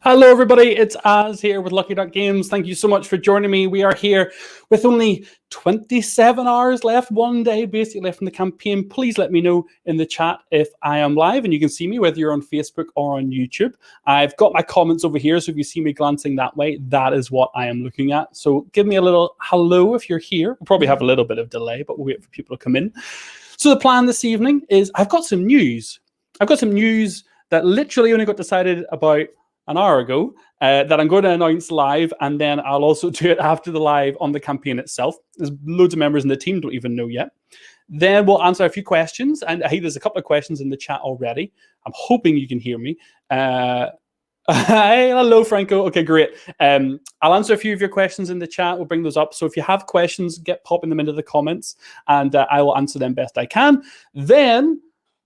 Hello everybody, it's Az here with Lucky Duck Games. Thank you so much for joining me. We are here with only 27 hours left, one day basically left in the campaign. Please let me know in the chat if I am live and you can see me whether you're on Facebook or on YouTube. I've got my comments over here, so if you see me glancing that way, that is what I am looking at. So give me a little hello if you're here. We'll probably have a little bit of delay, but we'll wait for people to come in. So the plan this evening is I've got some news. I've got some news that literally only got decided about an hour ago that I'm going to announce live, and then I'll also do it after the live on the campaign itself. There's loads of members in the team don't even know yet. Then we'll answer a few questions, and I think there's a couple of questions in the chat already. I'm hoping you can hear me. Hey, hello, Franco. Okay, great. I'll answer a few of your questions in the chat. We'll bring those up. So if you have questions, get popping them into the comments, and I will answer them best I can. Then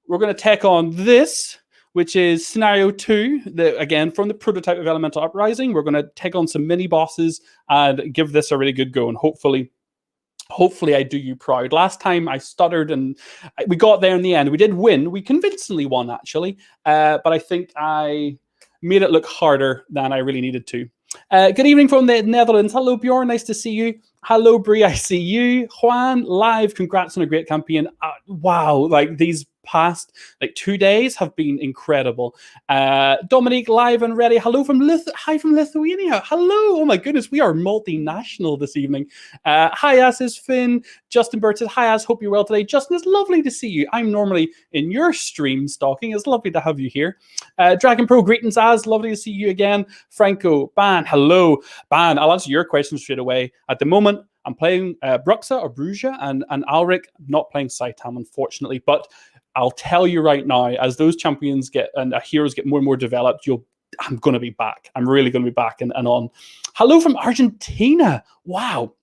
we're going to take on this, which is scenario 2, again, from the prototype of Elemental Uprising. We're going to take on some mini bosses and give this a really good go, and hopefully I do you proud. Last time I stuttered and we got there in the end. We did win. We convincingly won, actually, but I think I made it look harder than I really needed to. Good evening from the Netherlands. Hello, Bjorn. Nice to see you. Hello, Brie. I see you. Juan, live. Congrats on a great campaign. Wow, like these past 2 days have been incredible. Dominique, live and ready. Hello from hi from Lithuania. Hello. Oh my goodness, we are multinational this evening. Hi, As is Finn. Justin Burt says, hi, As. Hope you're well today. Justin, it's lovely to see you. I'm normally in your stream stalking. It's lovely to have you here. Dragon Pro, greetings, As. Lovely to see you again. Franco, Ban, hello. Ban, I'll answer your questions straight away. At the moment, I'm playing Bruxa or Bruja and Alric, not playing Saitam, unfortunately, but I'll tell you right now, as those champions get and heroes get more and more developed, I'm going to be back. I'm really going to be back and on. Hello from Argentina. Wow.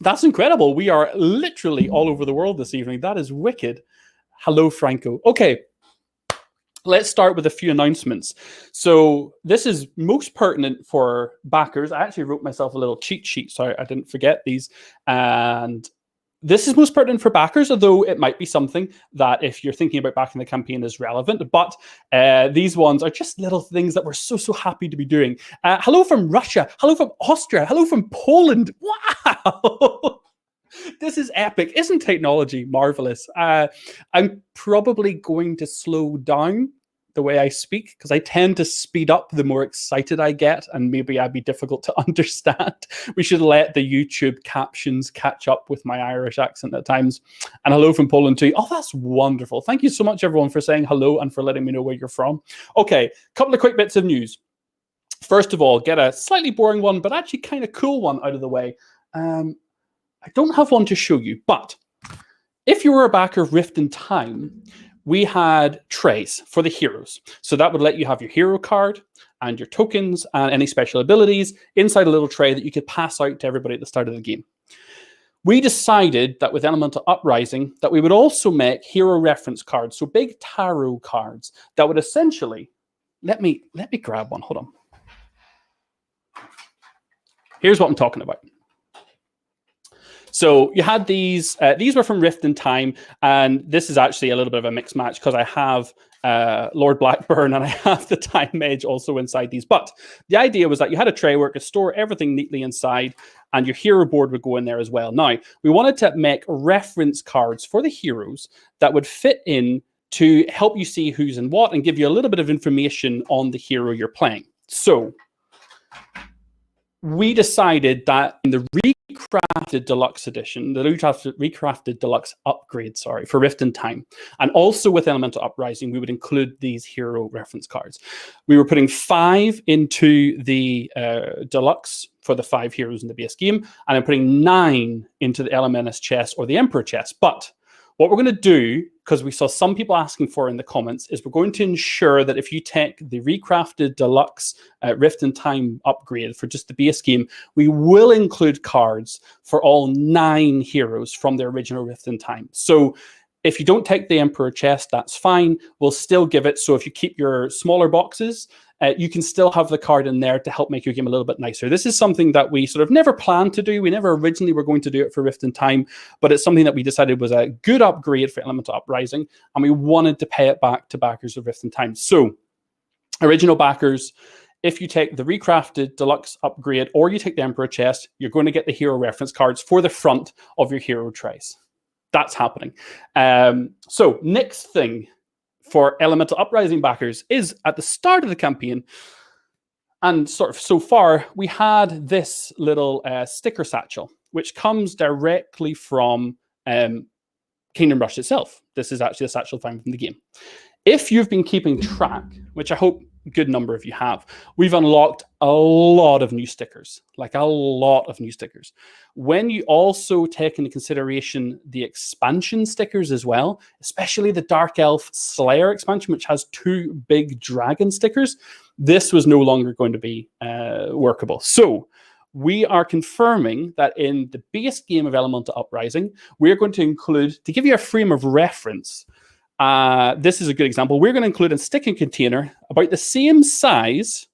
That's incredible. We are literally all over the world this evening. That is wicked. Hello, Franco. Okay. Let's start with a few announcements. So this is most pertinent for backers. I actually wrote myself a little cheat sheet, so I didn't forget these. And this is most pertinent for backers, although it might be something that if you're thinking about backing the campaign is relevant. But these ones are just little things that we're so happy to be doing. Hello from Russia. Hello from Austria. Hello from Poland. Wow. This is epic. Isn't technology marvelous? I'm probably going to slow down the way I speak because I tend to speed up the more excited I get, and maybe I'd be difficult to understand. We should let the YouTube captions catch up with my Irish accent at times. And hello from Poland too. Oh, that's wonderful. Thank you so much, everyone, for saying hello and for letting me know where you're from. Okay, a couple of quick bits of news. First of all, get a slightly boring one, but actually kind of cool one out of the way. I don't have one to show you, but if you were a backer of Rift in Time, we had trays for the heroes. So that would let you have your hero card and your tokens and any special abilities inside a little tray that you could pass out to everybody at the start of the game. We decided that with Elemental Uprising that we would also make hero reference cards, so big tarot cards that would essentially, let me grab one, hold on. Here's what I'm talking about. So you had these were from Rift in Time, and this is actually a little bit of a mixed match because I have Lord Blackburn and I have the Time Mage also inside these. But the idea was that you had a tray where it could store everything neatly inside, and your hero board would go in there as well. Now, we wanted to make reference cards for the heroes that would fit in to help you see who's in what and give you a little bit of information on the hero you're playing. So we decided that in the recrafted deluxe edition, the recrafted deluxe upgrade, for Rift in Time, and also with Elemental Uprising, we would include these hero reference cards. We were putting 5 into the deluxe for the 5 heroes in the base game, and I'm putting 9 into the Elementus chest or the Emperor chest. But what we're going to do, because we saw some people asking for in the comments, is we're going to ensure that if you take the recrafted deluxe Rift in Time upgrade for just the base game, we will include cards for all 9 heroes from the original Rift in Time. So if you don't take the Emperor chest, that's fine. We'll still give it. So if you keep your smaller boxes, you can still have the card in there to help make your game a little bit nicer. This is something that we sort of never planned to do. We never originally were going to do it for Rift in Time, but it's something that we decided was a good upgrade for Elemental Uprising, and we wanted to pay it back to backers of Rift in Time. So, original backers, if you take the recrafted deluxe upgrade or you take the Emperor chest, you're going to get the hero reference cards for the front of your hero trays. That's happening. So next thing for Elemental Uprising backers is at the start of the campaign, and sort of so far, we had this little sticker satchel, which comes directly from Kingdom Rush itself. This is actually a satchel found from the game. If you've been keeping track, which I hope a good number of you have, we've unlocked a lot of new stickers, like a lot of new stickers. When you also take into consideration the expansion stickers as well, especially the Dark Elf Slayer expansion, which has 2 big dragon stickers, this was no longer going to be workable. So we are confirming that in the base game of Elemental Uprising, we're going to include, to give you a frame of reference, this is a good example. We're going to include a sticking container about the same size,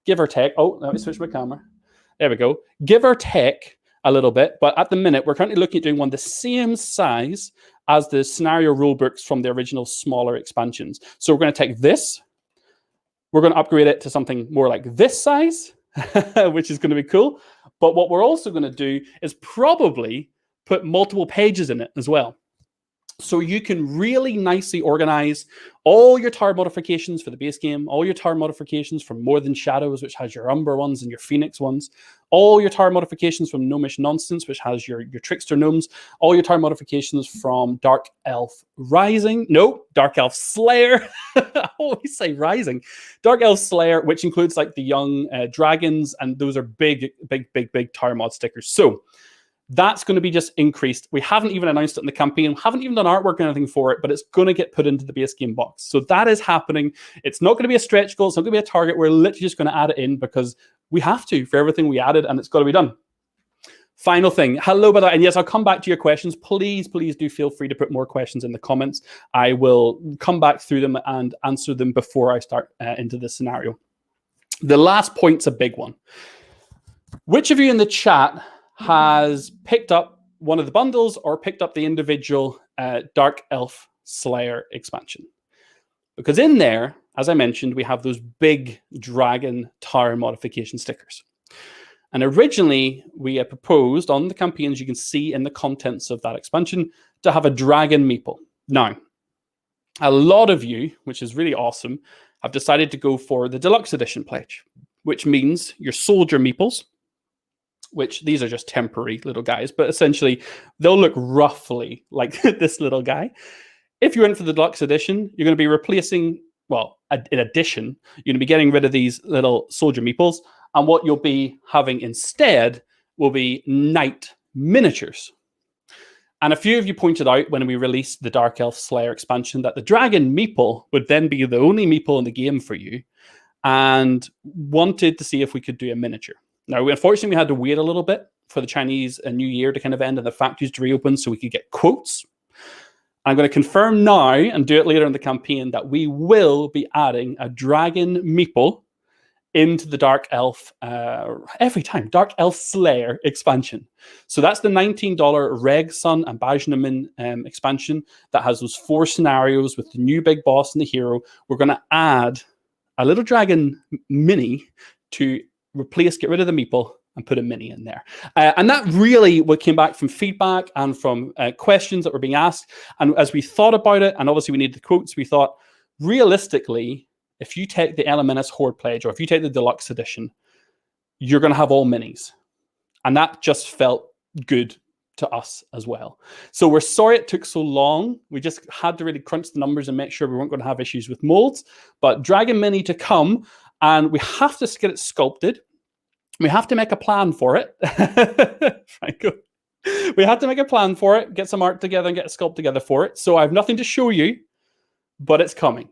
give or take. Oh, let me switch my camera. There we go. Give or take a little bit. But at the minute, we're currently looking at doing one the same size as the scenario rulebooks from the original smaller expansions. So we're going to take this. We're going to upgrade it to something more like this size, which is going to be cool. But what we're also going to do is probably put multiple pages in it as well. So you can really nicely organize all your tower modifications for the base game, all your tower modifications from More Than Shadows, which has your Umber ones and your Phoenix ones, all your tower modifications from Gnomish Nonsense, which has your Trickster Gnomes, all your tower modifications from Dark Elf Rising. No, Dark Elf Slayer. I always say Rising. Dark Elf Slayer, which includes like the young dragons, and those are big tower mod stickers. So that's going to be just increased. We haven't even announced it in the campaign. We haven't even done artwork or anything for it, but it's going to get put into the base game box. So that is happening. It's not going to be a stretch goal. It's not going to be a target. We're literally just going to add it in because we have to for everything we added, and it's got to be done. Final thing. Hello, by that. And yes, I'll come back to your questions. Please do feel free to put more questions in the comments. I will come back through them and answer them before I start into the scenario. The last point's a big one. Which of you in the chat has picked up one of the bundles or picked up the individual Dark Elf Slayer expansion? Because in there, as I mentioned, we have those big dragon tower modification stickers. And originally, we had proposed on the campaigns, you can see in the contents of that expansion, to have a dragon meeple. Now, a lot of you, which is really awesome, have decided to go for the deluxe edition pledge, which means your soldier meeples, which these are just temporary little guys, but essentially they'll look roughly like this little guy. If you went for the deluxe edition, you're going to be replacing, well, in addition, you're going to be getting rid of these little soldier meeples, and what you'll be having instead will be knight miniatures. And a few of you pointed out when we released the Dark Elf Slayer expansion that the dragon meeple would then be the only meeple in the game for you, and wanted to see if we could do a miniature. Now, unfortunately, we had to wait a little bit for the Chinese New Year to kind of end and the factories to reopen so we could get quotes. I'm going to confirm now and do it later in the campaign that we will be adding a dragon meeple into the Dark Elf every time, Dark Elf Slayer expansion. So that's the $19 Reg Sun and Bajnamin expansion that has those 4 scenarios with the new big boss and the hero. We're going to add a little dragon mini to get rid of the meeple and put a mini in there. And that really what came back from feedback and from questions that were being asked. And as we thought about it, and obviously we need the quotes, we thought, realistically, if you take the Elementus Horde pledge, or if you take the deluxe edition, you're going to have all minis. And that just felt good to us as well. So we're sorry it took so long. We just had to really crunch the numbers and make sure we weren't going to have issues with molds. But Dragon Mini to come, and we have to get it sculpted. We have to make a plan for it. Franco. We have to make a plan for it, get some art together and get a sculpt together for it. So I have nothing to show you, but it's coming.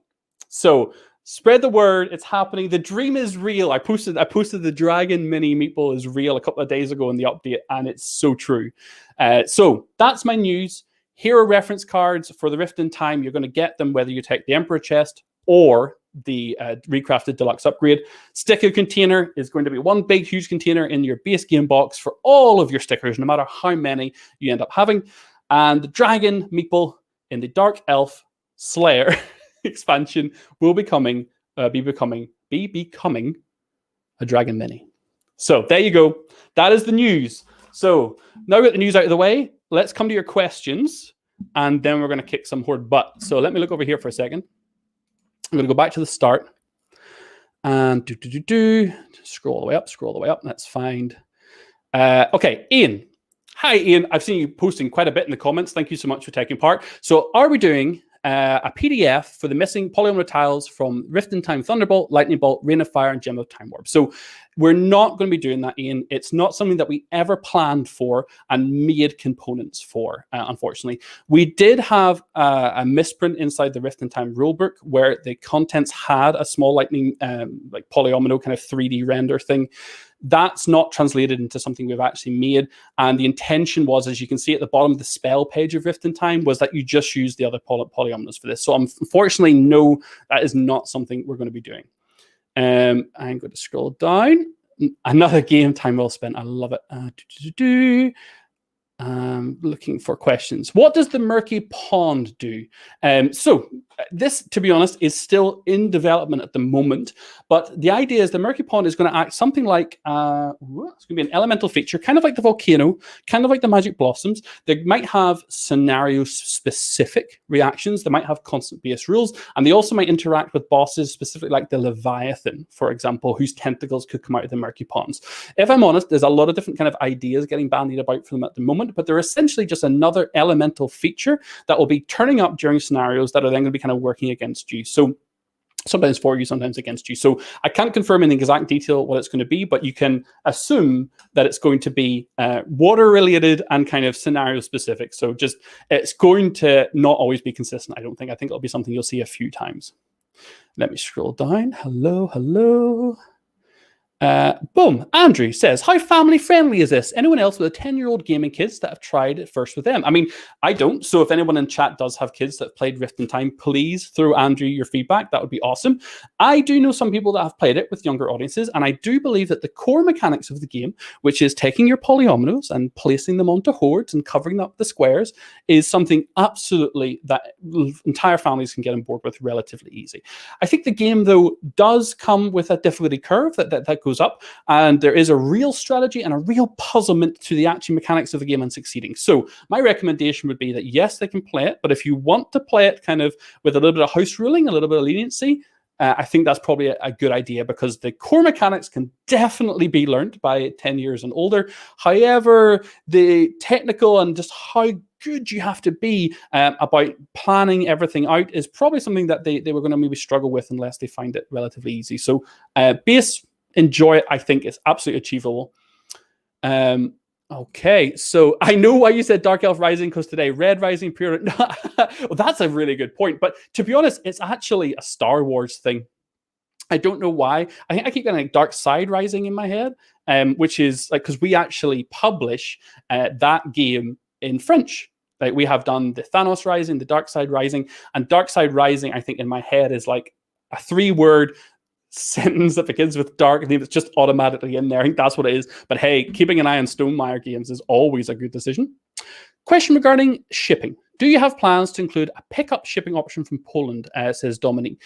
So spread the word. It's happening. The dream is real. I posted the Dragon Mini meeple is real a couple of days ago in the update, and it's so true. So that's my news. Hero reference cards for the Rift in Time. You're going to get them whether you take the Emperor chest or the recrafted deluxe upgrade. Sticker container is going to be one big huge container in your base game box for all of your stickers, no matter how many you end up having. And the Dragon meeple in the Dark Elf Slayer expansion will be becoming a Dragon Mini. So there you go. That is the news. So now we got the news out of the way. Let's come to your questions, and then we're going to kick some Horde butt. So let me look over here for a second. I'm going to go back to the start. And scroll all the way up. Let's find. Okay, Ian. Hi, Ian. I've seen you posting quite a bit in the comments. Thank you so much for taking part. So are we doing a PDF for the missing polyomino tiles from Rift in Time Thunderbolt, Lightning Bolt, Rain of Fire, and Gem of Time Warp? So we're not going to be doing that, Ian. It's not something that we ever planned for and made components for, unfortunately. We did have a misprint inside the Rift in Time rulebook where the contents had a small lightning, like polyomino kind of 3D render thing. That's not translated into something we've actually made. And the intention was, as you can see at the bottom of the spell page of Rift in Time, was that you just use the other polyominoes for this. So unfortunately, no, that is not something we're going to be doing. I'm going to scroll down. Another game time well spent. I love it. Looking for questions. What does the Murky Pond do? So this, to be honest, is still in development at the moment. But the idea is the Murky Pond is going to act something like, it's going to be an elemental feature, kind of like the volcano, kind of like the Magic Blossoms. They might have scenario-specific reactions. They might have constant base rules. And they also might interact with bosses, specifically like the Leviathan, for example, whose tentacles could come out of the Murky Ponds. If I'm honest, there's a lot of different kind of ideas getting bandied about for them at the moment, but they're essentially just another elemental feature that will be turning up during scenarios that are then going to be kind of working against you. So sometimes for you, sometimes against you. So I can't confirm in exact detail what it's going to be, but you can assume that it's going to be water related and kind of scenario specific. So just, it's going to not always be consistent, I don't think. I think it'll be something you'll see a few times. Let me scroll down. Hello. Boom. Andrew says, how family friendly is this? Anyone else with a 10-year-old gaming kids that have tried it first with them? I mean, I don't. So if anyone in chat does have kids that have played Rift in Time, please throw Andrew your feedback. That would be awesome. I do know some people that have played it with younger audiences, and I do believe that the core mechanics of the game, which is taking your polyominoes and placing them onto hordes and covering up the squares, is something absolutely that entire families can get on board with relatively easy. I think the game, though, does come with a difficulty curve that goes up, and there is a real strategy and a real puzzlement to the actual mechanics of the game and succeeding. So my recommendation would be that yes, they can play it, but if you want to play it kind of with a little bit of house ruling, a little bit of leniency, I think that's probably a good idea, because the core mechanics can definitely be learned by 10 years and older. However, the technical and just how good you have to be about planning everything out is probably something that they were going to maybe struggle with unless they find it relatively easy. So base, enjoy it. I think it's absolutely achievable. Okay, so I know why you said Dark Elf Rising, because today Red Rising pure. Well, that's a really good point. But to be honest, it's actually a Star Wars thing. I don't know why. I think I keep getting like Dark Side Rising in my head, which is like, because we actually publish that game in French. Like we have done the Thanos Rising, the Dark Side Rising, and Dark Side Rising, I think in my head is like a 3-word sentence that begins with dark name. It's just automatically in there. I think that's what it is. But hey, keeping an eye on Stonemeyer games is always a good decision. Question regarding shipping. Do you have plans to include a pickup shipping option from Poland, says Dominique?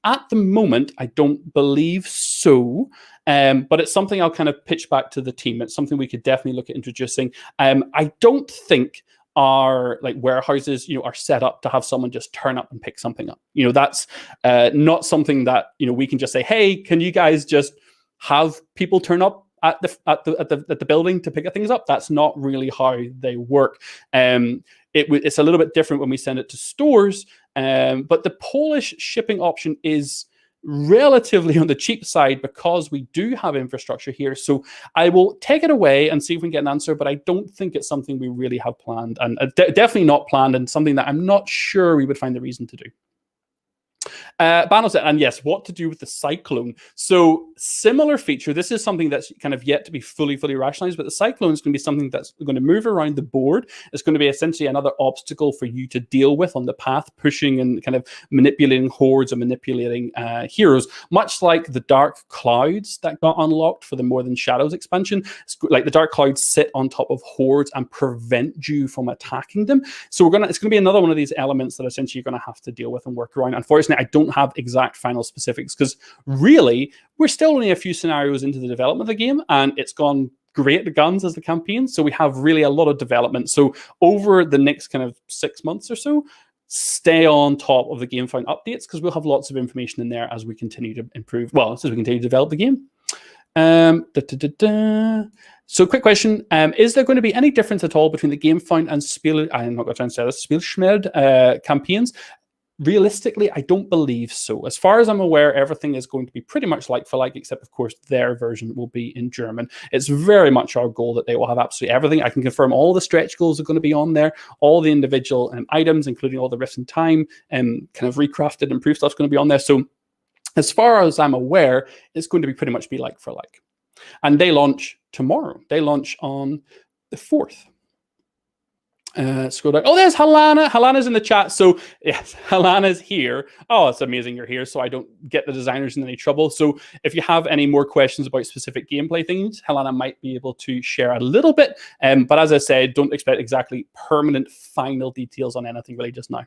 At the moment, I don't believe so, but it's something I'll kind of pitch back to the team. It's something we could definitely look at introducing. I don't think our like warehouses, are set up to have someone just turn up and pick something up. That's not something that we can just say, hey, can you guys just have people turn up at the building to pick things up? That's not really how they work. It's a little bit different when we send it to stores, but the Polish shipping option is relatively on the cheap side because we do have infrastructure here. So I will take it away and see if we can get an answer, but I don't think it's something we really have planned, and definitely not planned, and something that I'm not sure we would find the reason to do. Bano said, and yes, what to do with the Cyclone? So similar feature. This is something that's kind of yet to be fully rationalized, but the Cyclone is going to be something that's going to move around the board. It's going to be essentially another obstacle for you to deal with on the path, pushing and kind of manipulating hordes and manipulating heroes, much like the Dark Clouds that got unlocked for the More Than Shadows expansion. It's like the Dark Clouds sit on top of hordes and prevent you from attacking them. So it's going to be another one of these elements that essentially you're going to have to deal with and work around. Unfortunately, I don't don't have exact final specifics because really we're still only a few scenarios into the development of the game, and it's gone great the guns as the campaign. So we have really a lot of development. So over the next kind of 6 months or so, stay on top of the GameFound updates because we'll have lots of information in there as we continue to improve. Well, as we continue to develop the game. So quick question, is there going to be any difference at all between the GameFound and I'm not going to try and say this, Spielschmied campaigns? Realistically, I don't believe so. As far as I'm aware, everything is going to be pretty much like for like, except of course their version will be in German. It's very much our goal that they will have absolutely everything. I can confirm all the stretch goals are going to be on there, all the individual items, including all the Rifts in Time and kind of recrafted improved stuff is going to be on there. So as far as I'm aware, it's going to be pretty much be like for like. And they launch tomorrow. They launch on the 4th. Scroll down. Oh, there's Halana. Halana's in the chat. So yes, Halana's here. Oh, it's amazing you're here. So I don't get the designers in any trouble. So if you have any more questions about specific gameplay things, Halana might be able to share a little bit. But as I said, don't expect exactly permanent final details on anything really just now.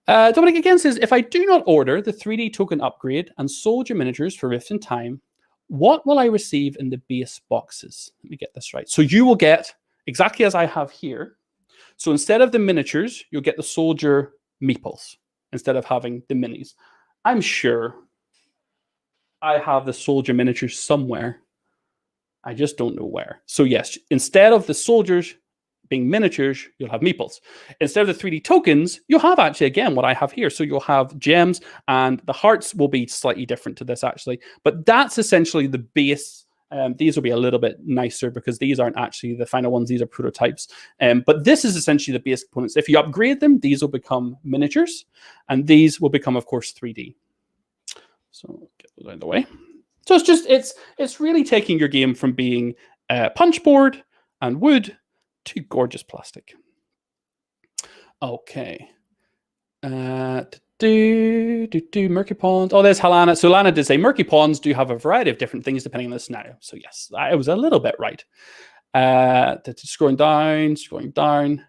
Dominic again says, if I do not order the 3D token upgrade and soldier miniatures for Rift in Time, what will I receive in the base boxes? Let me get this right. So you will get exactly as I have here. So instead of the miniatures, you'll get the soldier meeples instead of having the minis. I'm sure I have the soldier miniatures somewhere. I just don't know where. So yes, instead of the soldiers being miniatures, you'll have meeples. Instead of the 3D tokens, you'll have actually, again, what I have here. So you'll have gems, and the hearts will be slightly different to this, actually. But that's essentially the base. These will be a little bit nicer because these aren't actually the final ones. These are prototypes. But this is essentially the base components. If you upgrade them, these will become miniatures, and these will become, of course, 3D. So get those out of the way. So it's just, it's really taking your game from being punch board and wood to gorgeous plastic. Okay. Murky Ponds. Oh, there's Halana. So Lana did say Murky Ponds do have a variety of different things depending on the scenario. So yes, I was a little bit right. Scrolling down.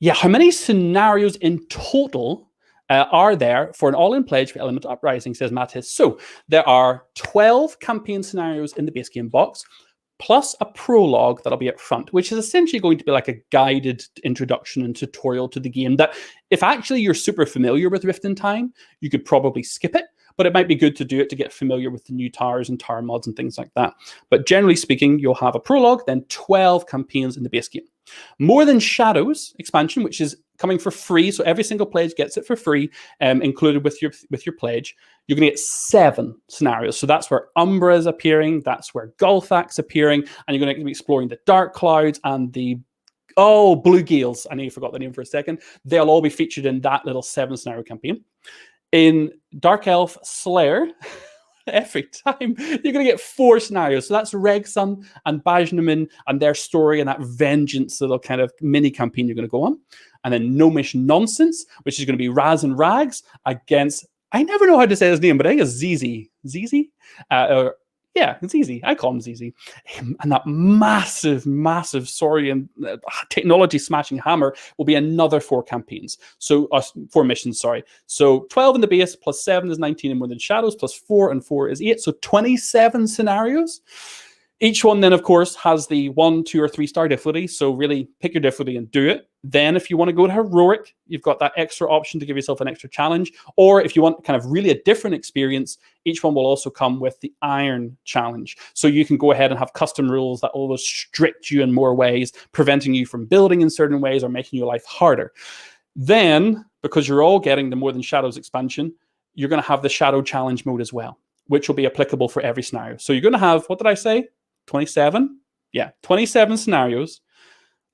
Yeah, how many scenarios in total are there for an all-in pledge for Elemental Uprising, says Mattis. So there are 12 campaign scenarios in the base game box, plus a prologue that'll be up front, which is essentially going to be like a guided introduction and tutorial to the game that if actually you're super familiar with Rift in Time, you could probably skip it, but it might be good to do it to get familiar with the new towers and tower mods and things like that. But generally speaking, you'll have a prologue, then 12 campaigns in the base game. More Than Shadows expansion, which is coming for free, so every single pledge gets it for free, included with your pledge. You're going to get 7 scenarios. So that's where Umbra is appearing, that's where Gulthak's appearing, and you're going to be exploring the Dark Clouds and the Blue Gales. I know you forgot the name for a second. They'll all be featured in that little 7 scenario campaign. In Dark Elf Slayer, every time you're going to get 4 scenarios. So that's Regsun and Bajnamin and their story and that vengeance little kind of mini campaign you're going to go on. And then Gnomish Nonsense, which is going to be Raz and Rags against, I never know how to say his name, but I think it's Zizi. Zizi? Yeah, it's easy. I call him Zizi. And that massive, massive Saurian technology smashing hammer will be another 4 campaigns. So 4 missions, sorry. So 12 in the base, plus 7 is 19 in More Than Shadows, plus 4 and 4 is 8. So 27 scenarios. Each one then, of course, has the 1, 2, or 3 star difficulty. So really pick your difficulty and do it. Then if you want to go to heroic, you've got that extra option to give yourself an extra challenge. Or if you want kind of really a different experience, each one will also come with the Iron Challenge. So you can go ahead and have custom rules that will restrict you in more ways, preventing you from building in certain ways or making your life harder. Then, because you're all getting the More Than Shadows expansion, you're going to have the Shadow Challenge mode as well, which will be applicable for every scenario. So you're going to have, what did I say? 27? Yeah, 27 scenarios.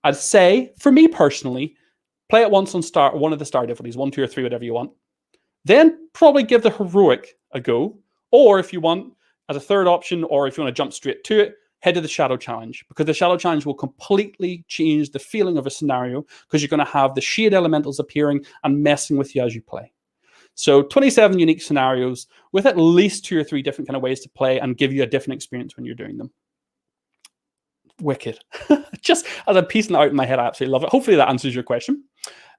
I'd say, for me personally, play it once on one of the star difficulties, 1, 2, or 3, whatever you want. Then probably give the heroic a go. Or if you want, as a third option, or if you want to jump straight to it, head to the Shadow Challenge, because the Shadow Challenge will completely change the feeling of a scenario, because you're going to have the shade elementals appearing and messing with you as you play. So 27 unique scenarios with at least 2 or 3 different kind of ways to play and give you a different experience when you're doing them. Wicked. Just as I'm piecing it out in my head, I absolutely love it. Hopefully that answers your question.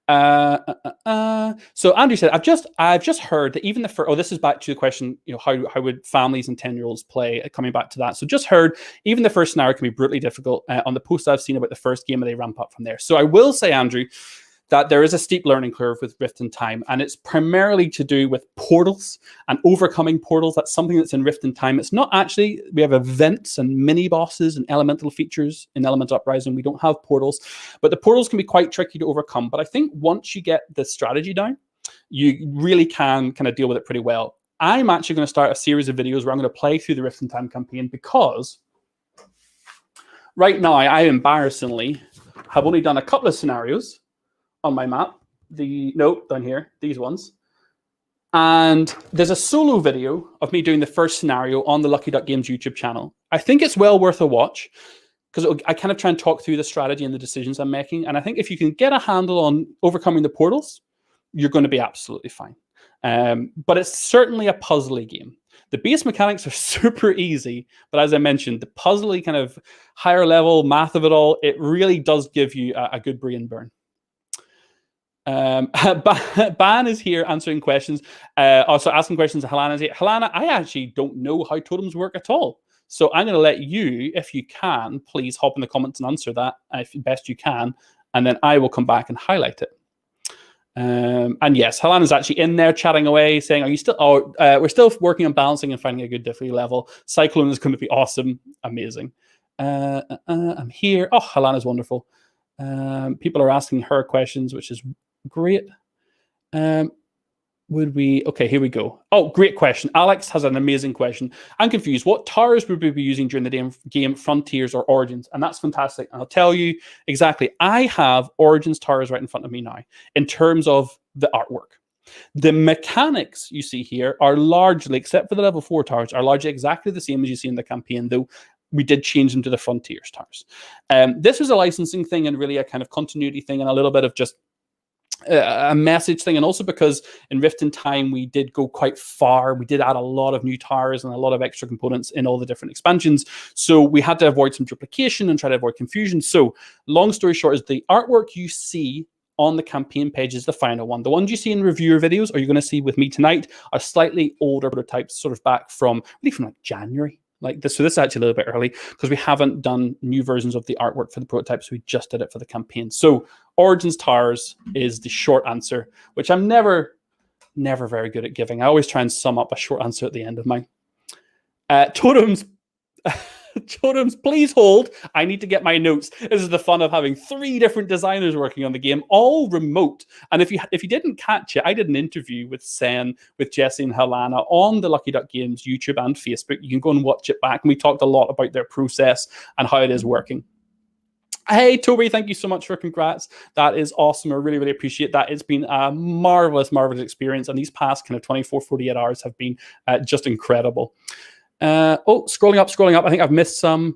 So Andrew said, I've just heard that even the first. Oh, this is back to the question. How would families and 10-year-olds play? Coming back to that. So just heard even the first scenario can be brutally difficult. On the post I've seen about the first game, and they ramp up from there. So I will say, Andrew, that there is a steep learning curve with Rift in Time, and it's primarily to do with portals and overcoming portals. That's something that's in Rift in Time. It's not actually, we have events and mini bosses and elemental features in Elemental Uprising. We don't have portals, but the portals can be quite tricky to overcome. But I think once you get the strategy down, you really can kind of deal with it pretty well. I'm actually going to start a series of videos where I'm going to play through the Rift in Time campaign, because right now I embarrassingly have only done a couple of scenarios on my map. Down here, these ones. And there's a solo video of me doing the first scenario on the Lucky Duck Games YouTube channel. I think it's well worth a watch, because I kind of try and talk through the strategy and the decisions I'm making. And I think if you can get a handle on overcoming the portals, you're going to be absolutely fine. But it's certainly a puzzly game. The base mechanics are super easy, but as I mentioned, the puzzly kind of higher level math of it all, it really does give you a good brain burn. Ban is here answering questions, also asking questions to Helena. Helena, I actually don't know how totems work at all, so I'm going to let you, if you can, please hop in the comments and answer that if best you can, and then I will come back and highlight it. And yes, Helena's actually in there chatting away, saying, "Are you still? Oh, we're still working on balancing and finding a good difficulty level. Cyclone is going to be awesome, amazing." I'm here. Oh, Helena's wonderful. People are asking her questions, which is great. Okay, here we go. Oh, great question. Alex has an amazing question. I'm confused. What towers would we be using during the game, Frontiers or Origins? And that's fantastic. And I'll tell you exactly. I have Origins towers right in front of me now in terms of the artwork. The mechanics you see here are largely, except for the level 4 towers, are largely exactly the same as you see in the campaign, though we did change them to the Frontiers towers. This was a licensing thing and really a kind of continuity thing and a little bit of just a message thing, and also because in Rift in Time we did go quite far. We did add a lot of new towers and a lot of extra components in all the different expansions, so we had to avoid some duplication and try to avoid confusion. So long story short is the artwork you see on the campaign page is the final one. The ones you see in reviewer videos, or you're going to see with me tonight, are slightly older prototypes, sort of back from really from like January. Like this, so this is actually a little bit early because we haven't done new versions of the artwork for the prototypes. We just did it for the campaign. So Origins Towers is the short answer, which I'm never very good at giving. I always try and sum up a short answer at the end of mine. Totems. Totems, please hold. I need to get my notes. This is the fun of having 3 different designers working on the game, all remote. And if you didn't catch it, I did an interview with Sen, with Jesse and Helena on the Lucky Duck Games YouTube and Facebook. You can go and watch it back. And we talked a lot about their process and how it is working. Hey, Toby, thank you so much for congrats. That is awesome. I really, really appreciate that. It's been a marvelous experience. And these past kind of 24, 48 hours have been just incredible. Scrolling up. I think I've missed some.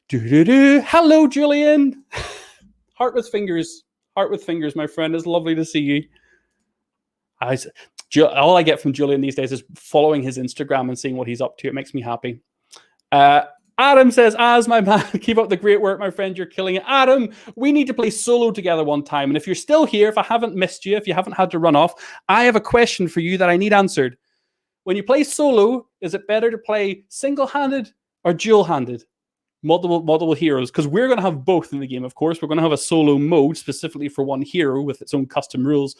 Hello, Julian. Heart with fingers, my friend. It's lovely to see you. All I get from Julian these days is following his Instagram and seeing what he's up to. It makes me happy. Adam says, as my man, keep up the great work, my friend. You're killing it. Adam, we need to play solo together one time. And if you're still here, if I haven't missed you, if you haven't had to run off, I have a question for you that I need answered. When you play solo, is it better to play single-handed or dual-handed? Multiple heroes, because we're going to have both in the game, of course. We're going to have a solo mode specifically for one hero with its own custom rules.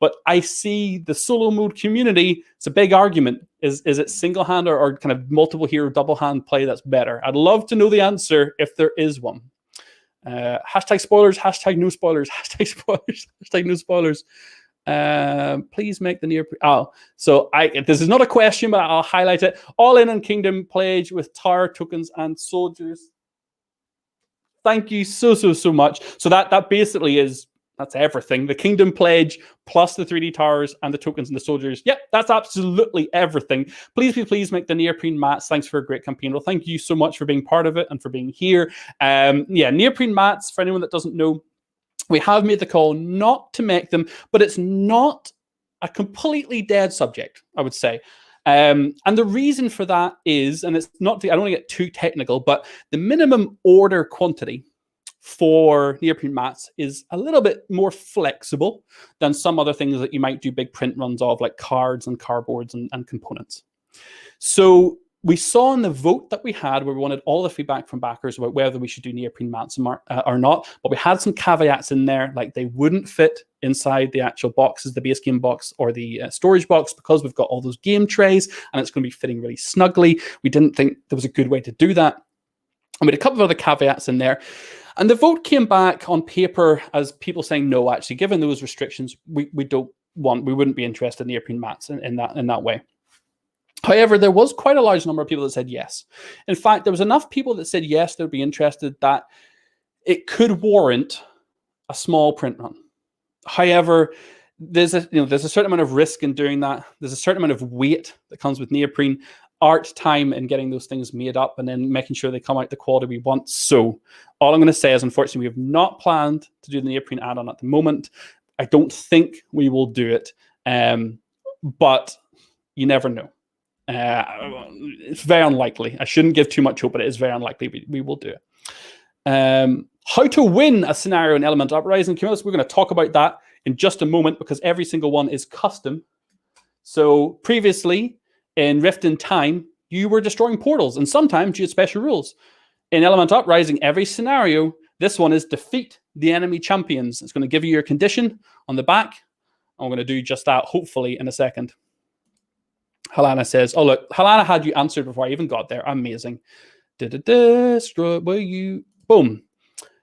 But I see the solo mode community, it's a big argument. Is it single-hand or kind of multiple hero, double-hand play that's better? I'd love to know the answer if there is one. Hashtag spoilers, hashtag no spoilers, hashtag spoilers, hashtag no spoilers. Please make the near so this is not a question, but I'll highlight it. All in on Kingdom pledge with tower tokens and soldiers. Thank you so much. So that basically is, that's everything. The Kingdom pledge plus the 3D towers and the tokens and the soldiers. Yep, that's absolutely everything. Please make the neoprene mats. Thanks for a great campaign. Well, thank you so much for being part of it and for being here. Neoprene mats, for anyone that doesn't know, we have made the call not to make them, but it's not a completely dead subject, I would say. And the reason for that is, and it's not, I don't want to get too technical, but the minimum order quantity for neoprene mats is a little bit more flexible than some other things that you might do big print runs of, like cards and cardboards and components. So we saw in the vote that we had, where we wanted all the feedback from backers about whether we should do neoprene mats or not, but we had some caveats in there, like they wouldn't fit inside the actual boxes, the base game box or the storage box, because we've got all those game trays and it's going to be fitting really snugly. We didn't think there was a good way to do that. And we had a couple of other caveats in there. And the vote came back on paper as people saying, no, actually, given those restrictions, we wouldn't be interested in neoprene mats in that way. However, there was quite a large number of people that said yes. In fact, there was enough people that said yes, they'd be interested, that it could warrant a small print run. However, there's a certain amount of risk in doing that. There's a certain amount of weight that comes with neoprene, art, time in getting those things made up, and then making sure they come out the quality we want. So all I'm going to say is, unfortunately, we have not planned to do the neoprene add-on at the moment. I don't think we will do it, but you never know. It's very unlikely. I shouldn't give too much hope, but it is very unlikely we will do it. How to win a scenario in Elemental Uprising. We're going to talk about that in just a moment, because every single one is custom. So previously in Rift in Time, you were destroying portals, and sometimes you had special rules. In Elemental Uprising, every scenario, this one is defeat the enemy champions. It's going to give you your condition on the back. I'm going to do just that, hopefully, in a second. Halana says, oh, look, Halana had you answered before I even got there. Amazing. Will you? Boom.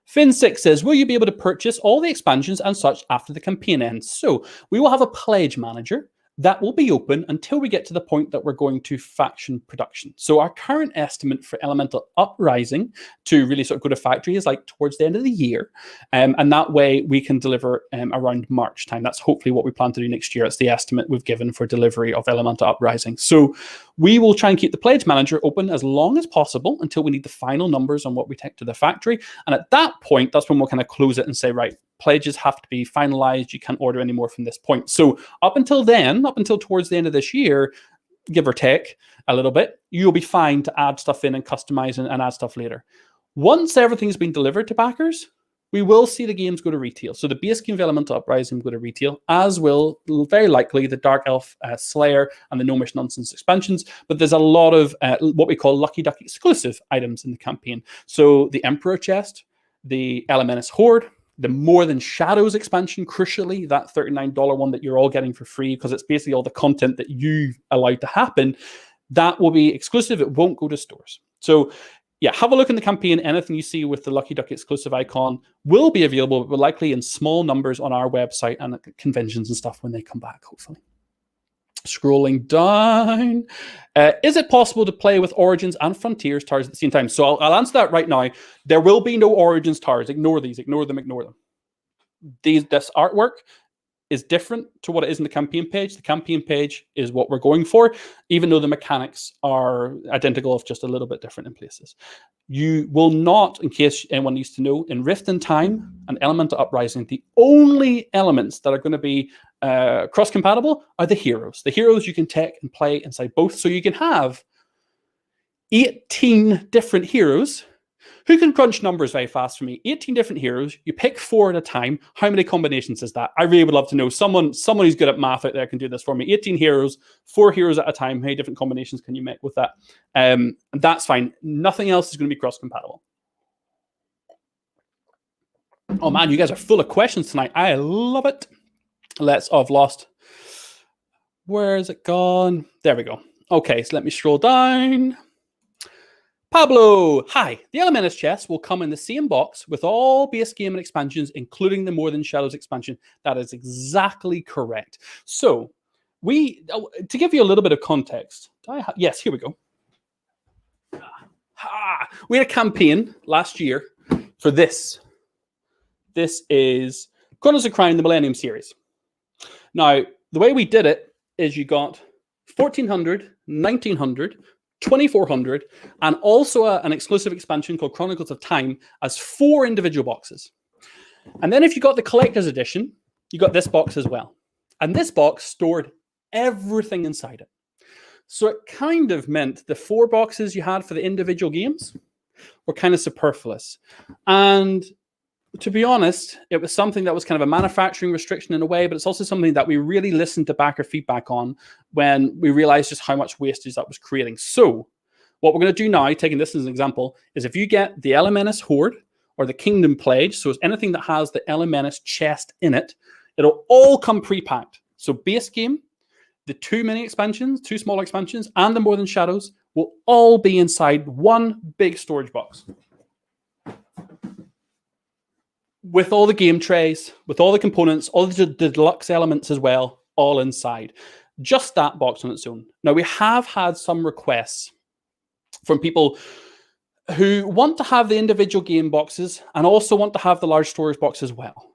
Finn6 says, will you be able to purchase all the expansions and such after the campaign ends? So we will have a pledge manager that will be open until we get to the point that we're going to faction production. So our current estimate for Elemental Uprising to really sort of go to factory is like towards the end of the year. And that way we can deliver around March time. That's hopefully what we plan to do next year. It's the estimate we've given for delivery of Elemental Uprising. So we will try and keep the pledge manager open as long as possible until we need the final numbers on what we take to the factory. And at that point, that's when we'll kind of close it and say, right, pledges have to be finalized. You can't order any more from this point. So up until then, up until towards the end of this year, give or take a little bit, you'll be fine to add stuff in and customize and add stuff later. Once everything's been delivered to backers, we will see the games go to retail. So the base game of Elemental Uprising will go to retail, as will very likely the Dark Elf Slayer and the Gnomish Nonsense expansions. But there's a lot of what we call Lucky Duck exclusive items in the campaign. So the Emperor chest, the Elementus Horde, the More Than Shadows expansion, crucially, that $39 one that you're all getting for free, because it's basically all the content that you've allowed to happen, that will be exclusive. It won't go to stores. So yeah, have a look in the campaign. Anything you see with the Lucky Duck exclusive icon will be available, but likely in small numbers on our website and at conventions and stuff when they come back, hopefully. Scrolling down. Is it possible to play with Origins and Frontiers towers at the same time? So I'll answer that right now. There will be no Origins towers. Ignore these. Ignore them. Ignore them. This artwork is different to what it is in the campaign page. The campaign page is what we're going for, even though the mechanics are identical, if just a little bit different in places. You will not, in case anyone needs to know, in Rift in Time and Elemental Uprising, the only elements that are going to be cross-compatible are the heroes. The heroes you can take and play inside both. So you can have 18 different heroes. Who can crunch numbers very fast for me? 18 different heroes. You pick 4 at a time. How many combinations is that? I really would love to know. Someone who's good at math out there can do this for me. 18 heroes, 4 heroes at a time. How many different combinations can you make with that? And that's fine. Nothing else is going to be cross-compatible. Oh man, you guys are full of questions tonight. I love it. I've lost. Where is it gone? There we go. Okay, so let me scroll down. Pablo, hi. The Elementus chest will come in the same box with all base game and expansions, including the More Than Shadows expansion. That is exactly correct. So, to give you a little bit of context, yes, here we go. We had a campaign last year for this. This is Chronos of Crime, the Millennium series. Now, the way we did it is you got 1400, 1900, 2400, and also an exclusive expansion called Chronicles of Time as 4 individual boxes. And then if you got the collector's edition, you got this box as well. And this box stored everything inside it. So it kind of meant the 4 boxes you had for the individual games were kind of superfluous. And to be honest, it was something that was kind of a manufacturing restriction in a way, but it's also something that we really listened to backer feedback on when we realized just how much wastage that was creating. So what we're going to do now, taking this as an example, is if you get the Elemental Horde or the Kingdom Pledge, so it's anything that has the Elemental chest in it, it'll all come pre-packed. So base game, the 2 mini expansions, 2 small expansions, and the More Than Shadows will all be inside one big storage box. With all the game trays, with all the components, all the deluxe elements as well, all inside. Just that box on its own. Now, we have had some requests from people who want to have the individual game boxes and also want to have the large storage box as well.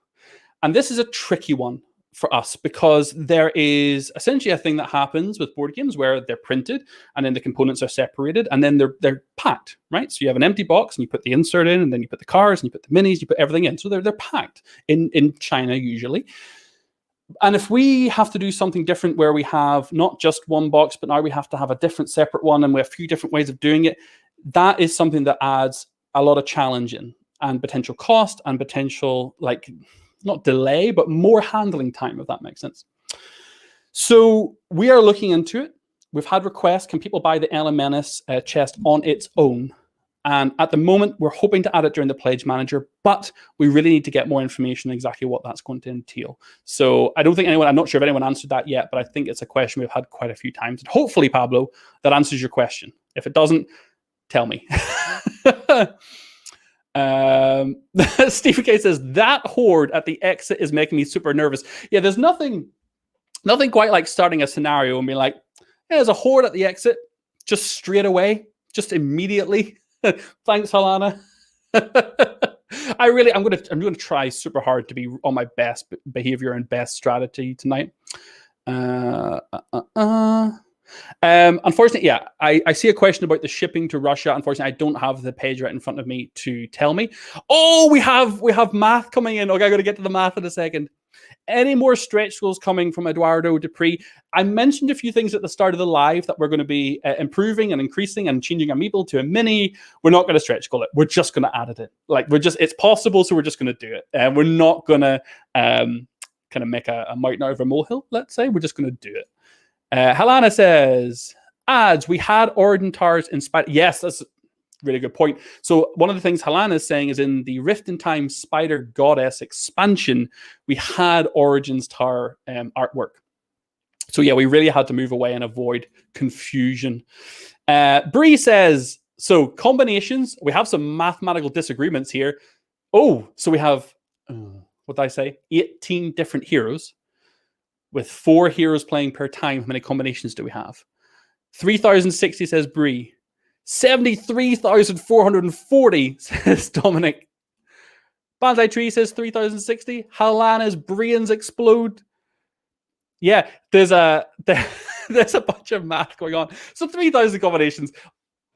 And this is a tricky one for us because there is essentially a thing that happens with board games where they're printed and then the components are separated and then they're packed, right? So you have an empty box and you put the insert in and then you put the cards and you put the minis, you put everything in. So they're packed in China usually. And if we have to do something different where we have not just one box, but now we have to have a different separate one and we have a few different ways of doing it, that is something that adds a lot of challenge in and potential cost and potential, like, not delay, but more handling time, if that makes sense. So we are looking into it. We've had requests, can people buy the Elemental chest on its own? And at the moment, we're hoping to add it during the Pledge Manager, but we really need to get more information on exactly what that's going to entail. So I don't think I'm not sure if anyone answered that yet, but I think it's a question we've had quite a few times. And hopefully, Pablo, that answers your question. If it doesn't, tell me. Stephen K says that horde at the exit is making me super nervous. Yeah, there's nothing quite like starting a scenario and being like, hey, there's a horde at the exit, just straight away, just immediately. Thanks, Alana. I'm gonna try super hard to be on my best behavior and best strategy tonight. Unfortunately, yeah, I see a question about the shipping to Russia. Unfortunately, I don't have the page right in front of me to tell me. Oh, we have math coming in. Okay, I got to get to the math in a second. Any more stretch goals coming from Eduardo Dupree? I mentioned a few things at the start of the live that we're going to be improving and increasing and changing our meeple to a mini. We're not going to stretch goal it. We're just going to add it in. Like it's possible, so we're just going to do it. And we're not going to kind of make a mountain out of a molehill, let's say. We're just going to do it. Helena says, ads, we had Origin Towers in Spider. Yes, that's a really good point. So one of the things Helena is saying is in the Rift in Time Spider Goddess expansion, we had Origins Tower artwork. So yeah, we really had to move away and avoid confusion. Bree says, so combinations, we have some mathematical disagreements here. Oh, so we have, what did I say? 18 different heroes. With 4 heroes playing per time, how many combinations do we have? 3,060, says Bree. 73,440, says Dominic. Bandai Tree says 3,060. Halana's brains explode. Yeah, there's a bunch of math going on. So 3,000 combinations.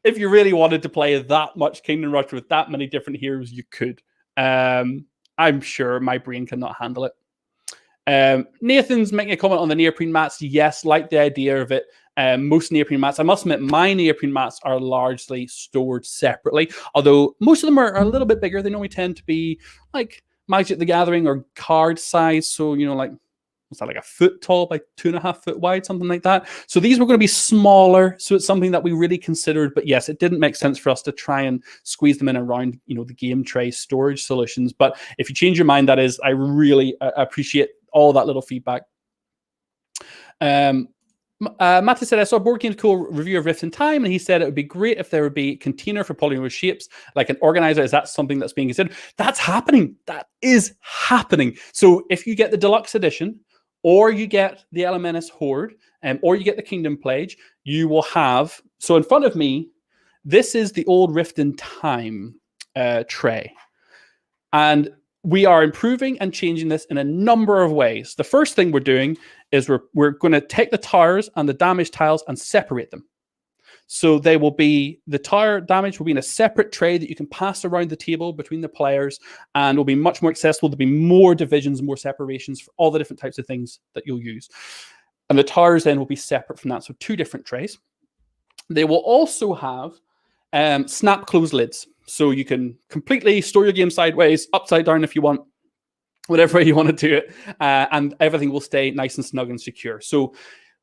If you really wanted to play that much Kingdom Rush with that many different heroes, you could. I'm sure my brain cannot handle it. Nathan's making a comment on the neoprene mats. Yes, like the idea of it. Most neoprene mats, I must admit, my neoprene mats are largely stored separately, although most of them are a little bit bigger. They normally tend to be like Magic the Gathering or card size. So, like, what's that, like a foot tall by 2.5 foot wide, something like that. So these were going to be smaller. So it's something that we really considered. But yes, it didn't make sense for us to try and squeeze them in around, the game tray storage solutions. But if you change your mind, I really appreciate all that little feedback. Matty said, I saw Board Game's cool review of Rift in Time, and he said it would be great if there would be a container for polymer shapes, like an organizer. Is that something that's being considered? That's happening. That is happening. So if you get the deluxe edition, or you get the Elemental Horde, or you get the Kingdom Pledge, you will have, so in front of me, this is the old Rift in Time tray. And we are improving and changing this in a number of ways. The first thing we're doing is we're going to take the towers and the damage tiles and separate them. So they will be, the tower damage will be in a separate tray that you can pass around the table between the players and will be much more accessible. There'll be more divisions, more separations for all the different types of things that you'll use. And the towers then will be separate from that. So 2 different trays. They will also have snap close lids. So you can completely store your game sideways, upside down if you want, whatever way you want to do it, and everything will stay nice and snug and secure. So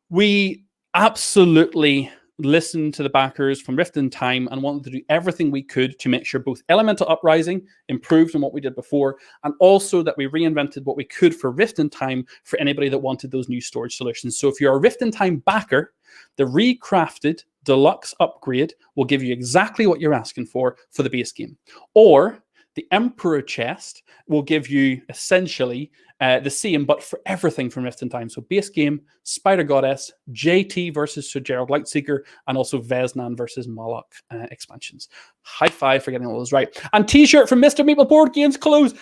we absolutely listened to the backers from Rift in Time and wanted to do everything we could to make sure both Elemental Uprising improved on what we did before, and also that we reinvented what we could for Rift in Time for anybody that wanted those new storage solutions. So if you're a Rift in Time backer, the recrafted deluxe upgrade will give you exactly what you're asking for the base game. Or the Emperor chest will give you essentially the same, but for everything from Rift in Time. So base game, Spider Goddess, JT versus Sir Gerald Lightseeker, and also Veznan versus Moloch expansions. High five for getting all those right. And t-shirt from Mr. Meeple Board Games clothes.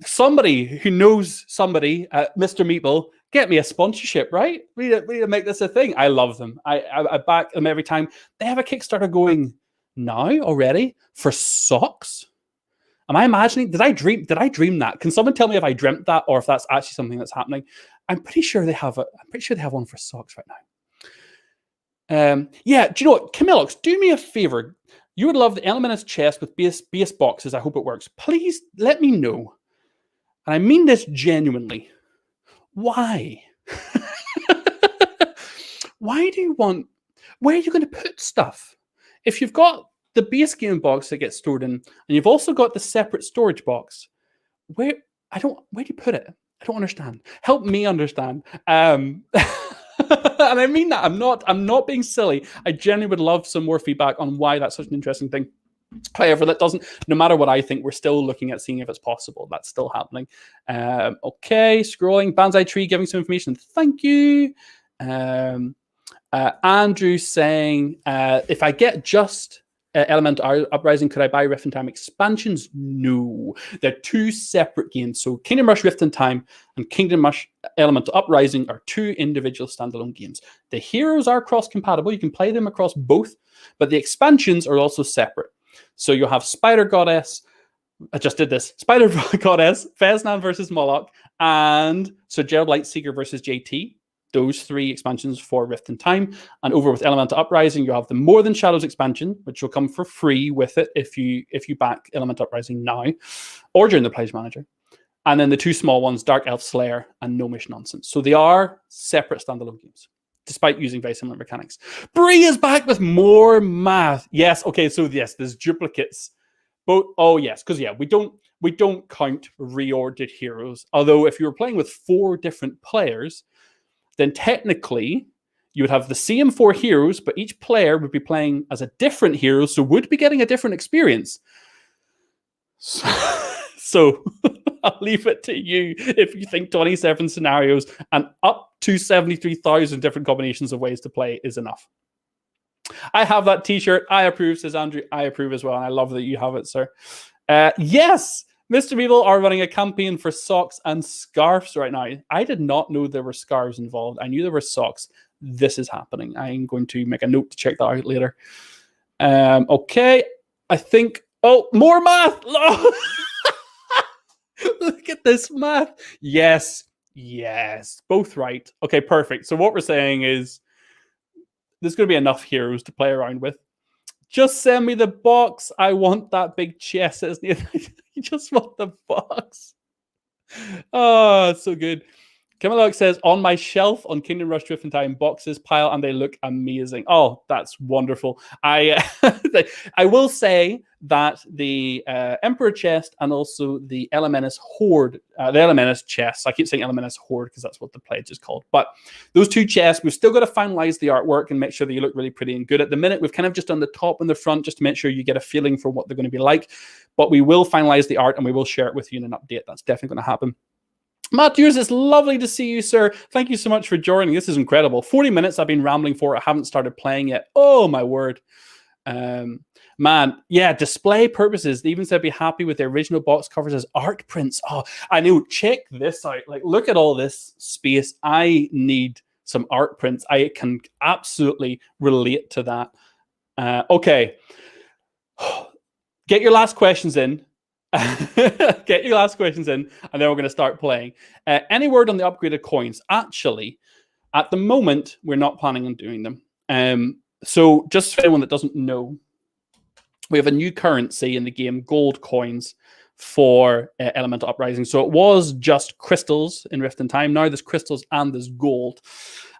Somebody who knows somebody at Mr. Meeple, get me a sponsorship, right? We need to make this a thing. I love them. I back them every time. They have a Kickstarter going now already for socks. Am I imagining? Did I dream that? Can someone tell me if I dreamt that or if that's actually something that's happening? I'm pretty sure they have one for socks right now. Yeah, do you know what? Camillux, do me a favor. You would love the Elemental chest with base boxes. I hope it works. Please let me know. And I mean this genuinely. Why? Why do you want... Where are you going to put stuff? If you've got the base game box that gets stored in, and you've also got the separate storage box, where do you put it? I don't understand. Help me understand. And I mean that. I'm not being silly. I genuinely would love some more feedback on why that's such an interesting thing. However, that doesn't, no matter what I think, we're still looking at seeing if it's possible. That's still happening. Okay, scrolling. Banzai Tree giving some information. Thank you. Andrew saying, if I get just Elemental Uprising, could I buy Rift in Time expansions? No. They're two separate games. So Kingdom Rush Rift in Time and Kingdom Rush Elemental Uprising are two individual standalone games. The heroes are cross-compatible. You can play them across both, but the expansions are also separate. So you'll have Spider Goddess, I just did this, Spider Goddess, Veznan versus Moloch, and Sir Gerald Lightseeker versus JT. Those three expansions for Rift in Time. And over with Elemental Uprising, you have the More Than Shadows expansion, which will come for free with it if you back Elemental Uprising now, or during the Pledge Manager. And then the two small ones, Dark Elf Slayer and Gnomish Nonsense. So they are separate standalone games, despite using very similar mechanics. Bree is back with more math. Yes, okay, so yes, there's duplicates. Both. Oh yes, because yeah, we don't count reordered heroes. Although if you were playing with 4 different players, then technically you would have the same 4 heroes, but each player would be playing as a different hero, so would be getting a different experience. So I'll leave it to you if you think 27 scenarios and up to 73,000 different combinations of ways to play is enough. I have that t-shirt. I approve, says Andrew. I approve as well, and I love that you have it, sir. Yes! Mr. Meeple are running a campaign for socks and scarves right now. I did not know there were scarves involved. I knew there were socks. This is happening. I'm going to make a note to check that out later. Okay. I think... Oh, more math! Look at this math. Yes. Yes. Both right. Okay, perfect. So what we're saying is there's going to be enough heroes to play around with. Just send me the box. I want that big chest. You just want the box. Oh, so good. Camillux says, on my shelf on Kingdom Rush Rift in Time, boxes pile and they look amazing. Oh, that's wonderful. I will say that the Emperor chest and also the Elemental Horde, the Elemental chest, I keep saying Elemental Horde because that's what the pledge is called. But those 2 chests, we've still got to finalize the artwork and make sure that you look really pretty and good. At the minute, we've kind of just done the top and the front just to make sure you get a feeling for what they're going to be like. But we will finalize the art and we will share it with you in an update. That's definitely going to happen. Matt Hughes, it's lovely to see you, sir. Thank you so much for joining. This is incredible. 40 minutes I've been rambling for. I haven't started playing yet. Oh, my word. Man, yeah, display purposes. They even said be happy with the original box covers as art prints. Oh, I know. Check this out. Like, look at all this space. I need some art prints. I can absolutely relate to that. Okay. Get your last questions in. Get your last questions in, and then we're going to start playing. Any word on the upgraded coins? Actually, at the moment, we're not planning on doing them. So just for anyone that doesn't know, we have a new currency in the game, gold coins, for Elemental Uprising. So it was just crystals in Rift in Time. Now there's crystals and there's gold.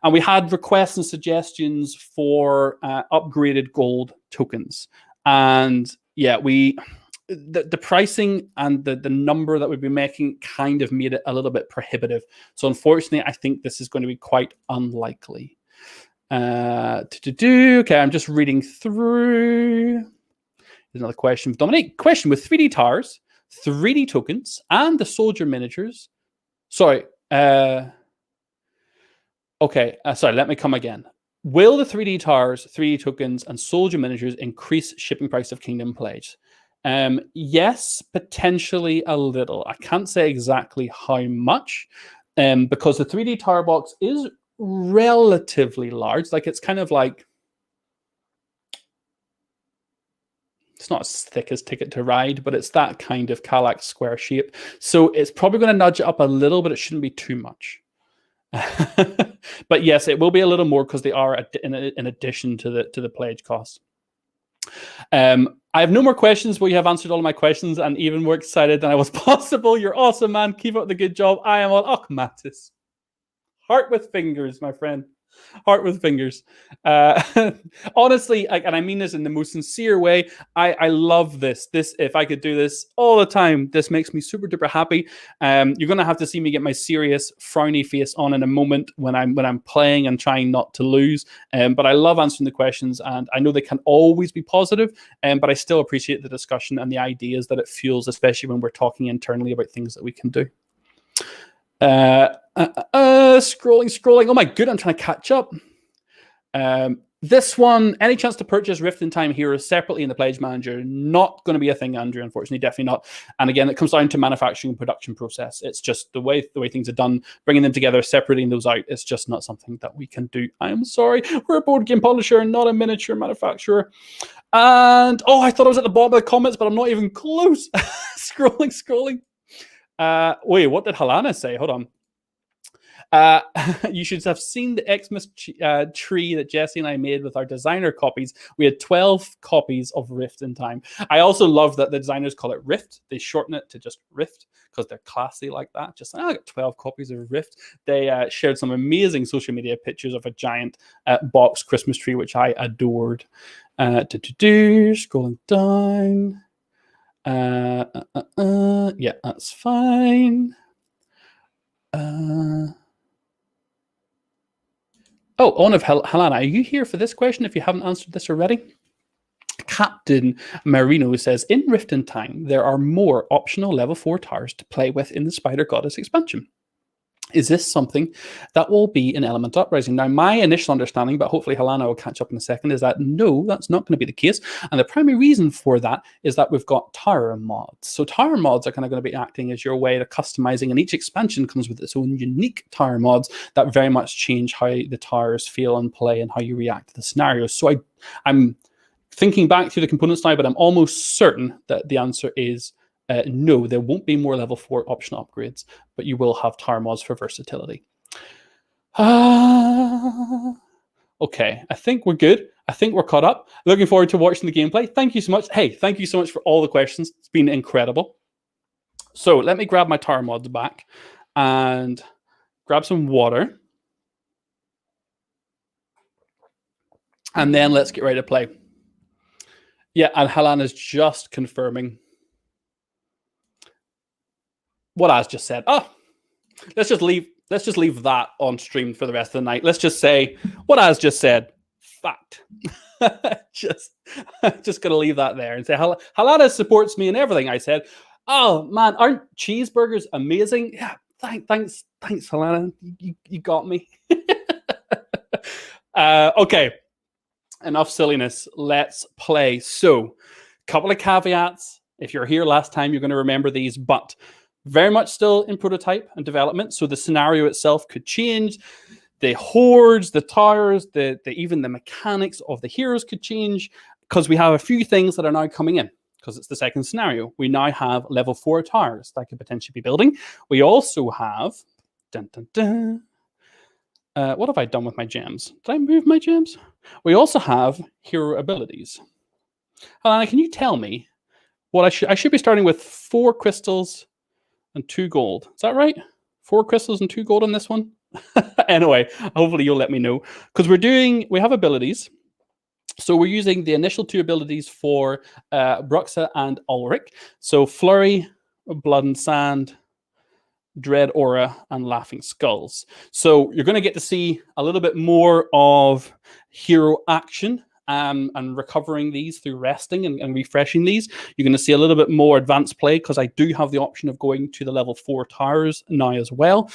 And we had requests and suggestions for upgraded gold tokens. And yeah, the pricing and the number that we'd be making kind of made it a little bit prohibitive. So unfortunately, I think this is going to be quite unlikely. Okay, I'm just reading through. There's another question from Dominic. Question: with 3D towers, 3D tokens, and the soldier miniatures. Sorry. Sorry, let me come again. Will the 3D towers, 3D tokens, and soldier miniatures increase shipping price of Kingdom Pledge? Yes, potentially a little. I can't say exactly how much, because the 3D tower box is relatively large. Like, it's kind of like, it's not as thick as Ticket to Ride, but it's that kind of Kallax square shape. So it's probably going to nudge it up a little, but it shouldn't be too much. But yes, it will be a little more because they are in addition to the pledge cost. I have no more questions, but you have answered all of my questions and even more excited than I was possible. You're awesome, man. Keep up the good job. I am all Mattis. Heart with fingers, my friend. Heart with fingers. Honestly, and I mean this in the most sincere way, I love this. If I could do this all the time, this makes me super duper happy. You're gonna have to see me get my serious frowny face on in a moment when I'm playing and trying not to lose. But I love answering the questions, and I know they can always be positive. But I still appreciate the discussion and the ideas that it fuels, especially when we're talking internally about things that we can do. Scrolling. Oh my god, I'm trying to catch up. This one, any chance to purchase Rift in Time heroes separately in the Pledge Manager? Not going to be a thing, Andrew, unfortunately, definitely not. And again, it comes down to manufacturing and production process. It's just the way things are done, bringing them together, separating those out. It's just not something that we can do. I am sorry. We're a board game publisher, not a miniature manufacturer. And I thought I was at the bottom of the comments, but I'm not even close. Scrolling. Wait, what did Halana say? Hold on. You should have seen the Xmas tree that Jesse and I made with our designer copies. We had 12 copies of Rift in Time. I also love that the designers call it Rift. They shorten it to just Rift because they're classy like that. Just I got 12 copies of Rift. They shared some amazing social media pictures of a giant box Christmas tree, which I adored. Scrolling down. Yeah, that's fine. One of Helena, are you here for this question if you haven't answered this already? Captain Marino says, in Rift in Time, there are more optional level 4 towers to play with in the Spider Goddess expansion. Is this something that will be in Elemental Uprising? Now, my initial understanding, but hopefully Helena will catch up in a second, is that no, that's not going to be the case. And the primary reason for that is that we've got tower mods. So tower mods are kind of going to be acting as your way to customizing, and each expansion comes with its own unique tower mods that very much change how the towers feel and play and how you react to the scenarios. So I'm thinking back through the components now, but I'm almost certain that the answer is no, there won't be more level 4 optional upgrades, but you will have tower mods for versatility. Okay, I think we're good. I think we're caught up. Looking forward to watching the gameplay. Thank you so much. Hey, thank you so much for all the questions. It's been incredible. So let me grab my tower mods back and grab some water. And then let's get ready to play. Yeah, and Helena's just confirming what I just said. Let's just leave that on stream for the rest of the night. Let's just say what I just said. Fact. just gonna leave that there and say Helena supports me in everything I said. Oh man, aren't cheeseburgers amazing? Yeah, thanks, Helena. You got me. Okay. Enough silliness. Let's play. So, couple of caveats. If you're here last time, you're going to remember these, but very much still in prototype and development. So the scenario itself could change. The hordes, the towers, even the mechanics of the heroes could change because we have a few things that are now coming in because it's the second scenario. We now have level 4 towers that could potentially be building. We also have... what have I done with my gems? Did I move my gems? We also have hero abilities. Alana, can you tell me what I should be starting with 4 crystals and 2 gold. Is that right? 4 crystals and 2 gold on this one? Anyway, hopefully you'll let me know. Because we have abilities. So we're using the initial 2 abilities for Bruxa and Ulrich. So Flurry, Blood and Sand, Dread Aura, and Laughing Skulls. So you're going to get to see a little bit more of hero action and recovering these through resting and refreshing these. You're going to see a little bit more advanced play because I do have the option of going to the level 4 towers now as well.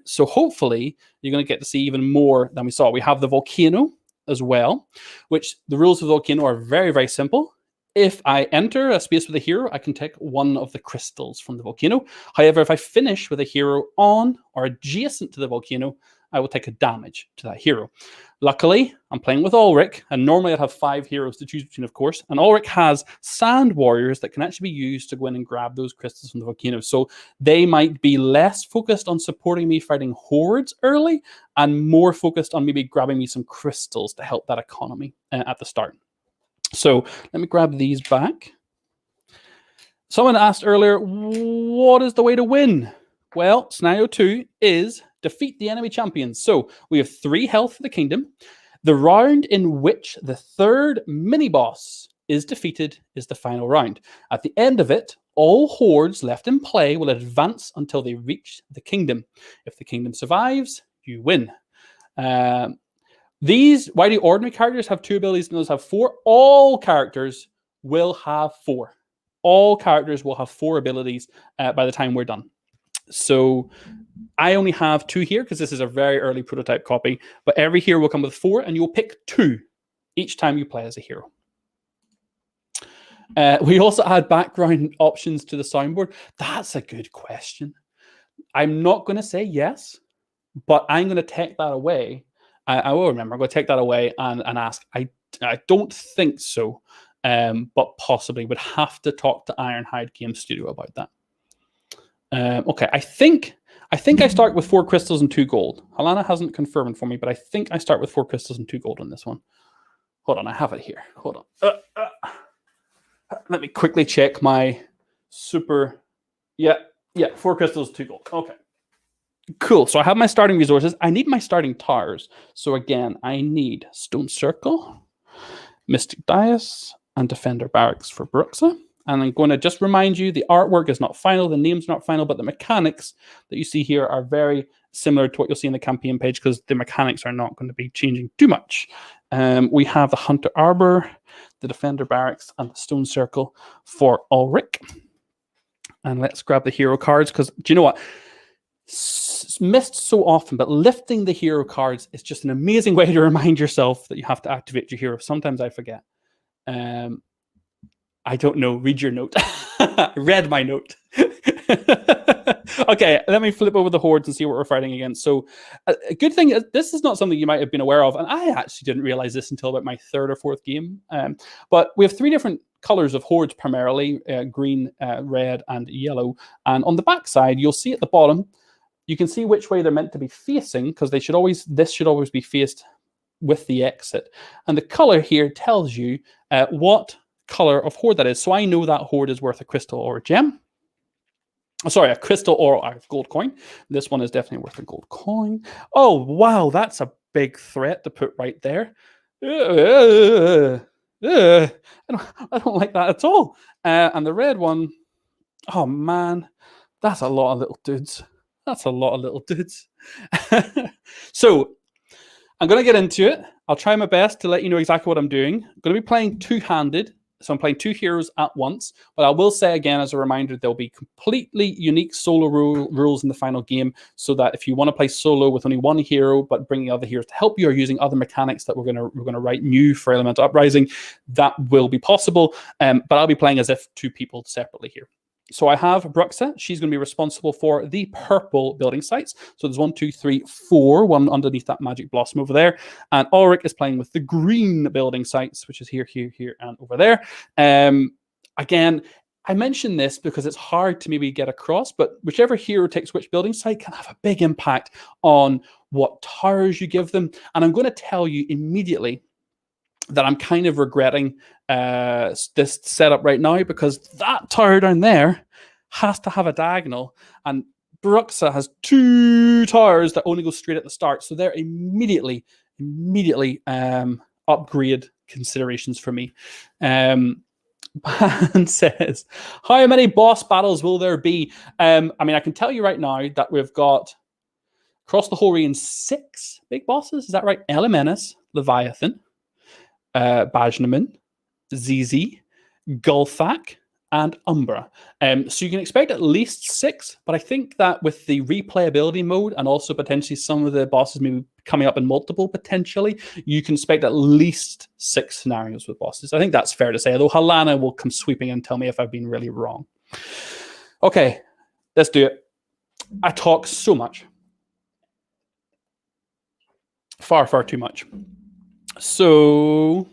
So hopefully you're going to get to see even more than we saw. We have the volcano as well, which the rules of the volcano are very, very simple. If I enter a space with a hero, I can take 1 of the crystals from the volcano. However, if I finish with a hero on or adjacent to the volcano, I will take a damage to that hero. Luckily, I'm playing with Ulrich, and normally I'd have 5 heroes to choose between, of course. And Ulrich has sand warriors that can actually be used to go in and grab those crystals from the volcano. So they might be less focused on supporting me fighting hordes early and more focused on maybe grabbing me some crystals to help that economy at the start. So let me grab these back. Someone asked earlier, what is the way to win? Well, scenario 2 is defeat the enemy champions. So we have 3 health for the kingdom. The round in which the 3rd mini-boss is defeated is the final round. At the end of it, all hordes left in play will advance until they reach the kingdom. If the kingdom survives, you win. Why do ordinary characters have 2 abilities and those have 4? All characters will have 4. All characters will have 4 abilities by the time we're done. So I only have 2 here because this is a very early prototype copy, but every hero will come with 4 and you'll pick 2 each time you play as a hero. We also add background options to the soundboard. That's a good question. I'm not going to say yes, but I'm going to take that away. I will remember. I'm going to take that away and ask. I don't think so, but possibly would have to talk to Ironhide Game Studio about that. Okay, I think I start with 4 crystals and 2 gold. Alana hasn't confirmed for me, but I think I start with 4 crystals and 2 gold on this one. Hold on, I have it here. Hold on. Let me quickly check my super. Yeah, 4 crystals, 2 gold. Okay. Cool. So I have my starting resources. I need my starting towers. So again, I need Stone Circle, Mystic Dais, and Defender Barracks for Bruxa. And I'm going to just remind you, the artwork is not final, the name's not final, but the mechanics that you see here are very similar to what you'll see in the campaign page because the mechanics are not going to be changing too much. We have the Hunter Arbor, the Defender Barracks, and the Stone Circle for Ulrich. And let's grab the hero cards because, do you know what? It's missed so often, but lifting the hero cards is just an amazing way to remind yourself that you have to activate your hero. Sometimes I forget. I don't know. Read your note. Read my note. Okay, let me flip over the hordes and see what we're fighting against. So a good thing is this is not something you might have been aware of, and I actually didn't realize this until about my 3rd or 4th game. But we have 3 different colors of hordes primarily, green, red, and yellow. And on the back side, you'll see at the bottom, you can see which way they're meant to be facing because this should always be faced with the exit. And the color here tells you what color of horde that is. So I know that horde is worth a crystal or a gem. Sorry, a crystal or a gold coin. This one is definitely worth a gold coin. Oh, wow, that's a big threat to put right there. I don't like that at all. And the red one, oh man, that's a lot of little dudes. That's a lot of little dudes. So I'm going to get into it. I'll try my best to let you know exactly what I'm doing. I'm going to be playing 2-handed. So I'm playing 2 heroes at once. But I will say again, as a reminder, there'll be completely unique solo rules in the final game so that if you want to play solo with only 1 hero, but bringing other heroes to help you or using other mechanics that we're going to write new for Elemental Uprising, that will be possible. But I'll be playing as if 2 people separately here. So I have Bruxa. She's going to be responsible for the purple building sites. So there's 1, 2, 3, 4, one underneath that magic blossom over there. And Ulrich is playing with the green building sites, which is here, and over there. Again, I mention this because it's hard to maybe get across, but whichever hero takes which building site can have a big impact on what towers you give them. And I'm going to tell you immediately that I'm kind of regretting this setup right now, because that tower down there has to have a diagonal, and Bruxa has 2 towers that only go straight at the start, so they're immediately upgrade considerations for me. Ban says, how many boss battles will there be? I mean, I can tell you right now that we've got, across the whole region, 6 big bosses. Is that right? Elemental, Leviathan, Bajnamin, Zizi, Gulthak, and Umbra. So you can expect at least 6, but I think that with the replayability mode and also potentially some of the bosses maybe coming up in multiple potentially, you can expect at least 6 scenarios with bosses. I think that's fair to say, although Halana will come sweeping and tell me if I've been really wrong. Okay, let's do it. I talk so much. Far, far too much. So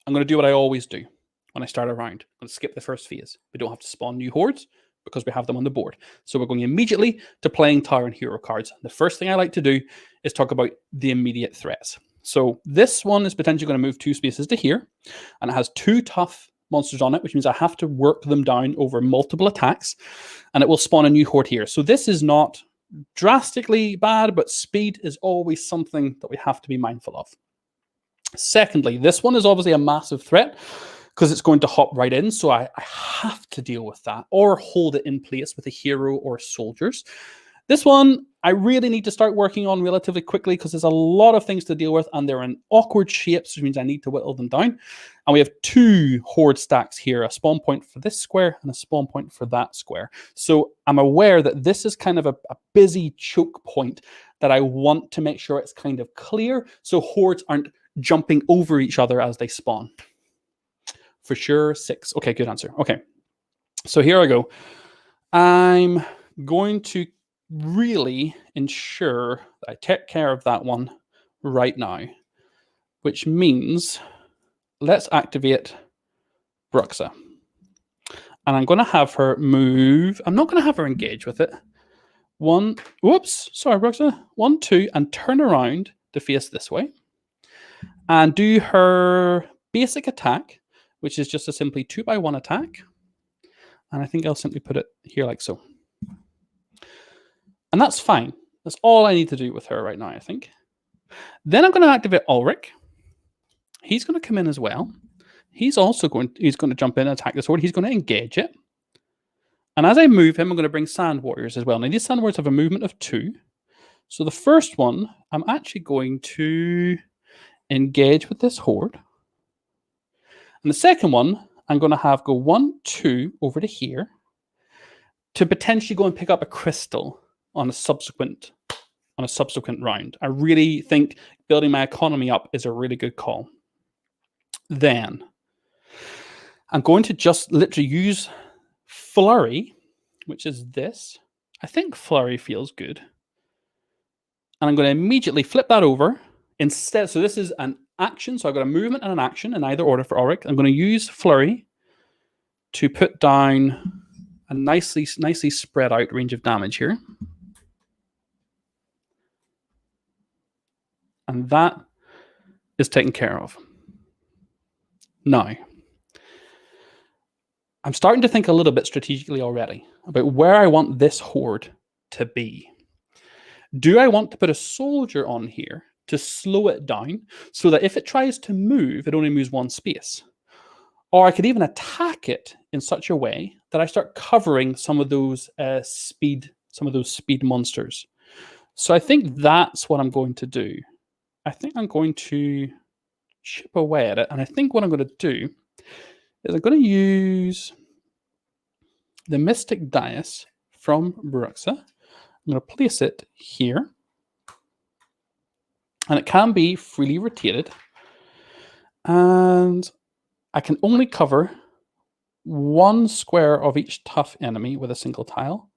I'm going to do what I always do when I start a round. I'm going to skip the first phase. We don't have to spawn new hordes because we have them on the board. So we're going immediately to playing tower and hero cards. The first thing I like to do is talk about the immediate threats. So this one is potentially going to move 2 spaces to here, and it has 2 tough monsters on it, which means I have to work them down over multiple attacks, and it will spawn a new horde here. So this is not drastically bad, but speed is always something that we have to be mindful of. Secondly, this one is obviously a massive threat because it's going to hop right in, so I have to deal with that or hold it in place with a hero or soldiers. This one, I really need to start working on relatively quickly because there's a lot of things to deal with, and they're in awkward shapes, which means I need to whittle them down. And we have 2 horde stacks here, a spawn point for this square and a spawn point for that square. So I'm aware that this is kind of a busy choke point that I want to make sure it's kind of clear so hordes aren't jumping over each other as they spawn. For sure, 6. Okay, good answer. Okay, so here I go. I'm going to really ensure that I take care of that one right now, which means let's activate Bruxa. And I'm going to have her move. I'm not going to have her engage with it. 1, whoops, sorry, Bruxa. 1, 2, and turn around to face this way. And do her basic attack, which is just a simply 2x1 attack. And I think I'll simply put it here like so. And that's fine. That's all I need to do with her right now, I think. Then I'm going to activate Ulrich. He's going to come in as well. He's going to jump in and attack this horde. He's going to engage it. And as I move him, I'm going to bring Sand Warriors as well. Now, these Sand Warriors have a movement of 2. So the first one, I'm actually going to engage with this horde. And the second one, I'm going to have go 1, 2 over to here to potentially go and pick up a crystal on a subsequent round. I really think building my economy up is a really good call. Then I'm going to just literally use Flurry, which is this. I think Flurry feels good. And I'm going to immediately flip that over instead. So this is an action. So I've got a movement and an action in either order for Ulrich. I'm going to use Flurry to put down a nicely spread out range of damage here. And that is taken care of. Now, I'm starting to think a little bit strategically already about where I want this horde to be. Do I want to put a soldier on here to slow it down so that if it tries to move, it only moves 1 space? Or I could even attack it in such a way that I start covering some of those speed monsters. So I think that's what I'm going to do. I think I'm going to chip away at it. And I think what I'm going to do is I'm going to use the Mystic Dais from Bruxa. I'm going to place it here. And it can be freely rotated. And I can only cover 1 square of each tough enemy with a single tile.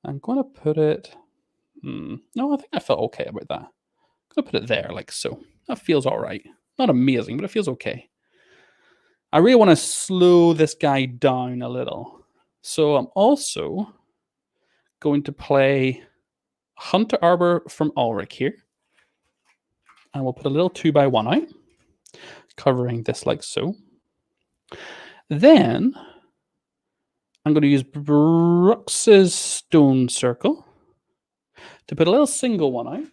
I'm going to put it... no, I think I felt okay about that. I'm going to put it there like so. That feels all right. Not amazing, but it feels okay. I really want to slow this guy down a little. So I'm also going to play Hunter Arbor from Ulrich here. And we'll put a little 2x1 out. covering this like so. Then I'm going to use Brux's stone circle to put a little single one out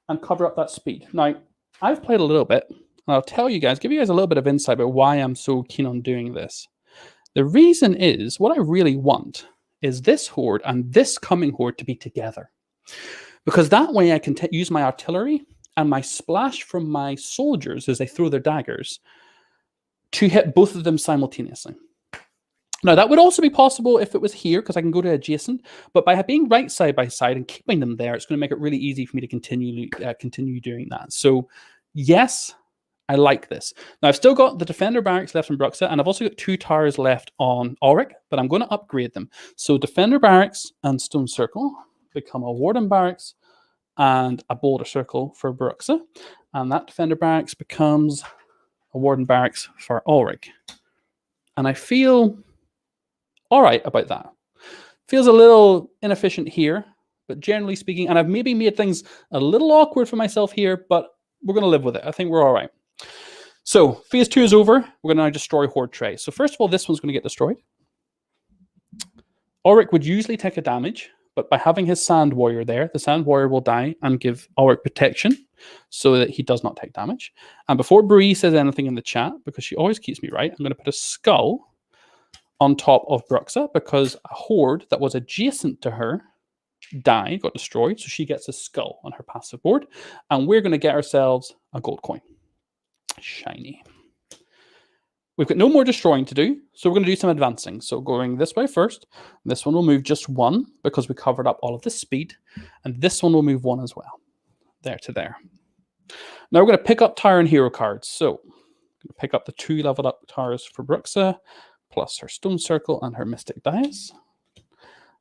and cover up that speed. Now, I've played a little bit, and I'll tell you guys, give you guys a little bit of insight about why I'm so keen on doing this. The reason is, what I really want is this horde and this coming horde to be together. Because that way I can use my artillery and my splash from my soldiers as they throw their daggers to hit both of them simultaneously. Now, that would also be possible if it was here, because I can go to adjacent, but by being right side by side and keeping them there, it's going to make it really easy for me to continue doing that. So, yes, I like this. Now, I've still got the Defender Barracks left on Bruxa, and I've also got 2 towers left on Ulrich, but I'm going to upgrade them. So, Defender Barracks and Stone Circle become a Warden Barracks and a Boulder Circle for Bruxa, and that Defender Barracks becomes a Warden Barracks for Ulrich. And I feel all right about that. Feels a little inefficient here, but generally speaking, and I've maybe made things a little awkward for myself here, but we're going to live with it. I think we're all right. So phase 2 is over. We're going to now destroy Horde Tray. So first of all, this one's going to get destroyed. Ulrich would usually take a damage, but by having his Sand Warrior there, the Sand Warrior will die and give Ulrich protection so that he does not take damage. And before Bree says anything in the chat, because she always keeps me right, I'm going to put a skull on top of Bruxa, because a horde that was adjacent to her died, got destroyed, so she gets a skull on her passive board, and we're going to get ourselves a gold coin. Shiny. We've got no more destroying to do, so we're going to do some advancing. So going this way first, this one will move just 1, because we covered up all of the speed, and this one will move 1 as well. There to there. Now we're going to pick up tower and hero cards. So I'm going to pick up the 2 leveled up towers for Bruxa, plus her Stone Circle and her Mystic Dice.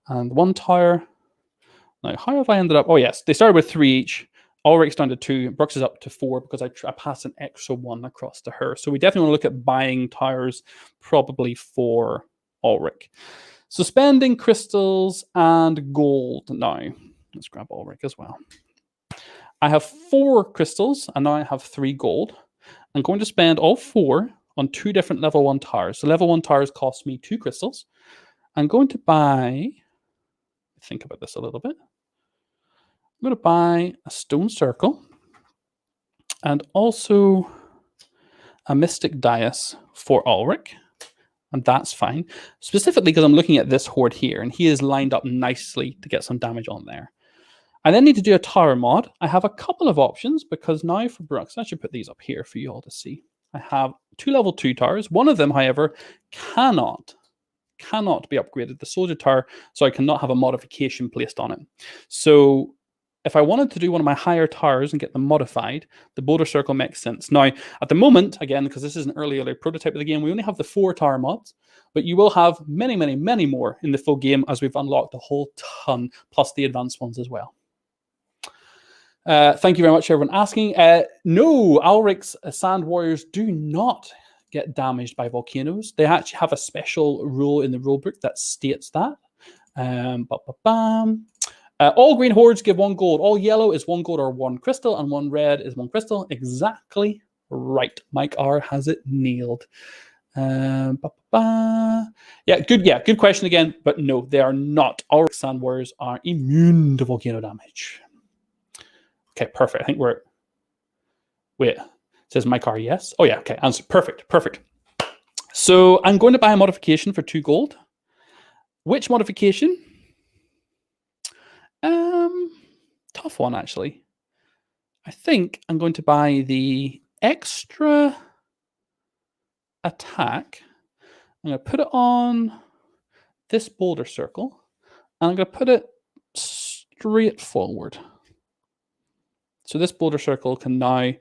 And 1 tower. Now, how have I ended up? Oh, yes. They started with 3 each. Ulrich's down to 2. Brooks is up to 4 because I passed an extra 1 across to her. So we definitely want to look at buying towers probably for Ulrich. So spending crystals and gold now. Let's grab Ulrich as well. I have 4 crystals and now I have 3 gold. I'm going to spend all 4 on 2 different level 1 towers. So level 1 towers cost me 2 crystals. I'm going to buy, think about this a little bit. I'm going to buy a Stone Circle and also a Mystic Dice for Ulrich. And that's fine. Specifically because I'm looking at this horde here and he is lined up nicely to get some damage on there. I then need to do a tower mod. I have a couple of options because now for Brooks, I should put these up here for you all to see. I have 2 level 2 towers. One of them, however, cannot be upgraded, the Soldier Tower, so I cannot have a modification placed on it. So if I wanted to do one of my higher towers and get them modified, the Boulder Circle makes sense. Now, at the moment, again, because this is an early prototype of the game, we only have the 4 tower mods, but you will have many, many, many more in the full game as we've unlocked a whole ton, plus the advanced ones as well. Thank you very much, everyone asking. No, Ulrich's Sand Warriors do not get damaged by volcanoes. They actually have a special rule in the rulebook that states that. All green hordes give 1 gold. All yellow is 1 gold or 1 crystal, and 1 red is 1 crystal. Exactly right. Mike R has it nailed. Yeah, good question again. But no, they are not. Ulrich Sand Warriors are immune to volcano damage. Okay, perfect. I think we're... Wait, says Mike R, yes? Oh, yeah, okay, answer. Perfect. So I'm going to buy a modification for 2 gold. Which modification? Tough one, actually. I think I'm going to buy the extra attack. I'm going to put it on this Boulder Circle, and I'm going to put it straight forward. So this Boulder Circle can now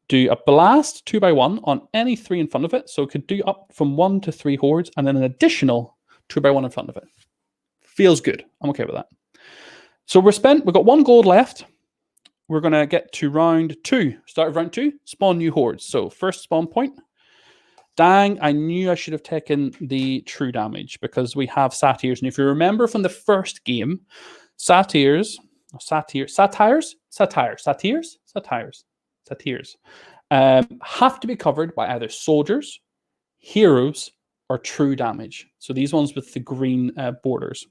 do a blast 2x1 on any 3 in front of it. So it could do up from 1 to 3 hordes and then an additional 2x1 in front of it. Feels good. I'm okay with that. So we've got 1 gold left. We're going to get to round 2. Start of round 2, spawn new hordes. So first spawn point. Dang, I knew I should have taken the true damage because we have Satyrs. And if you remember from the first game, Satyrs. satyrs, have to be covered by either soldiers, heroes, or true damage. So these ones with the green borders.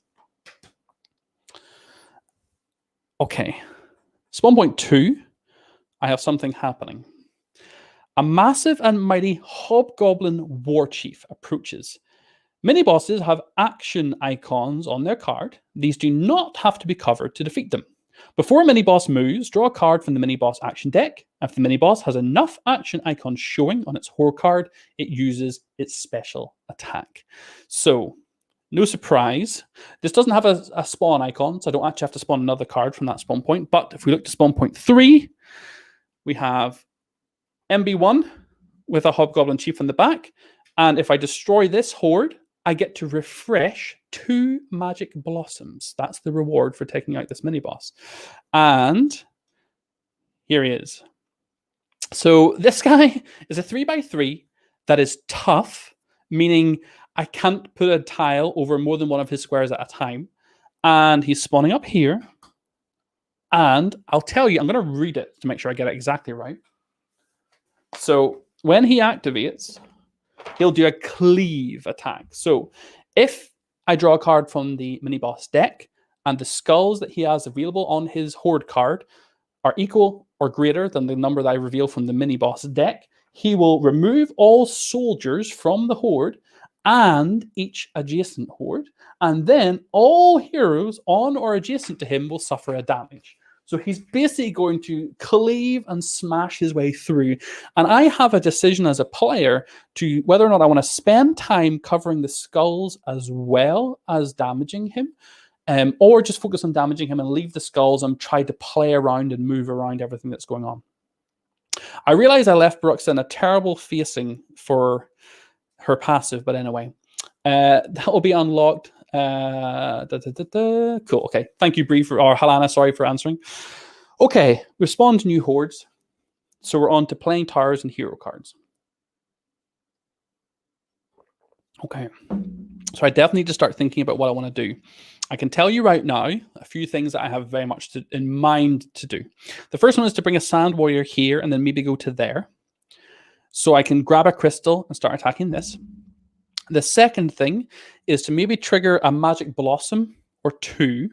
Okay, spawn point 2, I have something happening. A massive and mighty hobgoblin war chief approaches. Mini bosses have action icons on their card. These do not have to be covered to defeat them. Before a mini boss moves, draw a card from the mini boss action deck. If the mini boss has enough action icons showing on its horde card, it uses its special attack. So, no surprise, this doesn't have a spawn icon, so I don't actually have to spawn another card from that spawn point. But if we look to spawn point 3, we have MB1 with a hobgoblin chief in the back. And if I destroy this horde, I get to refresh 2 magic blossoms. That's the reward for taking out this mini boss. And here he is. So this guy is a 3x3 that is tough, meaning I can't put a tile over more than one of his squares at a time. And he's spawning up here. And I'll tell you, I'm going to read it to make sure I get it exactly right. So when he activates, he'll do a cleave attack. So if I draw a card from the mini boss deck and the skulls that he has available on his horde card are equal or greater than the number that I reveal from the mini boss deck, he will remove all soldiers from the horde and each adjacent horde, and then all heroes on or adjacent to him will suffer a damage. So he's basically going to cleave and smash his way through. And I have a decision as a player to whether or not I want to spend time covering the skulls as well as damaging him, or just focus on damaging him and leave the skulls and try to play around and move around everything that's going on. I realize I left Brooks in a terrible facing for her passive, but anyway, that will be unlocked. Cool. Okay. Thank you, Bree, or Halana, sorry for answering. Okay, we've spawned new hordes. So we're on to playing towers and hero cards. Okay. So I definitely need to start thinking about what I want to do. I can tell you right now a few things that I have very much in mind to do. The first one is to bring a sand warrior here and then maybe go to there. So I can grab a crystal and start attacking this. The second thing is to maybe trigger a magic blossom or 2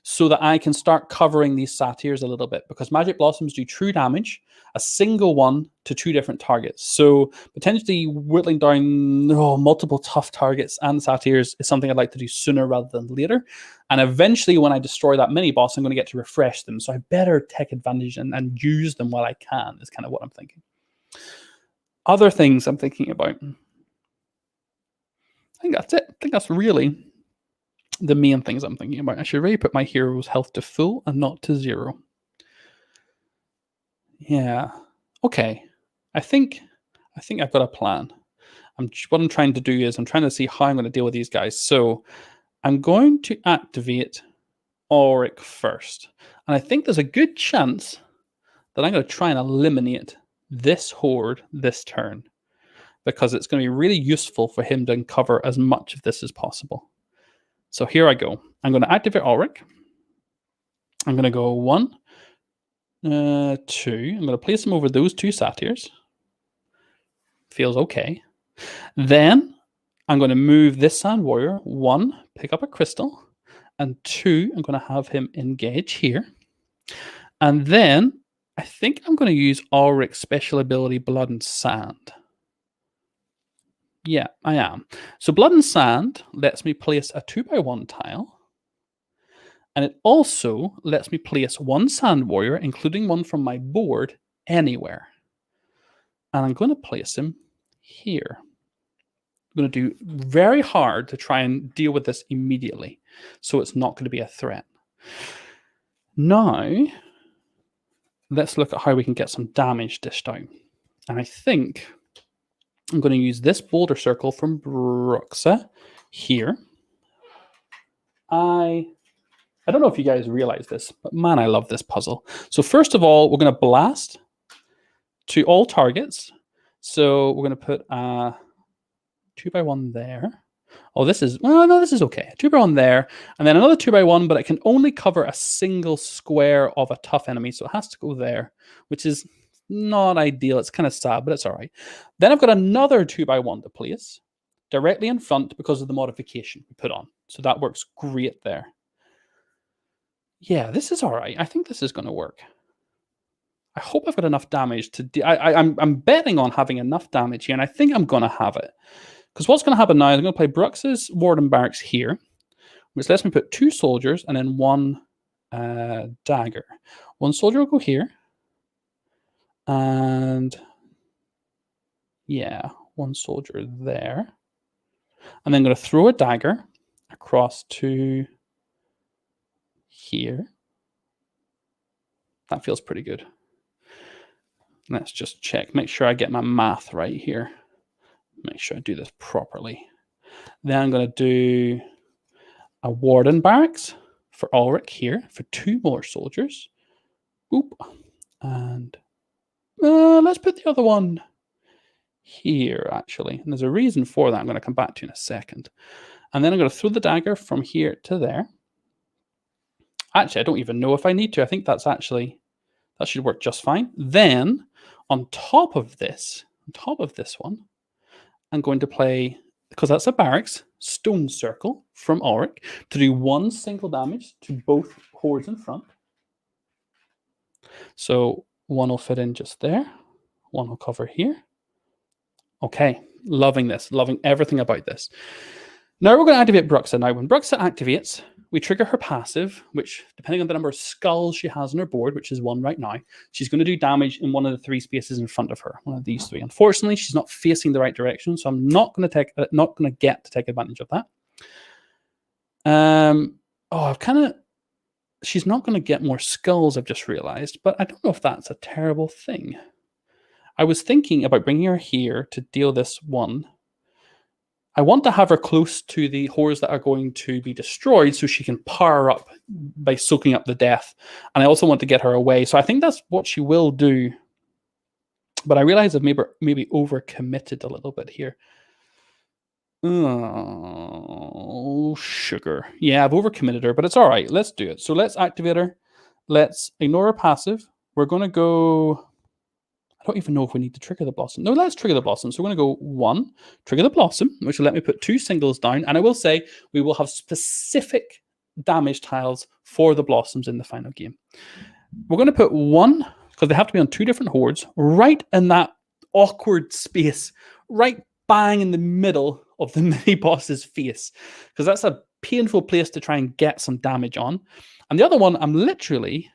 so that I can start covering these satyrs a little bit, because magic blossoms do true damage, a single one to 2 different targets. So potentially whittling down multiple tough targets and satyrs is something I'd like to do sooner rather than later. And eventually when I destroy that mini boss, I'm going to get to refresh them. So I better take advantage and use them while I can is kind of what I'm thinking. Other things I'm thinking about. I think that's it. I think that's really the main things I'm thinking about. I should really put my hero's health to full and not to 0. Yeah. Okay. I think I've got a plan. What I'm trying to do is I'm trying to see how I'm going to deal with these guys. So I'm going to activate Auric first. And I think there's a good chance that I'm going to try and eliminate this horde this turn, because it's going to be really useful for him to uncover as much of this as possible. So here I go. I'm going to activate Ulrich. I'm going to go 1, 2. I'm going to place him over those 2 satyrs. Feels okay. Then I'm going to move this sand warrior. 1, pick up a crystal. And 2, I'm going to have him engage here. And then I think I'm going to use Ulrich's special ability, Blood and Sand. Yeah, I am. So Blood and Sand lets me place a 2x1 tile. And it also lets me place 1 sand warrior, including one from my board, anywhere. And I'm going to place him here. I'm going to do very hard to try and deal with this immediately, so it's not going to be a threat. Now, let's look at how we can get some damage dished out. And I think I'm going to use this boulder circle from Bruxa here. I don't know if you guys realize this, but man, I love this puzzle. So first of all, we're going to blast to all targets. So we're going to put a 2x1 there. Oh, this is, well, no, this is okay. A 2x1 there, and then another 2x1, but it can only cover a single square of a tough enemy, so it has to go there, which is not ideal. It's kind of sad, but it's all right. Then I've got another 2x1 to place directly in front because of the modification we put on. So that works great there. Yeah, this is all right. I think this is going to work. I hope I've got enough damage to... I'm betting on having enough damage here, and I think I'm going to have it. Because what's going to happen now is I'm going to play Brux's Warden Barracks here, which lets me put 2 soldiers and then 1 dagger. 1 soldier will go here. And yeah, 1 soldier there. And then I'm going to throw a dagger across to here. That feels pretty good. Let's just check, make sure I get my math right here. Make sure I do this properly. Then I'm going to do a Warden Barracks for Ulrich here for 2 more soldiers. Oop. And let's put the other one here, actually. And there's a reason for that I'm going to come back to in a second. And then I'm going to throw the dagger from here to there. Actually, I don't even know if I need to. I think that should work just fine. Then, on top of this one, I'm going to play, because that's a barracks, Stone Circle from Ulrich to do 1 single damage to both hordes in front. So 1 will fit in just there. 1 will cover here. Okay, loving this, loving everything about this. Now we're going to activate Bruxa. Now, when Bruxa activates, we trigger her passive, which, depending on the number of skulls she has on her board, which is 1 right now, she's going to do damage in one of the 3 spaces in front of her, one of these 3. Unfortunately, she's not facing the right direction, so I'm not going to get to take advantage of that. She's not going to get more skulls, I've just realized, but I don't know if that's a terrible thing. I was thinking about bringing her here to deal this 1. I want to have her close to the hordes that are going to be destroyed so she can power up by soaking up the death. And I also want to get her away. So I think that's what she will do. But I realize I've maybe overcommitted a little bit here. Oh, sugar. Yeah, I've overcommitted her, but it's all right. Let's do it. So let's activate her. Let's ignore her passive. We're going to go... I don't even know if we need to trigger the blossom. No, let's trigger the blossom. So we're going to go 1, trigger the blossom, which will let me put 2 singles down. And I will say we will have specific damage tiles for the blossoms in the final game. We're going to put 1, because they have to be on 2 different hordes, right in that awkward space, right bang in the middle of the mini-boss's face, because that's a painful place to try and get some damage on. And the other one, I'm literally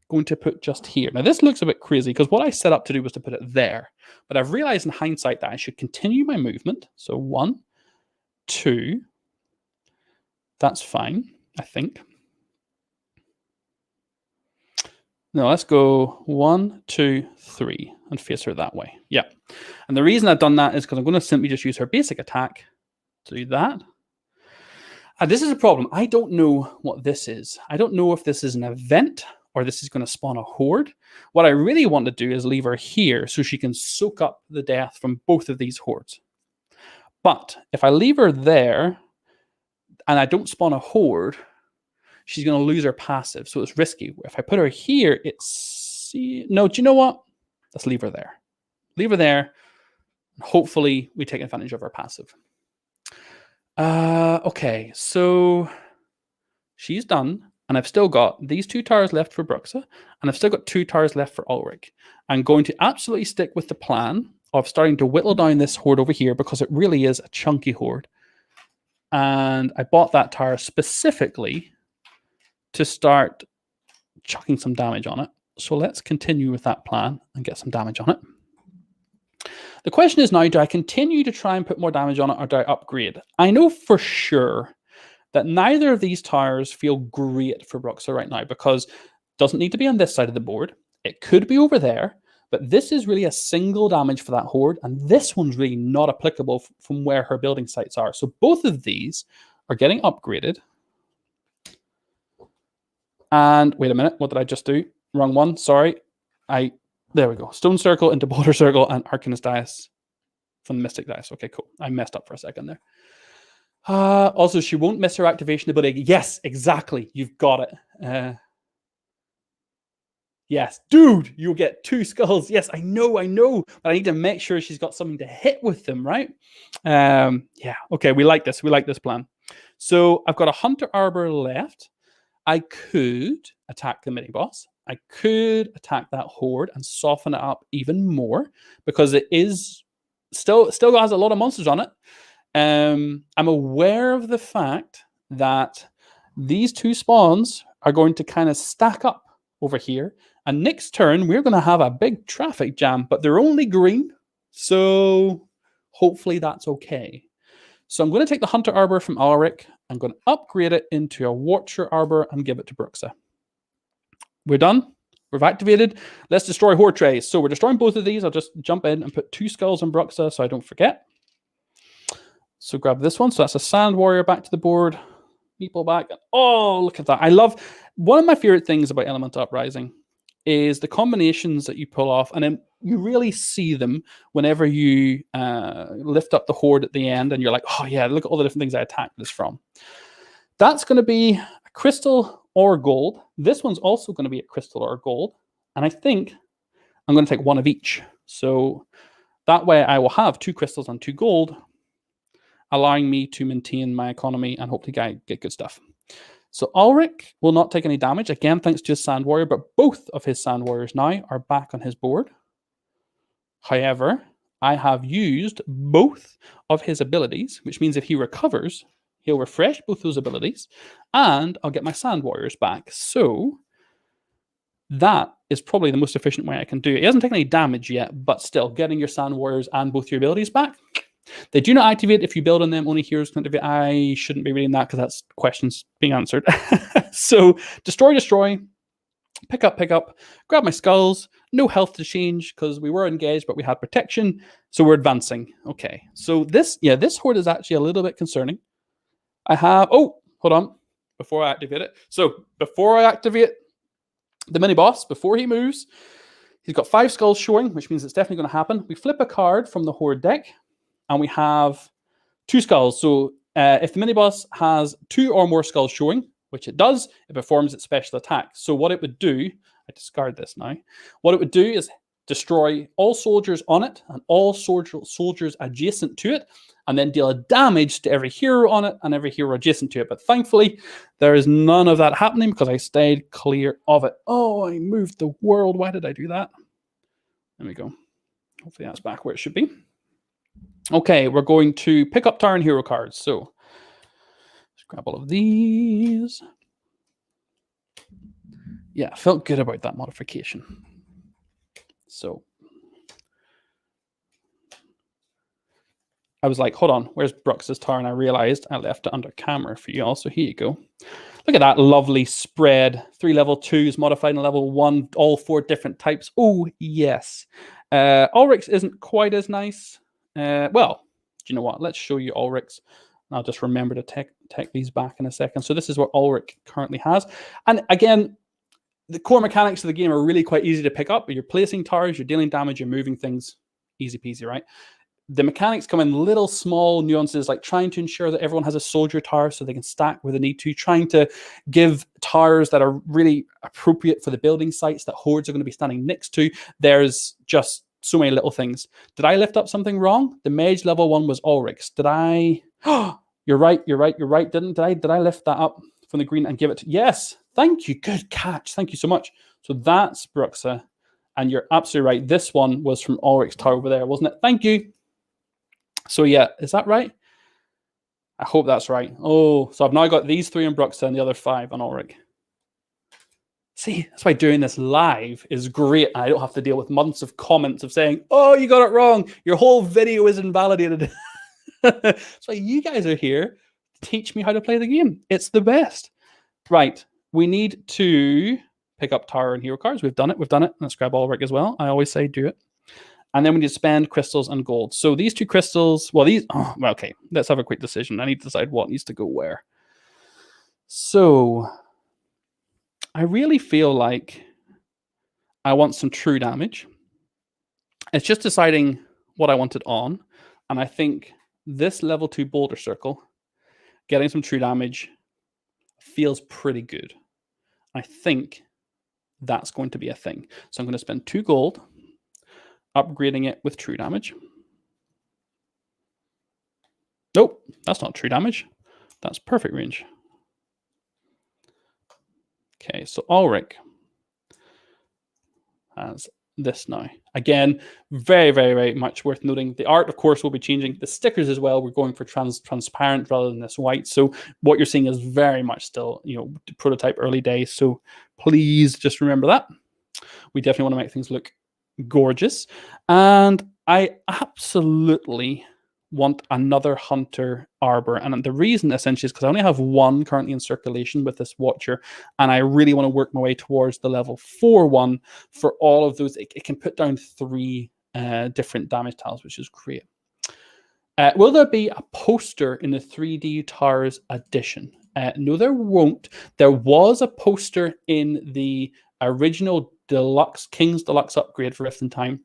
going to put just here. Now, this looks a bit crazy because what I set up to do was to put it there, but I've realized in hindsight that I should continue my movement. So 1, 2, that's fine, I think. No, let's go 1, 2, 3 and face her that way. Yeah. And the reason I've done that is because I'm going to simply just use her basic attack to do that. And this is a problem. I don't know what this is. I don't know if this is an event or this is going to spawn a horde. What I really want to do is leave her here so she can soak up the death from both of these hordes. But if I leave her there and I don't spawn a horde, she's going to lose her passive, so it's risky. If I put her here, it's... No, do you know what? Let's leave her there. Leave her there. Hopefully, we take advantage of her passive. Okay, so she's done. And I've still got these 2 towers left for Bruxa, and I've still got 2 towers left for Ulrich. I'm going to absolutely stick with the plan of starting to whittle down this horde over here because it really is a chunky horde. And I bought that tower specifically to start chucking some damage on it. So let's continue with that plan and get some damage on it. The question is now, do I continue to try and put more damage on it or do I upgrade? I know for sure that neither of these towers feel great for Bruxa right now because it doesn't need to be on this side of the board. It could be over there, but this is really a single damage for that horde, and this one's really not applicable from where her building sites are. So both of these are getting upgraded. And wait a minute, what did I just do? Wrong one, sorry. There we go. Stone Circle into Boulder Circle and Arcanist Dice from the Mystic Dice. Okay, cool. I messed up for a second there. Also, she won't miss her activation ability. Yes, exactly. You've got it. Yes, dude, you'll get 2 skulls. Yes, I know, but I need to make sure she's got something to hit with them, right? Yeah, okay, we like this. We like this plan. So I've got a Hunter Arbor left. I could attack the mini boss. I could attack that horde and soften it up even more because it is still has a lot of monsters on it. I'm aware of the fact that these 2 spawns are going to kind of stack up over here. And next turn, we're going to have a big traffic jam, but they're only green. So hopefully that's okay. So I'm going to take the Hunter Arbor from Ulrich. I'm going to upgrade it into a Watcher Arbor and give it to Bruxa. We're done. We've activated. Let's destroy Horde Trays. So we're destroying both of these. I'll just jump in and put 2 skulls on Bruxa so I don't forget. So grab this one. So that's a Sand Warrior back to the board. Meeple back. Oh, look at that. I love, one of my favorite things about Elemental Uprising is the combinations that you pull off, and then you really see them whenever you lift up the horde at the end, and you're like, oh yeah, look at all the different things I attacked this from. That's going to be a crystal or gold. This one's also going to be a crystal or gold, and I think I'm going to take 1 of each. So that way I will have 2 crystals and 2 gold, allowing me to maintain my economy and hopefully get good stuff. So Ulrich will not take any damage, again, thanks to his Sand Warrior, but both of his Sand Warriors now are back on his board. However, I have used both of his abilities, which means if he recovers, he'll refresh both those abilities, and I'll get my Sand Warriors back. So that is probably the most efficient way I can do it. He hasn't taken any damage yet, but still, getting your Sand Warriors and both your abilities back. They do not activate if you build on them. Only heroes can activate. I shouldn't be reading that because that's questions being answered. So destroy, pick up, grab my skulls. No health to change because we were engaged, but we had protection. So we're advancing. Okay. So this horde is actually a little bit concerning. I have, hold on, before I activate it. So before I activate the mini boss, before he moves, he's got 5 skulls showing, which means it's definitely going to happen. We flip a card from the horde deck, and we have 2 skulls. So if the mini-boss has 2 or more skulls showing, which it does, it performs its special attack. So what it would do, I discard this now, what it would do is destroy all soldiers on it and all soldiers adjacent to it, and then deal a damage to every hero on it and every hero adjacent to it. But thankfully, there is none of that happening because I stayed clear of it. Oh, I moved the world. Why did I do that? There we go. Hopefully that's back where it should be. Okay, we're going to pick up Tyrant hero cards. So let's grab all of these. Yeah, felt good about that modification. So I was like, hold on, where's Brux's tower? And I realized I left it under camera for you all. So here you go. Look at that lovely spread. 3 level 2s modified in level 1, all 4 different types. Oh, yes. Ulrich's isn't quite as nice. Well, do you know what? Let's show you Ulrich's. I'll just remember to take these back in a second. So this is what Ulrich currently has. And again, the core mechanics of the game are really quite easy to pick up. You're placing towers, you're dealing damage, you're moving things. Easy peasy, right? The mechanics come in little small nuances, like trying to ensure that everyone has a soldier tower so they can stack where they need to, trying to give towers that are really appropriate for the building sites that hordes are going to be standing next to. There's just so many little things. Did I lift up something wrong? The mage level 1 was Ulrich's. Did I? Oh, you're right. Did I lift that up from the green and give it to... Yes. Thank you. Good catch. Thank you so much. So that's Bruxa. And you're absolutely right. This one was from Ulrich's tower over there, wasn't it? Thank you. So yeah, is that right? I hope that's right. Oh, so I've now got these 3 on Bruxa and the other 5 on Ulrich. See, that's why doing this live is great. I don't have to deal with months of comments of saying, oh, you got it wrong. Your whole video is invalidated. That's why you guys are here to teach me how to play the game. It's the best. Right. We need to pick up tower and hero cards. We've done it. Let's grab Ulrich as well. I always say do it. And then we need to spend crystals and gold. So these 2 crystals, okay, let's have a quick decision. I need to decide what needs to go where. So I really feel like I want some true damage. It's just deciding what I want it on. And I think this level 2 boulder circle getting some true damage feels pretty good. I think that's going to be a thing. So I'm going to spend 2 gold upgrading it with true damage. Nope, that's not true damage. That's perfect range. Okay, so Ulrich has this now. Again, very, very, very much worth noting. The art, of course, will be changing. The stickers as well, we're going for transparent rather than this white. So what you're seeing is very much still, prototype early days. So please just remember that. We definitely want to make things look gorgeous. And I absolutely want another Hunter Arbor. And the reason essentially is because I only have 1 currently in circulation with this Watcher, and I really want to work my way towards the level 4 one for all of those. It can put down 3 different damage tiles, which is great. Will there be a poster in the 3D Towers edition? No, there won't. There was a poster in the original Deluxe King's Deluxe upgrade for Rift in Time.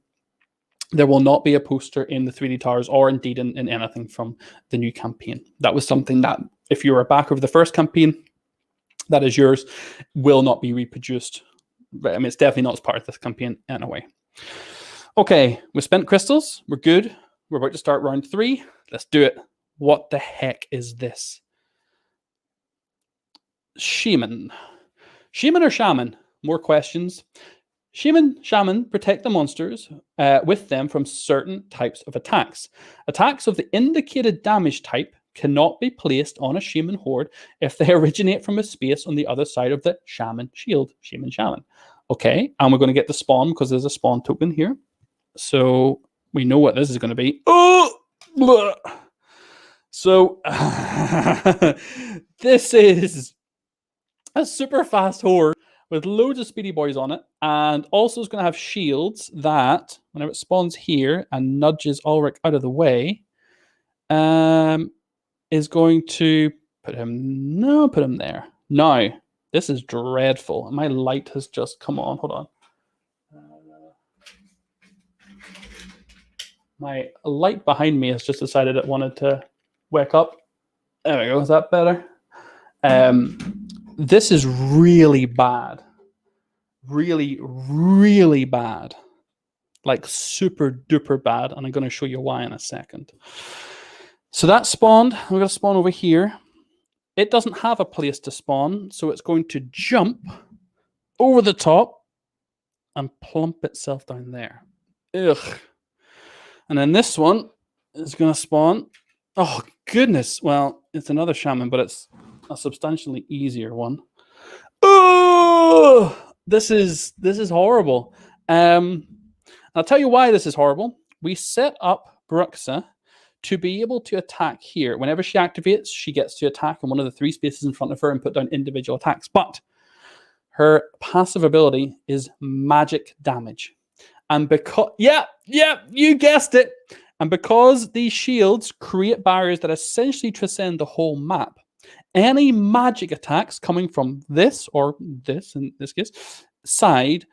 There will not be a poster in the 3D Towers or indeed in anything from the new campaign. That was something that, if you were a backer of the first campaign, that is yours, will not be reproduced. I mean, it's definitely not as part of this campaign anyway. Okay, we spent crystals. We're good. We're about to start round 3. Let's do it. What the heck is this? Shaman. Shaman or shaman? More questions. Shaman protect the monsters with them from certain types of attacks. Attacks of the indicated damage type cannot be placed on a shaman horde if they originate from a space on the other side of the shaman shield. Shaman. Okay, and we're going to get the spawn because there's a spawn token here. So we know what this is going to be. Oh! Blah. So this is a super fast horde with loads of speedy boys on it, and also is going to have shields that, whenever it spawns here and nudges Ulrich out of the way, is going to put him there. Now, this is dreadful. My light has just come on. Hold on. My light behind me has just decided it wanted to wake up. There we go. Is that better? This is really bad. Really, really bad. Like super duper bad. And I'm going to show you why in a second. So that spawned. We're going to spawn over here. It doesn't have a place to spawn. So it's going to jump over the top and plump itself down there. Ugh. And then this one is going to spawn. Oh, goodness. Well, it's another shaman, but it's a substantially easier one. Oh, this is horrible. I'll tell you why this is horrible. We set up Bruxa to be able to attack here. Whenever she activates, she gets to attack in one of the 3 spaces in front of her and put down individual attacks. But her passive ability is magic damage. And because, yeah, you guessed it. And because these shields create barriers that essentially transcend the whole map, any magic attacks coming from this, or this in this case, side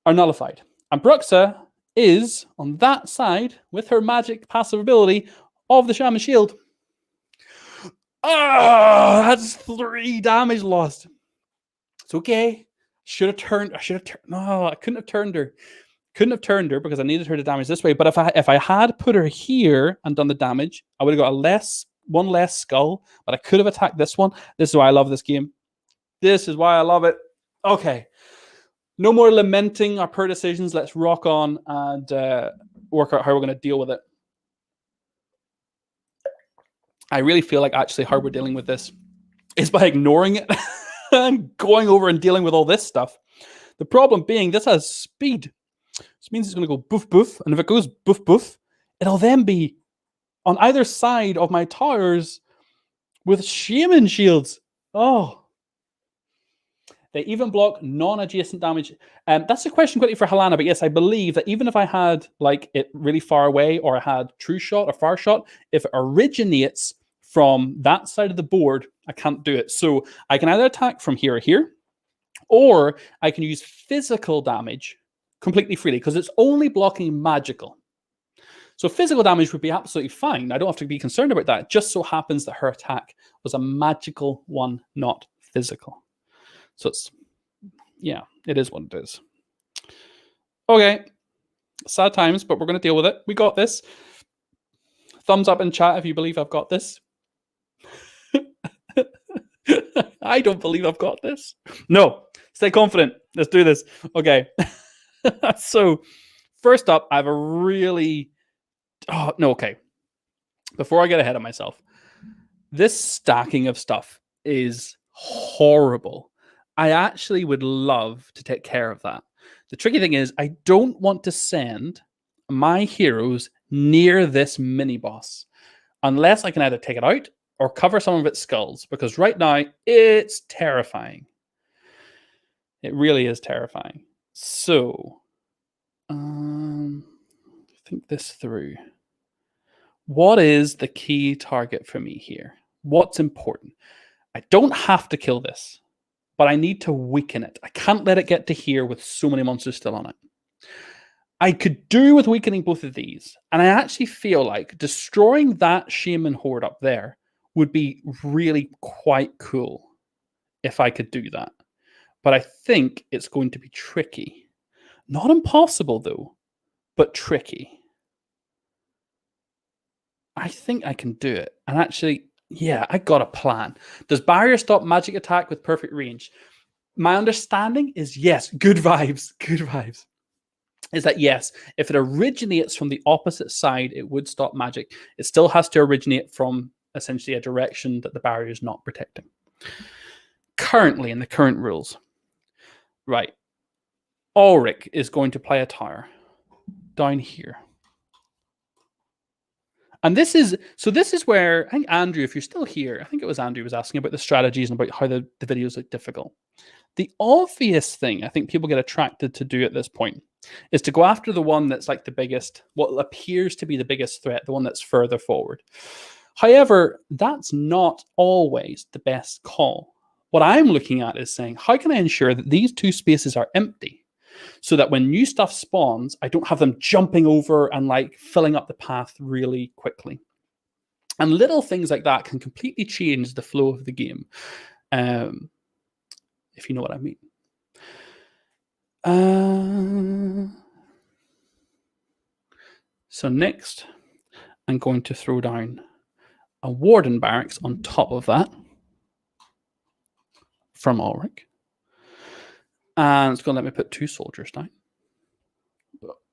are nullified. And Bruxa is on that side with her magic passive ability of the Shaman Shield. Oh, that's 3 damage lost. It's okay. No, I couldn't have turned her. Couldn't have turned her because I needed her to damage this way. But if I had put her here and done the damage, I would have got one less skull, but I could have attacked this one. This is why I love this game. This is why I love it. Okay. No more lamenting our poor decisions. Let's rock on and work out how we're going to deal with it. I really feel like actually how we're dealing with this is by ignoring it and going over and dealing with all this stuff. The problem being this has speed. This means it's going to go boof, boof. And if it goes boof, boof, it'll then be on either side of my towers with shaman shields. Oh. They even block non-adjacent damage. That's a question quickly for Helena, but yes, I believe that even if I had like it really far away or I had true shot or far shot, if it originates from that side of the board, I can't do it. So I can either attack from here or here, or I can use physical damage completely freely because it's only blocking magical. So physical damage would be absolutely fine. I don't have to be concerned about that. It just so happens that her attack was a magical one, not physical. So it's, yeah, it is what it is. Okay, sad times, but we're going to deal with it. We got this. Thumbs up in chat if you believe I've got this. I don't believe I've got this. No, stay confident. Let's do this. Okay. So first up, I have a really... Oh, no, okay. Before I get ahead of myself, this stacking of stuff is horrible. I actually would love to take care of that. The tricky thing is I don't want to send my heroes near this mini boss unless I can either take it out or cover some of its skulls, because right now it's terrifying. It really is terrifying. So, think this through. What is the key target for me here? What's important? I don't have to kill this, but I need to weaken it. I can't let it get to here with so many monsters still on it. I could do with weakening both of these, and I actually feel like destroying that shaman horde up there would be really quite cool if I could do that. But I think it's going to be tricky. Not impossible, though, but tricky. I think I can do it. And actually, yeah, I got a plan. Does barrier stop magic attack with perfect range? My understanding is yes. Good vibes. Good vibes. Is that yes, if it originates from the opposite side, it would stop magic. It still has to originate from essentially a direction that the barrier is not protecting. Currently, in the current rules, right, Ulrich is going to play a tower down here. And this is where I think Andrew, if you're still here, I think it was Andrew was asking about the strategies and about how the videos look difficult. The obvious thing I think people get attracted to do at this point is to go after the one that's like the biggest, what appears to be the biggest threat, the one that's further forward. However, that's not always the best call. What I'm looking at is saying, how can I ensure that these two spaces are empty so that when new stuff spawns, I don't have them jumping over and like filling up the path really quickly. And little things like that can completely change the flow of the game, if you know what I mean. So next, I'm going to throw down a warden barracks on top of that from Ulrich. And it's going to let me put 2 soldiers down.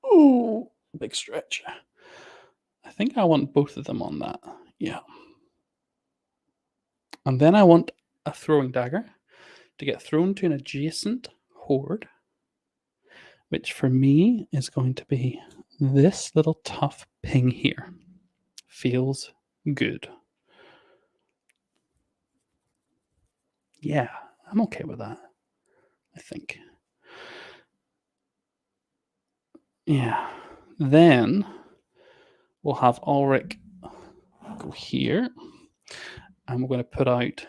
Oh, big stretch. I think I want both of them on that. Yeah. And then I want a throwing dagger to get thrown to an adjacent horde, which for me is going to be this little tough ping here. Feels good. Yeah, I'm okay with that, I think. Yeah. Then we'll have Ulrich go here. And we're going to put out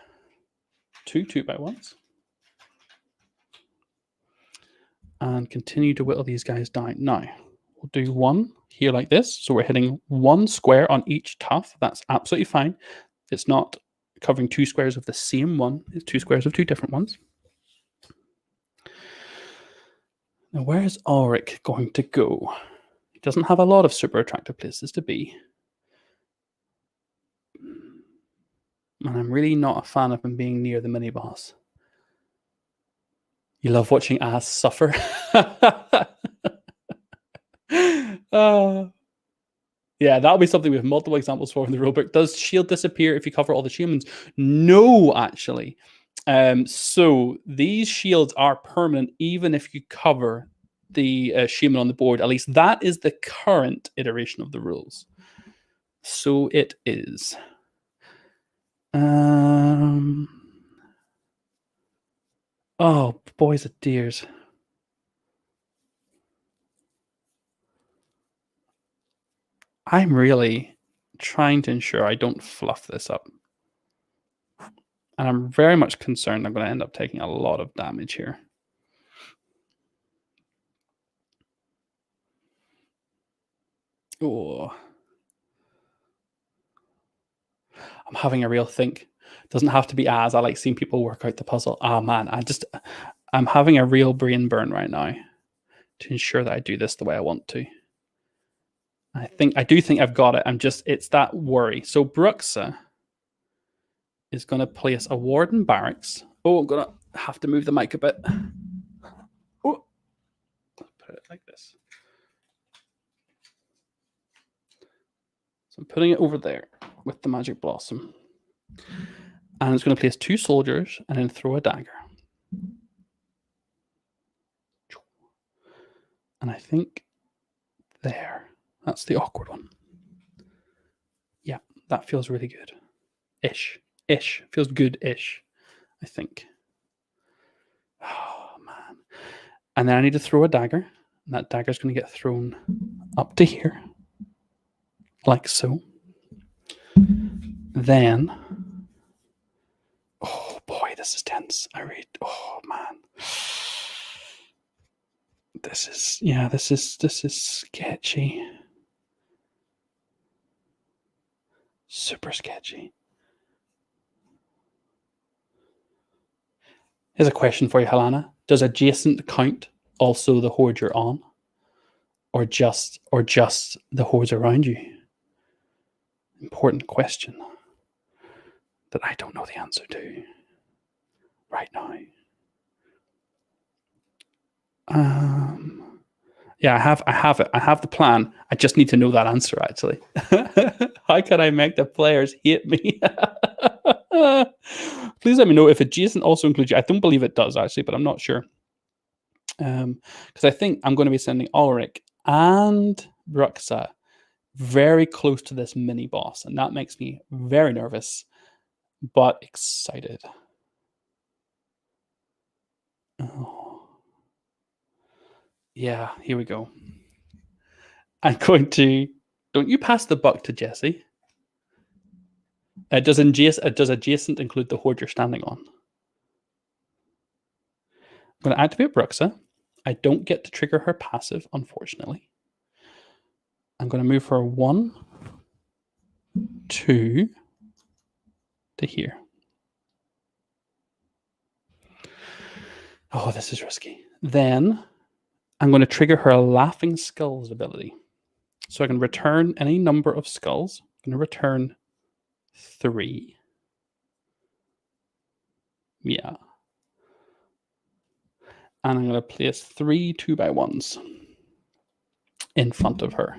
2 2x1s. And continue to whittle these guys down. Now, we'll do one here like this. So we're hitting 1 square on each tuff. That's absolutely fine. It's not covering 2 squares of the same one. It's 2 squares of 2 different ones. Now, where is Ulrich going to go? He doesn't have a lot of super attractive places to be. And I'm really not a fan of him being near the mini-boss. You love watching ass suffer. Yeah, that'll be something we have multiple examples for in the rulebook. Does shield disappear if you cover all the shamans? No, actually. So these shields are permanent even if you cover the shaman on the board. At least that is the current iteration of the rules. So it is. Oh, boys and dears. I'm really trying to ensure I don't fluff this up. And I'm very much concerned I'm going to end up taking a lot of damage here. Oh. I'm having a real think. Doesn't have to be as. I like seeing people work out the puzzle. Oh man, I'm having a real brain burn right now to ensure that I do this the way I want to. I do think I've got it. It's that worry. So Bruxa is going to place a warden barracks. Oh, I'm going to have to move the mic a bit. Oh, put it like this. So I'm putting it over there with the magic blossom. And it's going to place 2 soldiers and then throw a dagger. And I think there. That's the awkward one. Yeah, that feels really good. Ish. Feels good-ish, I think. Oh, man. And then I need to throw a dagger. And that dagger is going to get thrown up to here. Like so. Then... Oh, boy, this is tense. Oh, man. This is sketchy. Super sketchy. Here's a question for you, Helena. Does adjacent count also the horde you're on? Or just the hordes around you? Important question that I don't know the answer to right now. Yeah, I have it. I have the plan. I just need to know that answer, actually. How can I make the players hate me? Please let me know if adjacent also includes you. I don't believe it does, actually, but I'm not sure. Because I think I'm going to be sending Ulrich and Bruxa very close to this mini boss, and that makes me very nervous, but excited. Oh. Yeah, here we go. I'm going to... Don't you pass the buck to Jesse? Does adjacent include the horde you're standing on? I'm going to activate Bruxa. I don't get to trigger her passive, unfortunately. I'm going to move her 1, 2 to here. Oh, this is risky. Then I'm going to trigger her Laughing Skulls ability. So I can return any number of skulls. I'm going to return 3. Yeah. And I'm going to place 3 2x1s in front of her.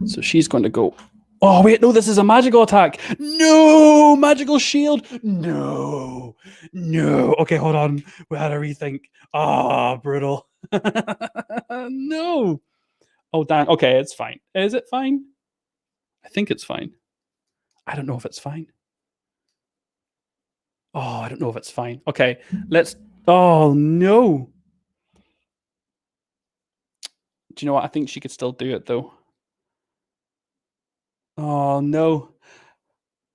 So she's going to go... Oh, wait, no, this is a magical attack. No, magical shield. No. Okay, hold on. We had to rethink. Oh, brutal. No. Oh, damn. Okay, it's fine. Is it fine? I think it's fine. I don't know if it's fine. Oh, I don't know if it's fine. Okay, let's... Oh, no. Do you know what? I think she could still do it, though. Oh, no.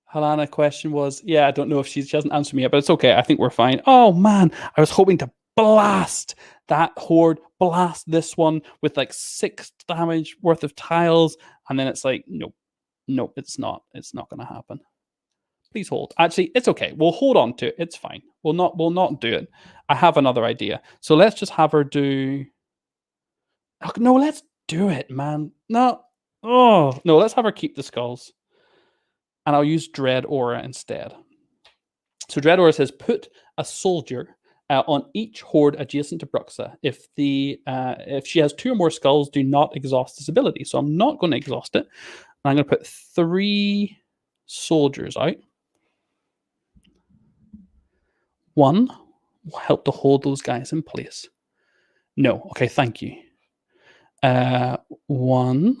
Helena question was, yeah, I don't know if she hasn't answered me yet, but it's okay. I think we're fine. Oh, man. I was hoping to blast that horde, blast this one with like 6 damage worth of tiles. And then it's like, nope, it's not. It's not going to happen. Please hold. Actually, it's okay. We'll hold on to it. It's fine. We'll not do it. I have another idea. So let's just have her do... Oh, no, let's do it, man. No. Oh, no, let's have her keep the skulls. And I'll use Dread Aura instead. So Dread Aura says, put a soldier on each horde adjacent to Bruxa. If she has 2 or more skulls, do not exhaust this ability. So I'm not going to exhaust it. I'm going to put 3 soldiers out. 1 will help to hold those guys in place. No. Okay, thank you. 1.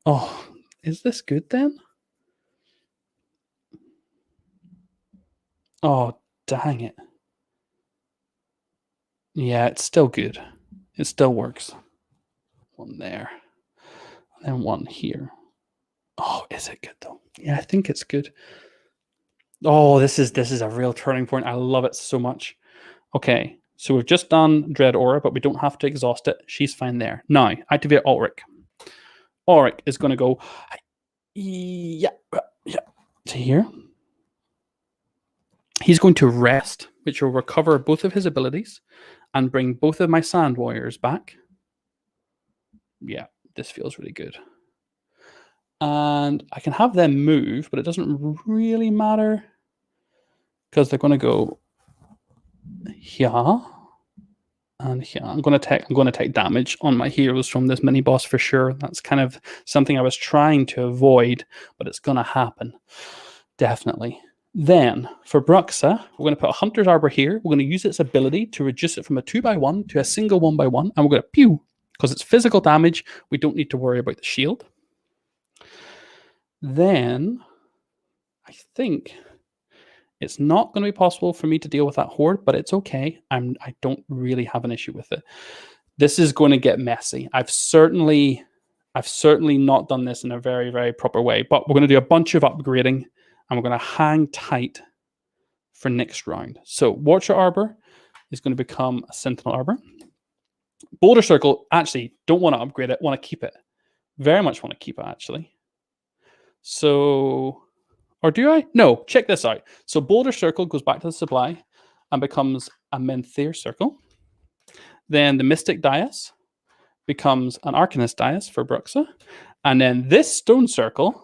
Oh, is this good then? Oh, dang it. Yeah, it's still good. It still works. 1 there. And then 1 here. Oh, is it good though? Yeah, I think it's good. Oh, this is a real turning point. I love it so much. Okay, so we've just done Dread Aura, but we don't have to exhaust it. She's fine there. Now, activate Ulrich. Ulrich is going to go... Yeah, to here. He's going to rest, which will recover both of his abilities and bring both of my Sand Warriors back. Yeah, this feels really good. And I can have them move, but it doesn't really matter because they're going to go here and here. I'm going to take damage on my heroes from this mini boss for sure. That's kind of something I was trying to avoid, but it's going to happen. Definitely. Then for Bruxa, we're going to put a Hunter's Arbor here. We're going to use its ability to reduce it from a 2x1 to a single 1x1, and we're going to pew because it's physical damage. We don't need to worry about the shield. Then I think it's not going to be possible for me to deal with that horde, but it's okay. I don't really have an issue with it. This is going to get messy. I've certainly not done this in a very, very proper way, but we're going to do a bunch of upgrading and we're going to hang tight for next round. So Watcher Arbor is going to become a Sentinel Arbor. Boulder Circle, actually, don't want to upgrade it, want to keep it. Very much want to keep it, actually. So, or do I? No, check this out. So Boulder Circle goes back to the supply and becomes a Menthier Circle. Then the Mystic Dais becomes an Arcanist Dais for Bruxa. And then this Stone Circle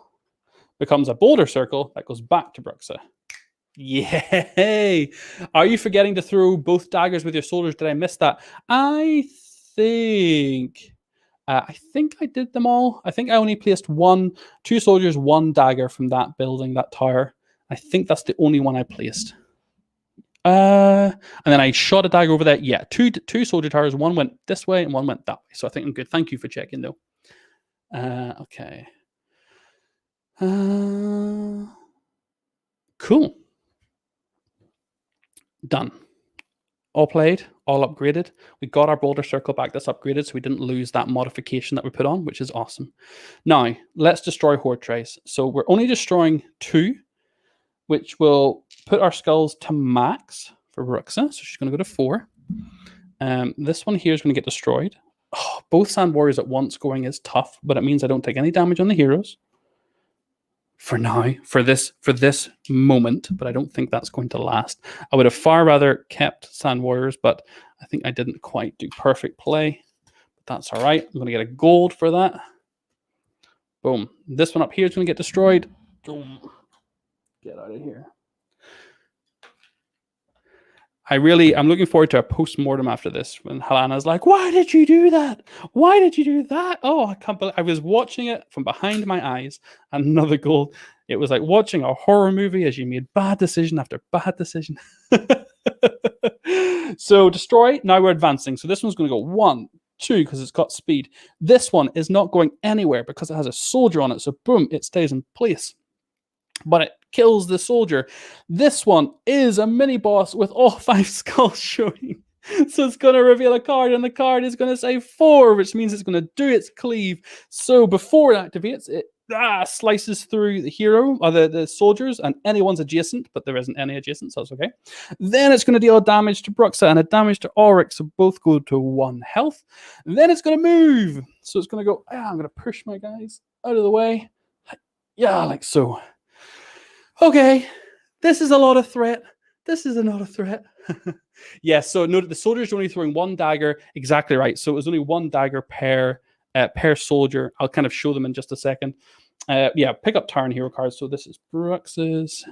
becomes a Boulder Circle that goes back to Bruxa. Yay! Are you forgetting to throw both daggers with your soldiers? Did I miss that? I think I did them all. I think I only placed two soldiers, one dagger from that building, that tower. I think that's the only one I placed. And then I shot a dagger over there. Yeah, two soldier towers. One went this way and one went that way. So I think I'm good. Thank you for checking, though. Okay. Cool. Done. All played, all upgraded. We got our Boulder Circle back that's upgraded, so we didn't lose that modification that we put on, which is awesome. Now, let's destroy Horde Trace. So we're only destroying 2, which will put our skulls to max for Bruxa. So she's going to go to 4. This one here is going to get destroyed. Oh, both Sand Warriors at once going is tough, but it means I don't take any damage on the heroes. For now, for this moment, but I don't think that's going to last. I would have far rather kept Sand Warriors, but I think I didn't quite do perfect play. But that's all right. I'm going to get a gold for that. Boom. This one up here is going to get destroyed. Boom. Get out of here. I'm looking forward to a post-mortem after this when Helana's like, why did you do that? Why did you do that? Oh, I can't believe I was watching it from behind my eyes. Another goal. It was like watching a horror movie as you made bad decision after bad decision. So destroy. Now we're advancing. So this one's going to go 1, 2 because it's got speed. This one is not going anywhere because it has a soldier on it. So boom, it stays in place. But it kills the soldier. This one is a mini boss with all 5 skulls showing. So it's going to reveal a card, and the card is going to say 4, which means it's going to do its cleave. So before it activates, it slices through the hero, or the soldiers, and anyone's adjacent, but there isn't any adjacent, so that's okay. Then it's going to deal damage to Bruxa and a damage to Oryx, so both go to 1 health. Then it's going to move. So it's going to go, I'm going to push my guys out of the way. Yeah, like so. Okay, this is a lot of threat. This is not a threat. Yes, so note the soldiers are only throwing 1 dagger. Exactly right. So it was only 1 dagger per soldier. I'll kind of show them in just a second. Yeah, pick up Tower and Hero cards. So this is Brux's.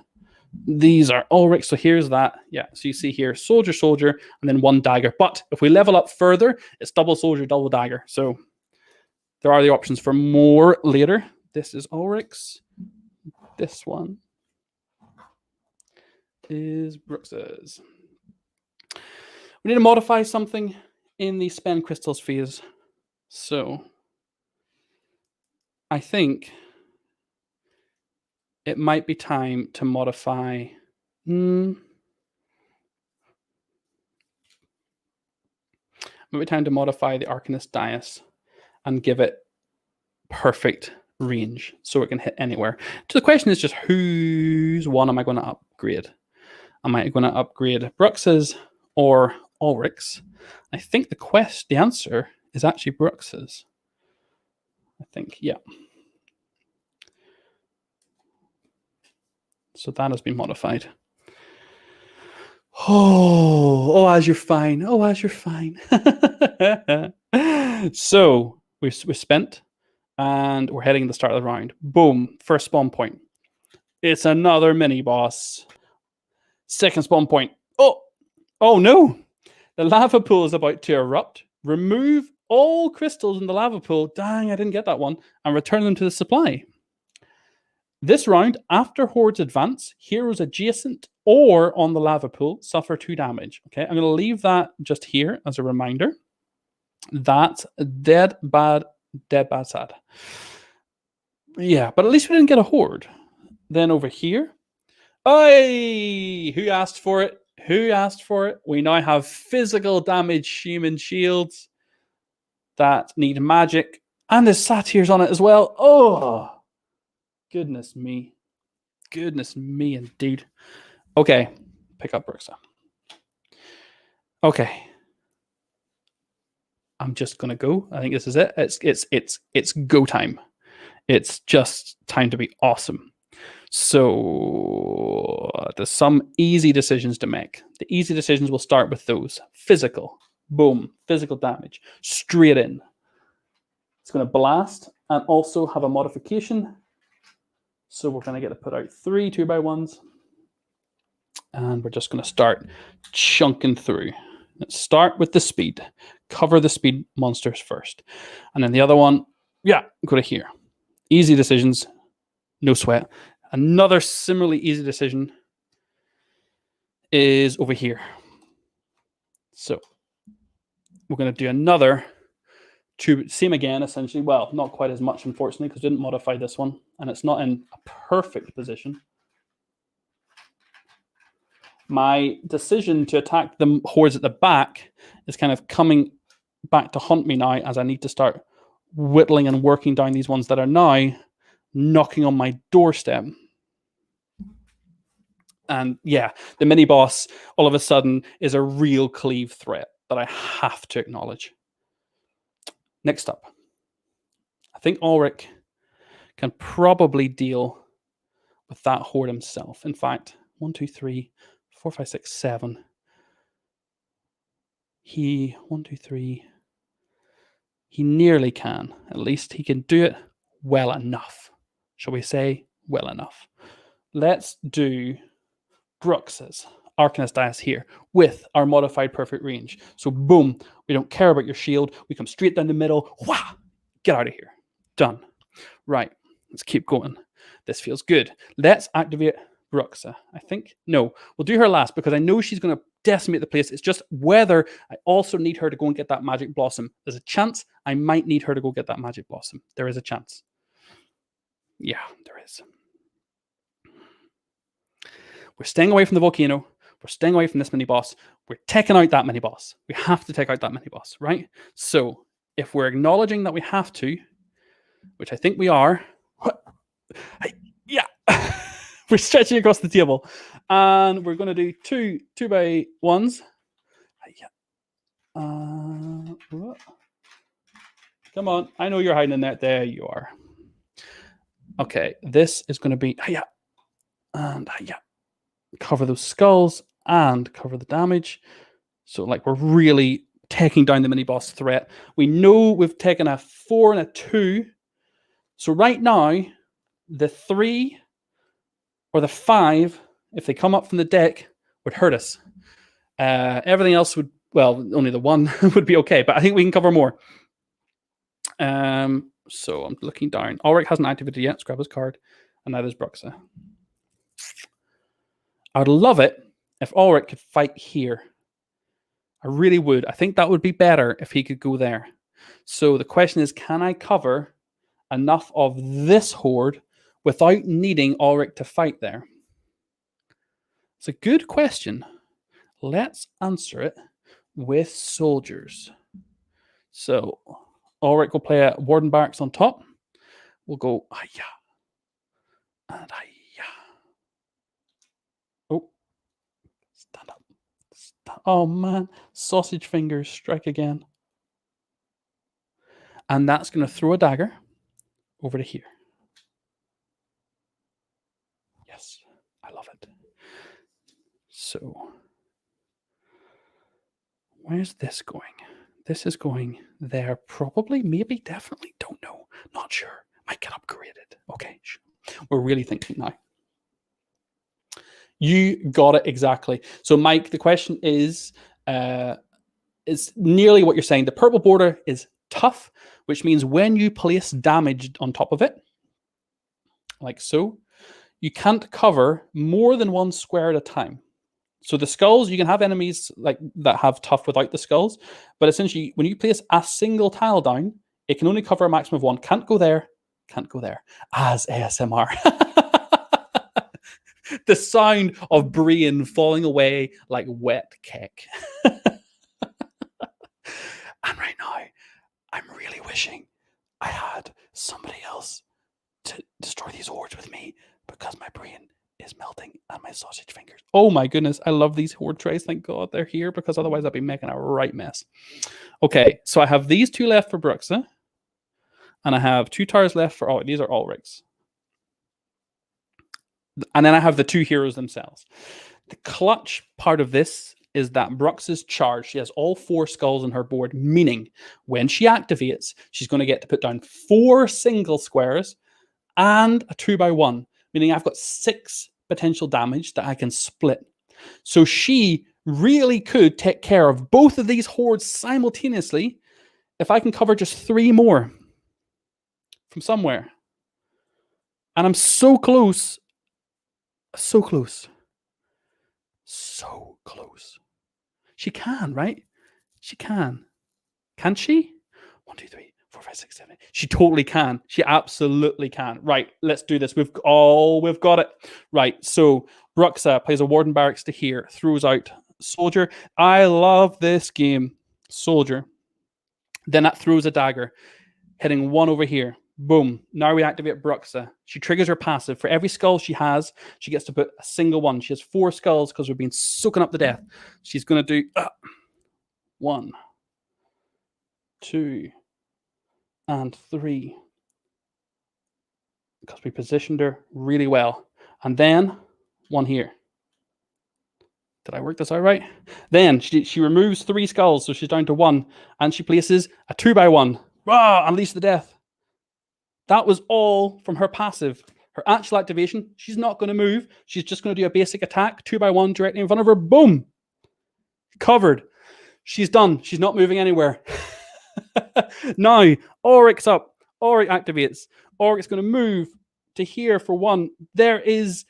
These are Ulrich. So here's that. Yeah, so you see here, soldier, soldier, and then 1 dagger. But if we level up further, it's double soldier, double dagger. So there are the options for more later. This is Ulrich's. This one is Brux's. We need to modify something in the spend crystals phase. So I think it might be time to modify. Might be time to modify the Arcanist Dais and give it perfect range so it can hit anywhere. So the question is just whose one am I going to upgrade? Am I going to upgrade Brux's or Ulrich's? I think the answer is actually Brux's. I think, yeah. So that has been modified. Oh, as you're fine. Oh, as you're fine. So we're spent, and we're heading to the start of the round. Boom, first spawn point. It's another mini boss. Second spawn point. Oh no! The lava pool is about to erupt. Remove all crystals in the lava pool. Dang, I didn't get that one. And return them to the supply. This round, after hordes advance, heroes adjacent or on the lava pool suffer 2 damage. Okay, I'm going to leave that just here as a reminder. That's dead bad sad. Yeah, but at least we didn't get a horde. Then over here, who asked for it? Who asked for it? We now have physical damage human shields that need magic, and there's satyrs on it as well. Oh, goodness me. Goodness me indeed. Okay, pick up Bruxa. Okay. I'm just gonna go. I think this is it. It's go time. It's just time to be awesome. So there's some easy decisions to make. The easy decisions, we'll start with those. Physical. Boom. Physical damage. Straight in. It's going to blast and also have a modification. So we're going to get to put out 3 2x1s. And we're just going to start chunking through. Let's start with the speed. Cover the speed monsters first. And then the other one, yeah, go to here. Easy decisions. No sweat. Another similarly easy decision is over here. So we're going to do another same again, essentially. Well, not quite as much, unfortunately, because I didn't modify this one, and it's not in a perfect position. My decision to attack the hordes at the back is kind of coming back to haunt me now, as I need to start whittling and working down these ones that are now knocking on my doorstep. And yeah, the mini boss all of a sudden is a real cleave threat that I have to acknowledge. Next up, I think Ulrich can probably deal with that horde himself. In fact, 1, 2, 3, 4, 5, 6, 7. 1, 2, 3. He nearly can. At least he can do it well enough. Shall we say well enough? Let's do Brux's Arcanist Dice here with our modified perfect range. So boom, we don't care about your shield. We come straight down the middle. Wah! Get out of here. Done. Right, let's keep going. This feels good. Let's activate Bruxa. I think, no, we'll do her last because I know she's going to decimate the place. It's just whether I also need her to go and get that magic blossom. There's a chance I might need her to go get that magic blossom. There is a chance. Yeah, there is. We're staying away from the volcano. We're staying away from this mini boss. We're taking out that mini boss. We have to take out that mini boss, right? So if we're acknowledging that we have to, which I think we are, yeah, we're stretching across the table, and we're going to do 2 2x1s. Come on, I know you're hiding in there. There you are. Okay, this is going to be and cover those skulls and cover the damage. So like we're really taking down the mini boss threat. We know we've taken a 4 and a 2. So right now, the 3 or the 5, if they come up from the deck, would hurt us. Everything else would, well, only the 1 would be okay, but I think we can cover more. So I'm looking down. Ulrich hasn't activated yet. Let's grab his card. And now there's Bruxa. I would love it if Ulrich could fight here. I really would. I think that would be better if he could go there. So the question is, can I cover enough of this horde without needing Ulrich to fight there? It's a good question. Let's answer it with soldiers. So Ulrich will play a Warden Barracks on top. We'll go and oh, stand up. Oh man, sausage fingers strike again. And that's going to throw a dagger over to here. Yes, I love it. So Where's this going? This is going there, probably, maybe, definitely, don't know, not sure. Might get upgraded. Okay, we're really thinking now. You got it exactly. So, Mike, the question is nearly what you're saying. The purple border is tough, which means when you place damage on top of it, like so, you can't cover more than one square at a time. So the skulls, you can have enemies like that have tough without the skulls, but essentially when you place a single tile down, it can only cover a maximum of one. Can't go there, can't go there. As ASMR. The sound of brain falling away like wet cake. And right now, I'm really wishing I had somebody else to destroy these hordes with me because my brain is melting and my sausage fingers. Oh my goodness, I love these horde trays. Thank God they're here because otherwise I'd be making a right mess. Okay, so I have these two left for Bruxa, and I have 2 towers left for all. These are Ulrichs. And then I have the 2 heroes themselves. The clutch part of this is that Bruxa's charge. She has all 4 skulls on her board, meaning when she activates, she's going to get to put down 4 single squares and a 2x1, meaning I've got 6 potential damage that I can split. So she really could take care of both of these hordes simultaneously if I can cover just 3 more from somewhere. And I'm so close. So close. So close. She can, right? She can. Can she? 1, 2, 3, 4, 5, 6, 7. She totally can. She absolutely can. Right, let's do this. We've got it. Right, so Bruxa plays a Warden Barracks to here, throws out Soldier. I love this game. Soldier. Then that throws a dagger, hitting 1 over here. Boom. Now we activate Bruxa. She triggers her passive. For every skull she has, she gets to put a single one. She has 4 skulls because we've been soaking up to death. She's going to do 1, 2, and 3. Because we positioned her really well. And then 1 here. Did I work this out right? Then she removes 3 skulls, so she's down to 1. And she places a 2x1. Unleash the death. That was all from her passive. Her actual activation, she's not going to move. She's just going to do a basic attack, 2x1 directly in front of her. Boom. Covered. She's done. She's not moving anywhere. Now, Auric's up. Auric activates. Auric's going to move to here for 1. There is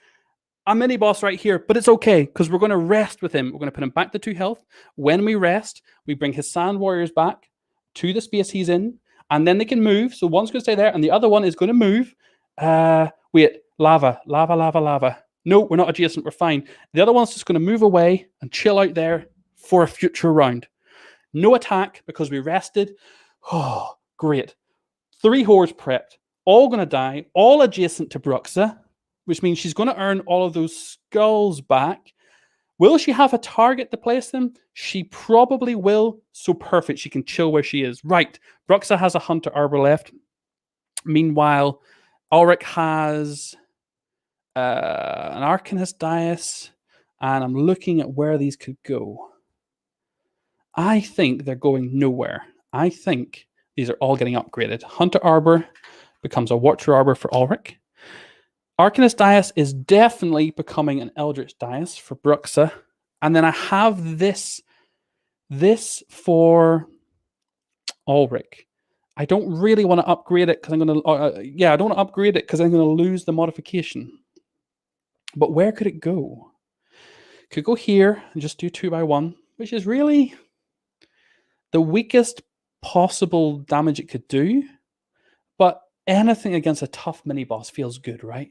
a mini boss right here, but it's okay because we're going to rest with him. We're going to put him back to 2 health. When we rest, we bring his Sand Warriors back to the space he's in. And then they can move. So one's going to stay there, and the other one is going to move. Wait, lava. No, we're not adjacent. We're fine. The other one's just going to move away and chill out there for a future round. No attack because we rested. Oh, great. 3 hordes prepped. All going to die. All adjacent to Bruxa, which means she's going to earn all of those skulls back. Will she have a target to place them? She probably will. So perfect. She can chill where she is. Right. Bruxa has a Hunter Arbor left. Meanwhile, Ulrich has an Arcanist Dais. And I'm looking at where these could go. I think they're going nowhere. I think these are all getting upgraded. Hunter Arbor becomes a Watcher Arbor for Ulrich. Arcanist Dais is definitely becoming an Eldritch Dais for Bruxa. And then I have this for Ulrich. I don't really want to upgrade it because I'm going to... I don't want to upgrade it because I'm going to lose the modification. But where could it go? Could go here and just do 2x1, which is really the weakest possible damage it could do. But anything against a tough mini-boss feels good, right?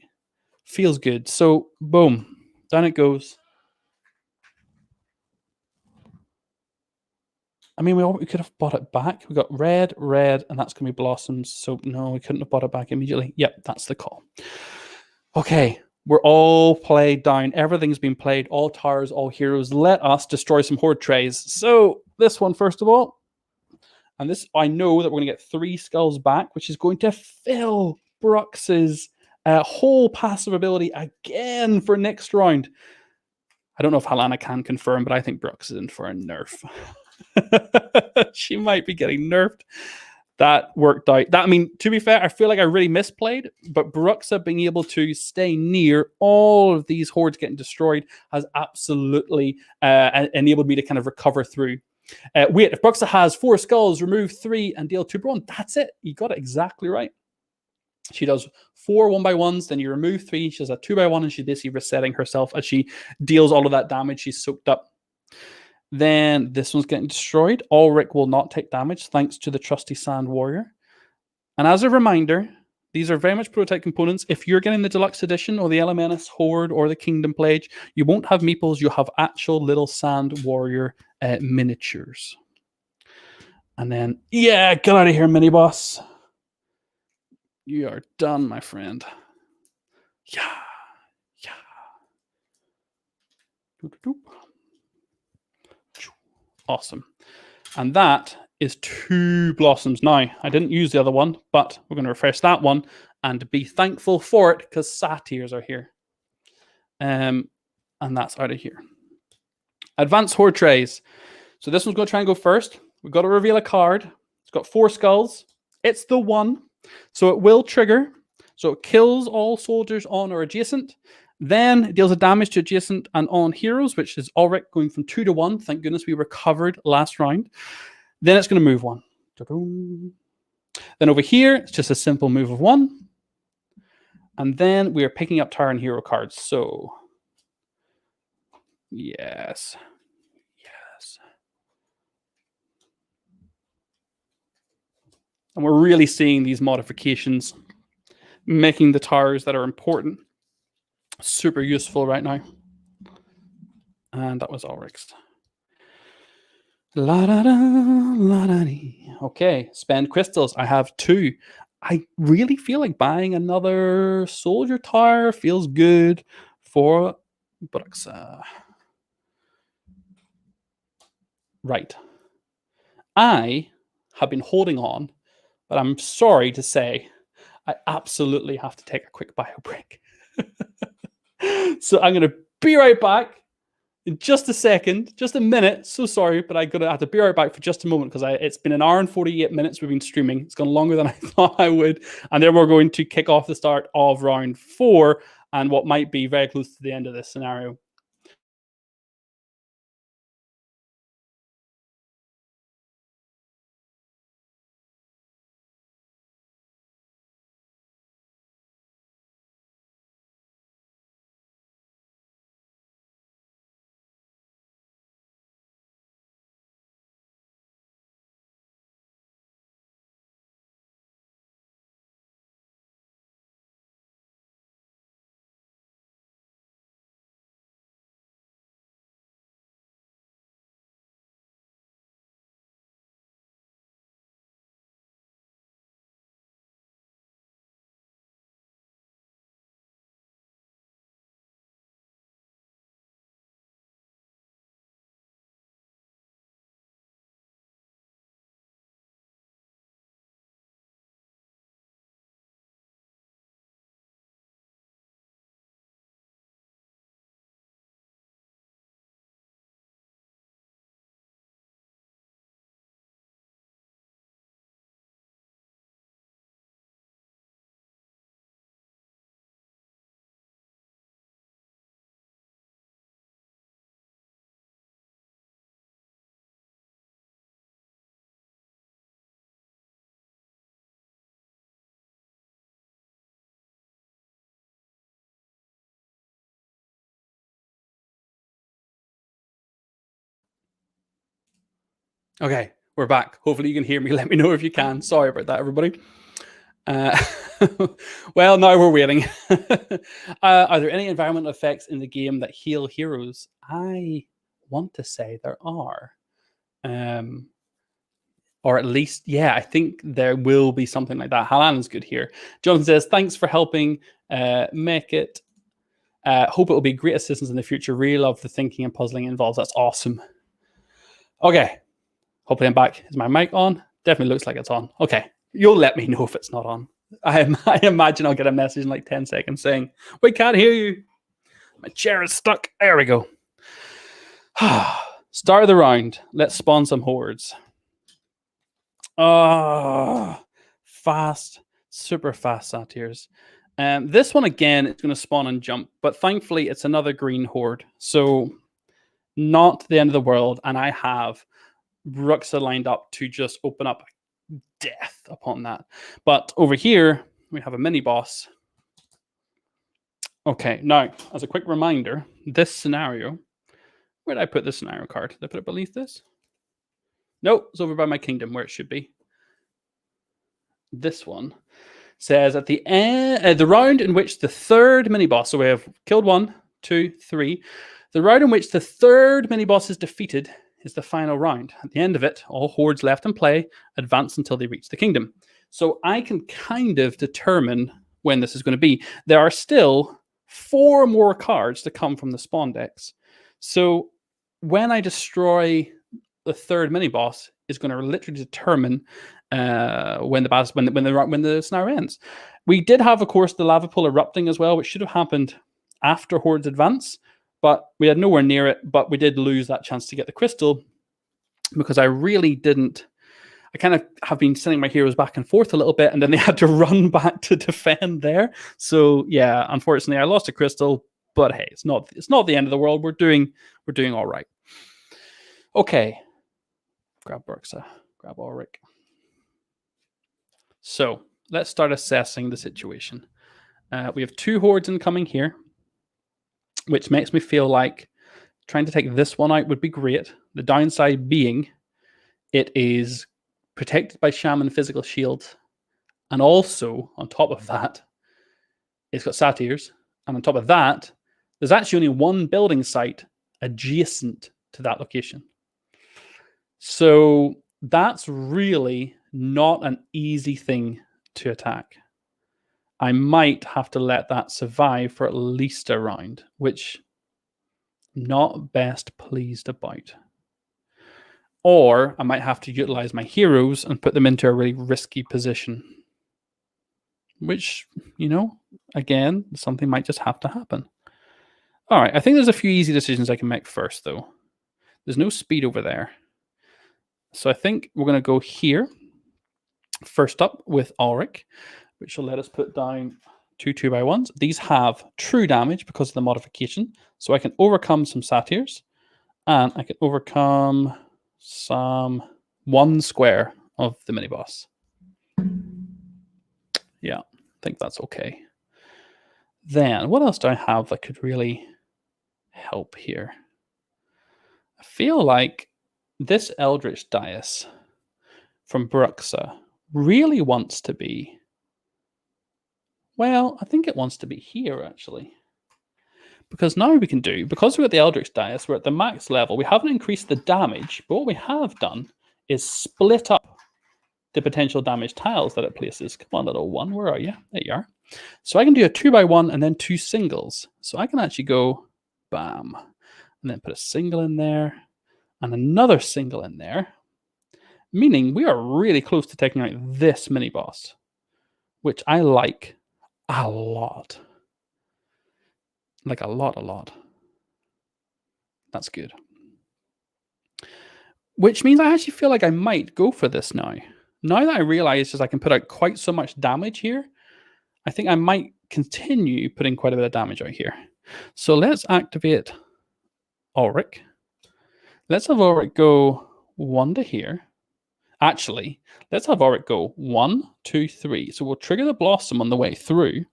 Feels good. So, boom. Down it goes. I mean, we could have bought it back. We got red, and that's going to be blossoms. So, no, we couldn't have bought it back immediately. Yep, that's the call. Okay, we're all played down. Everything's been played. All towers, all heroes. Let us destroy some horde trays. So, this one, first of all. And this, I know that we're going to get 3 skulls back, which is going to fill Brux's whole passive ability again for next round. I don't know if Halana can confirm, but I think Brooks is in for a nerf. She might be getting nerfed. That worked out. That, I mean, to be fair, I feel like I really misplayed, but Bruxa being able to stay near all of these hordes getting destroyed has absolutely enabled me to kind of recover through. Wait, if Bruxa has 4 skulls, remove 3 and deal 2 bronze. That's it. You got it exactly right. She does 4 1x1s, then you remove 3. She does a 2x1, and she's basically resetting herself as she deals all of that damage she's soaked up. Then this one's getting destroyed. Ulrich will not take damage thanks to the trusty Sand Warrior. And as a reminder, these are very much prototype components. If you're getting the deluxe edition or the Elemental Horde or the Kingdom Pledge, you won't have meeples. You'll have actual little Sand Warrior miniatures. And then, yeah, get out of here, mini boss. You are done, my friend. Yeah. Awesome. And that is 2 blossoms. Now, I didn't use the other one, but we're going to refresh that one and be thankful for it because satyrs are here. And that's out of here. Advanced Horde Trays. So this one's going to try and go first. We've got to reveal a card. It's got 4 skulls. It's the 1. So it will trigger. So it kills all soldiers on or adjacent. Then it deals a damage to adjacent and on heroes, which is Ulrich going from 2 to 1. Thank goodness we recovered last round. Then it's going to move 1. Then over here, it's just a simple move of 1. And then we are picking up Tyrant hero cards. So, yes. And we're really seeing these modifications making the towers that are important super useful right now. And that was Ulrich's. Okay, spend crystals. I have 2. I really feel like buying another soldier tower feels good for Bruxa. Right. I have been holding on, but I'm sorry to say I absolutely have to take a quick bio break. So I'm going to be right back in just a second, just a minute. So sorry, but I'm going to have to be right back for just a moment because it's been an hour and 48 minutes we've been streaming. It's gone longer than I thought I would. And then we're going to kick off the start of round 4 and what might be very close to the end of this scenario. Okay, we're back. Hopefully you can hear me. Let me know if you can. Sorry about that, everybody. Well, now we're waiting. Are there any environmental effects in the game that heal heroes? I want to say there are. Or at least, yeah, I think there will be something like that. Halan's good here. Jonathan says, thanks for helping make it. Hope it will be great assistance in the future. Really love the thinking and puzzling involved. That's awesome. Okay. Hopefully I'm back. Is my mic on? Definitely looks like it's on. Okay. You'll let me know if it's not on. I imagine I'll get a message in like 10 seconds saying, we can't hear you. My chair is stuck. There we go. Start of the round. Let's spawn some hordes. Oh, fast, super fast satyrs. This one again, it's going to spawn and jump, but thankfully it's another green horde, so not the end of the world. And I have Bruxa lined up to just open up death upon that. But over here we have a mini boss. Okay, now as a quick reminder, this scenario. Where did I put the scenario card? Did I put it beneath this? Nope, it's over by my kingdom where it should be. This one says at the end, the round in which the third mini boss, so we have killed 1, 2, 3. The round in which the third mini boss is defeated is the final round. At the end of it, all hordes left in play advance until they reach the kingdom. So I can kind of determine when this is going to be. There are still 4 more cards to come from the spawn decks. So when I destroy the third mini boss, is going to literally determine when the scenario ends. We did have, of course, the lava pool erupting as well, which should have happened after hordes advance, but we had nowhere near it. But we did lose that chance to get the crystal because I really didn't. I kind of have been sending my heroes back and forth a little bit, and then they had to run back to defend there. So yeah, unfortunately, I lost a crystal. But hey, it's not the end of the world. We're doing all right. Okay, grab Bruxa, grab Ulrich. So let's start assessing the situation. We have 2 hordes incoming here, which makes me feel like trying to take this one out would be great. The downside being it is protected by Shaman physical shield, and also on top of that, it's got satyrs, and on top of that, there's actually only 1 building site adjacent to that location. So that's really not an easy thing to attack. I might have to let that survive for at least a round, which I'm not best pleased about. Or I might have to utilize my heroes and put them into a really risky position. Which, again, something might just have to happen. All right, I think there's a few easy decisions I can make first, though. There's no speed over there. So I think we're going to go here. First up with Ulrich, which will let us put down 2 2x1s. These have true damage because of the modification. So I can overcome some satyrs. And I can overcome some 1 square of the mini-boss. Yeah, I think that's okay. Then, what else do I have that could really help here? I feel like this Eldritch Dais from Bruxa really wants to be... Well, I think it wants to be here, actually. Because now we can do... Because we're at the Eldritch Dais, we're at the max level. We haven't increased the damage, but what we have done is split up the potential damage tiles that it places. Come on, little one. Where are you? There you are. So I can do a 2x1 and then 2 singles. So I can actually go bam, and then put a single in there and another single in there, meaning we are really close to taking out this mini boss, which I like a lot. Like a lot. That's good. Which means I actually feel like I might go for this now. Now that I realize I can put out quite so much damage here, I think I might continue putting quite a bit of damage out here. So let's activate Ulrich. Let's have Ulrich go 1 to here. Actually, let's have Ulrich go 1, 2, 3. So we'll trigger the Blossom on the way through.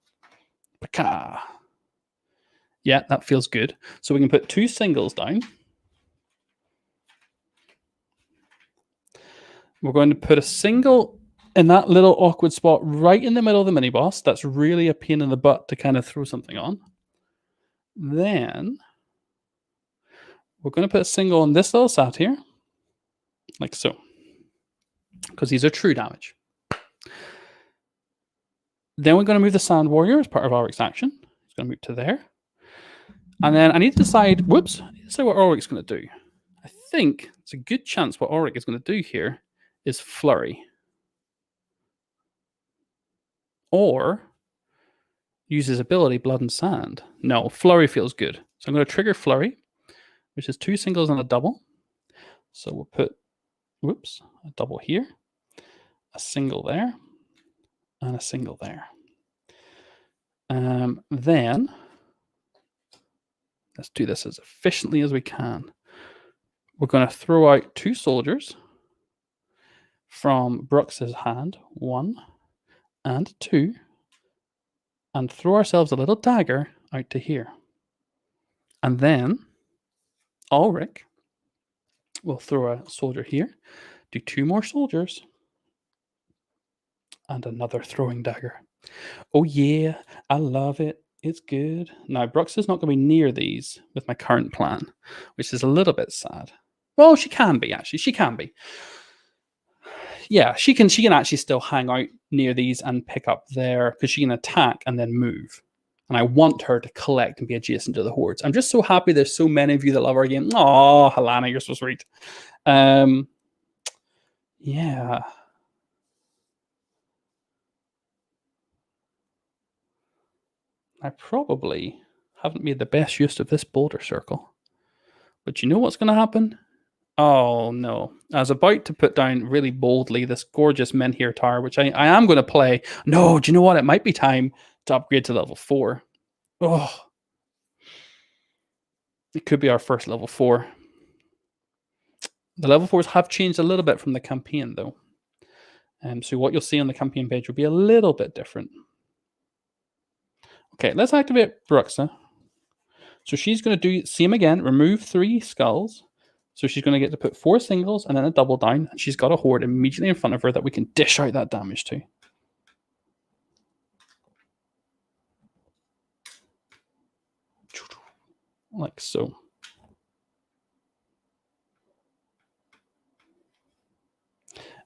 Yeah, that feels good. So we can put 2 singles down. We're going to put a single in that little awkward spot right in the middle of the mini boss. That's really a pain in the butt to kind of throw something on. Then we're going to put a single on this little satyr, like so, because these are true damage. Then we're going to move the Sand Warrior as part of Ulrich's action. He's going to move to there. And then I need to decide, what Ulrich's going to do. I think it's a good chance what Ulrich is going to do here is Flurry. Or use his ability, Blood and Sand. No, Flurry feels good. So I'm going to trigger Flurry, which is 2 singles and a double. So we'll put, whoops, a double here, a single there, and a single there. Then let's do this as efficiently as we can. We're going to throw out 2 soldiers from Brux's hand, 1 and 2, and throw ourselves a little dagger out to here. And then Ulrich will throw a soldier here, do 2 more soldiers, and another throwing dagger. Oh yeah, I love it. It's good. Now, Brooks is not going to be near these with my current plan, which is a little bit sad. Well, she can be, actually. She can be. Yeah, she can actually still hang out near these and pick up there, because she can attack and then move. And I want her to collect and be adjacent to the hordes. I'm just so happy there's so many of you that love our game. Oh, Helena, you're so sweet. Yeah. I probably haven't made the best use of this boulder circle. But you know what's going to happen? Oh, no. I was about to put down really boldly this gorgeous Menhir Tower, which I am going to play. No, do you know what? It might be time to upgrade to level 4. Oh. It could be our first level 4. The level 4s have changed a little bit from the campaign, though. So what you'll see on the campaign page will be a little bit different. Okay, let's activate Bruxa. So she's going to do same again, remove 3 skulls. So she's going to get to put 4 singles and then a double down. And she's got a horde immediately in front of her that we can dish out that damage to. Like so.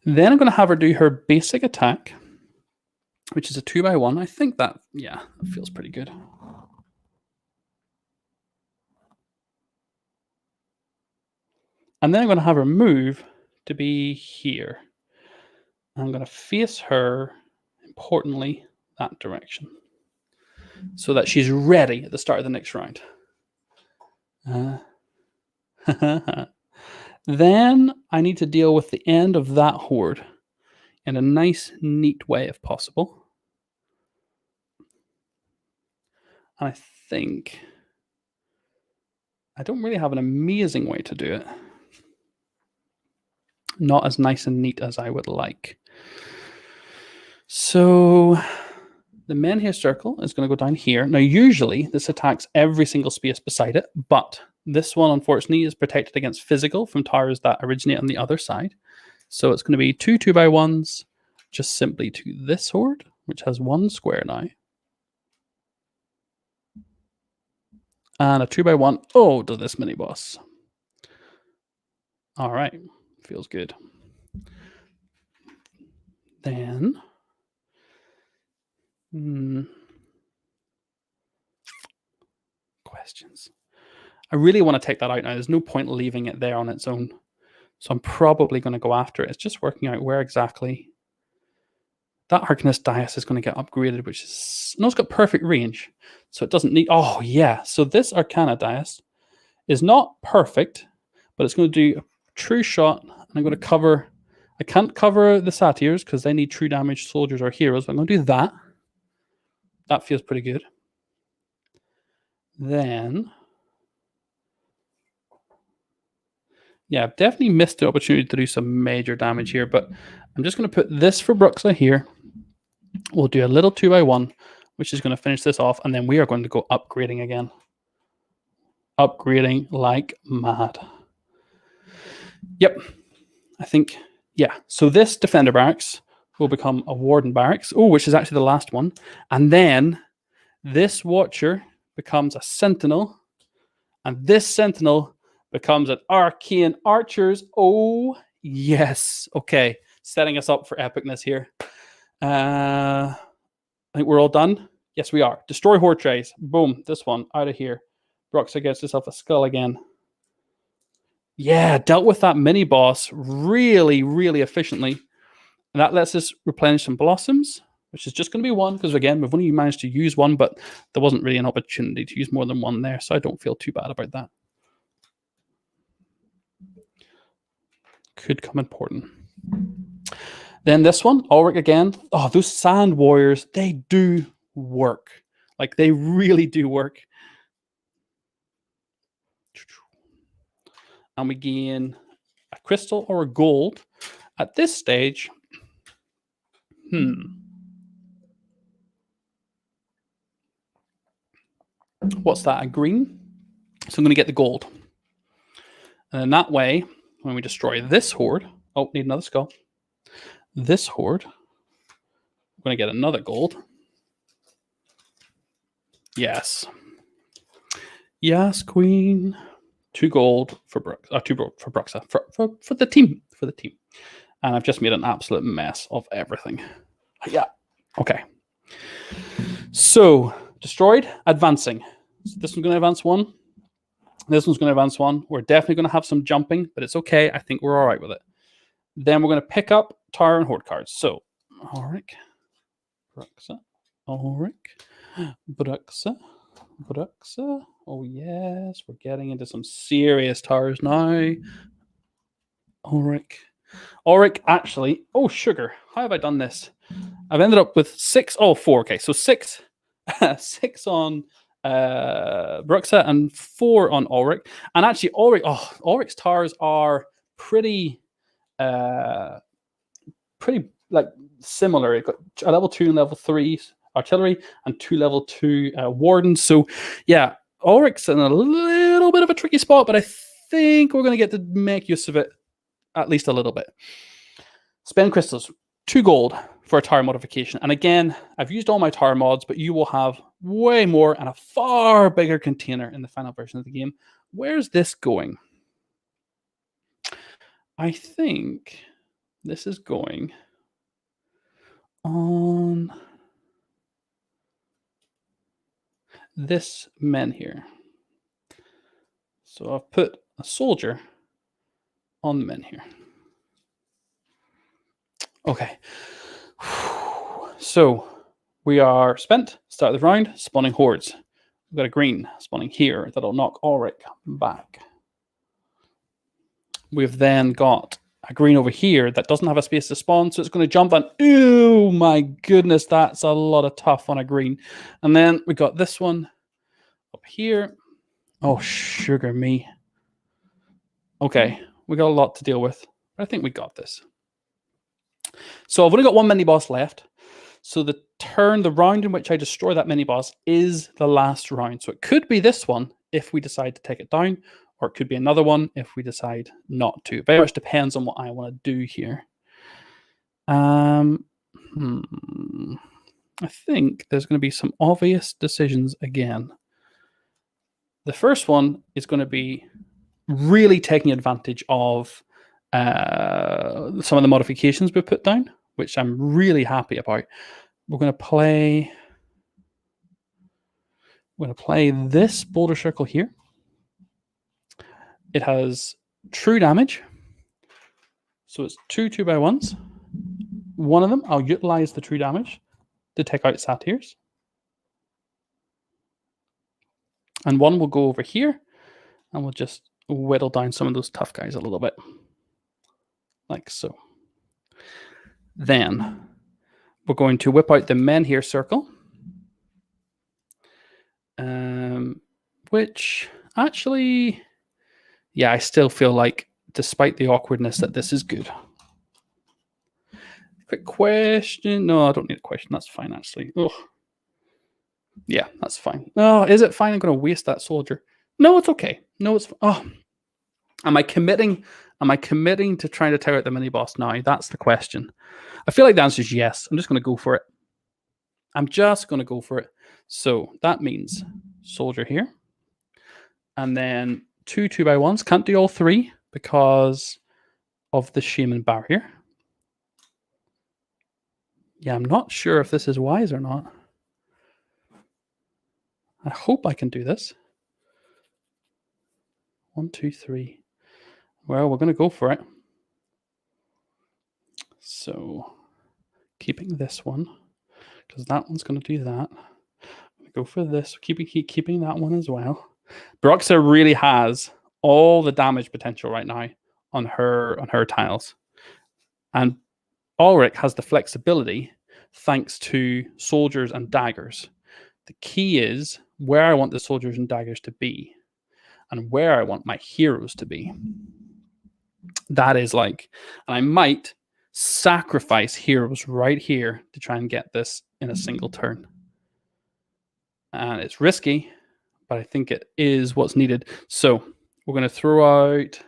Then I'm going to have her do her basic attack, which is a 2x1. I think that, yeah, that feels pretty good. And then I'm going to have her move to be here. I'm going to face her, importantly, that direction, so that she's ready at the start of the next round. Then I need to deal with the end of that horde in a nice, neat way if possible. And I think I don't really have an amazing way to do it. Not as nice and neat as I would like. So the Menhir circle is going to go down here. Now, usually this attacks every single space beside it, but this one, unfortunately, is protected against physical from towers that originate on the other side. So it's going to be 2 2x1s just simply to this horde, which has 1 square now. And a 2x1. Oh, to this mini boss. All right. Feels good. Then questions. I really want to take that out now. There's no point leaving it there on its own. So I'm probably going to go after it. It's just working out where exactly that Arcanist Dais is going to get upgraded, which is, no, it's got perfect range. So it doesn't need, oh yeah. So this Arcana Dais is not perfect, but it's going to do a true shot. And I'm going to cover, I can't cover the Satyrs because they need true damage soldiers or heroes, but I'm going to do that. That feels pretty good. Then, yeah, I've definitely missed the opportunity to do some major damage here, but I'm just going to put this for Bruxa here. We'll do a little 2x1, which is going to finish this off, and then we are going to go upgrading again. Upgrading like mad. Yep, I think, yeah. So this Defender Barracks will become a Warden Barracks, which is actually the last one. And then this Watcher becomes a Sentinel, and this Sentinel becomes an Arcane Archers. Oh, yes. Okay, setting us up for epicness here. I think we're all done. Yes, we are. Destroy Horde Trays. Boom, this one out of here. Bruxa gets herself a skull again. Yeah, dealt with that mini boss really, really efficiently. And that lets us replenish some blossoms, which is just going to be 1, because again, we've only managed to use 1, but there wasn't really an opportunity to use more than 1 there, so I don't feel too bad about that. could come important. Then this one, Ulrich again. Oh, those Sand Warriors, they do work. Like, they really do work. And we gain a crystal or a gold. At this stage, what's that? A green? So I'm going to get the gold. And in that way, when we destroy this horde, oh, need another skull. This horde, I'm going to get another gold. Yes. Yes, queen. 2 gold for Brooks. 2 gold for Bruxa. For the team. For the team. And I've just made an absolute mess of everything. Yeah. Okay. So, destroyed, advancing. So this one's going to advance 1. This one's going to advance 1. We're definitely going to have some jumping, but it's okay. I think we're all right with it. Then we're going to pick up Tower and Horde cards. So, Ulrich, Bruxa, Ulrich, Bruxa, Bruxa. Oh, yes. We're getting into some serious towers now. Ulrich. Ulrich, actually. Oh, sugar. How have I done this? I've ended up with 6. Oh, 4. Okay, so 6. 6 on Bruxa and 4 on Ulrich. And actually, Ulrich's towers are pretty like similar. You've got a level 2 and level 3 artillery and 2 level 2 wardens. So yeah, Ulrich's in a little bit of a tricky spot, but I think we're going to get to make use of it at least a little bit. Spend crystals, 2 gold for a tower modification. And again, I've used all my tower mods, but you will have way more and a far bigger container in the final version of the game. Where's this going? I think this is going on this men here. So I've put a soldier on the men here. Okay. So we are spent. Start the round. Spawning hordes. We've got a green spawning here that'll knock Ulrich back. We've then got a green over here that doesn't have a space to spawn, so it's going to jump on. Oh my goodness, that's a lot of tough on a green. And then we got this one up here. Oh, sugar me. Okay, we got a lot to deal with. I think we got this. So I've only got 1 mini boss left. So the round in which I destroy that mini boss is the last round. So it could be this one if we decide to take it down, or it could be another one if we decide not to. Very much depends on what I want to do here. I think there's going to be some obvious decisions again. The first one is going to be really taking advantage of some of the modifications we put down, which I'm really happy about. We're going to play this boulder circle here. It has true damage. So it's 2 2x1s. One of them, I'll utilize the true damage to take out satyrs. And one will go over here, and we'll just whittle down some of those tough guys a little bit. Like so. Then we're going to whip out the men here circle. Which actually, yeah, I still feel like, despite the awkwardness, that this is good. Quick question. No, I don't need a question. That's fine, actually. Ugh. Yeah, that's fine. Oh, is it fine? I'm going to waste that soldier. No, it's okay. No, it's... Oh. Am I committing to trying to tear out the mini boss now? That's the question. I feel like the answer is yes. I'm just going to go for it. I'm just going to go for it. So that means soldier here. And then 2 2x1s. Can't do all 3 because of the shaman barrier. Yeah, I'm not sure if this is wise or not. I hope I can do this. 1 2 3. Well, we're going to go for it. So, keeping this one, because that one's going to do that. I'm going to go for this, keeping that one as well. Bruxa really has all the damage potential right now on her tiles. And Ulrich has the flexibility thanks to soldiers and daggers. The key is where I want the soldiers and daggers to be and where I want my heroes to be. That is like, and I might sacrifice heroes right here to try and get this in a single turn. And it's risky, but I think it is what's needed. So we're going to throw out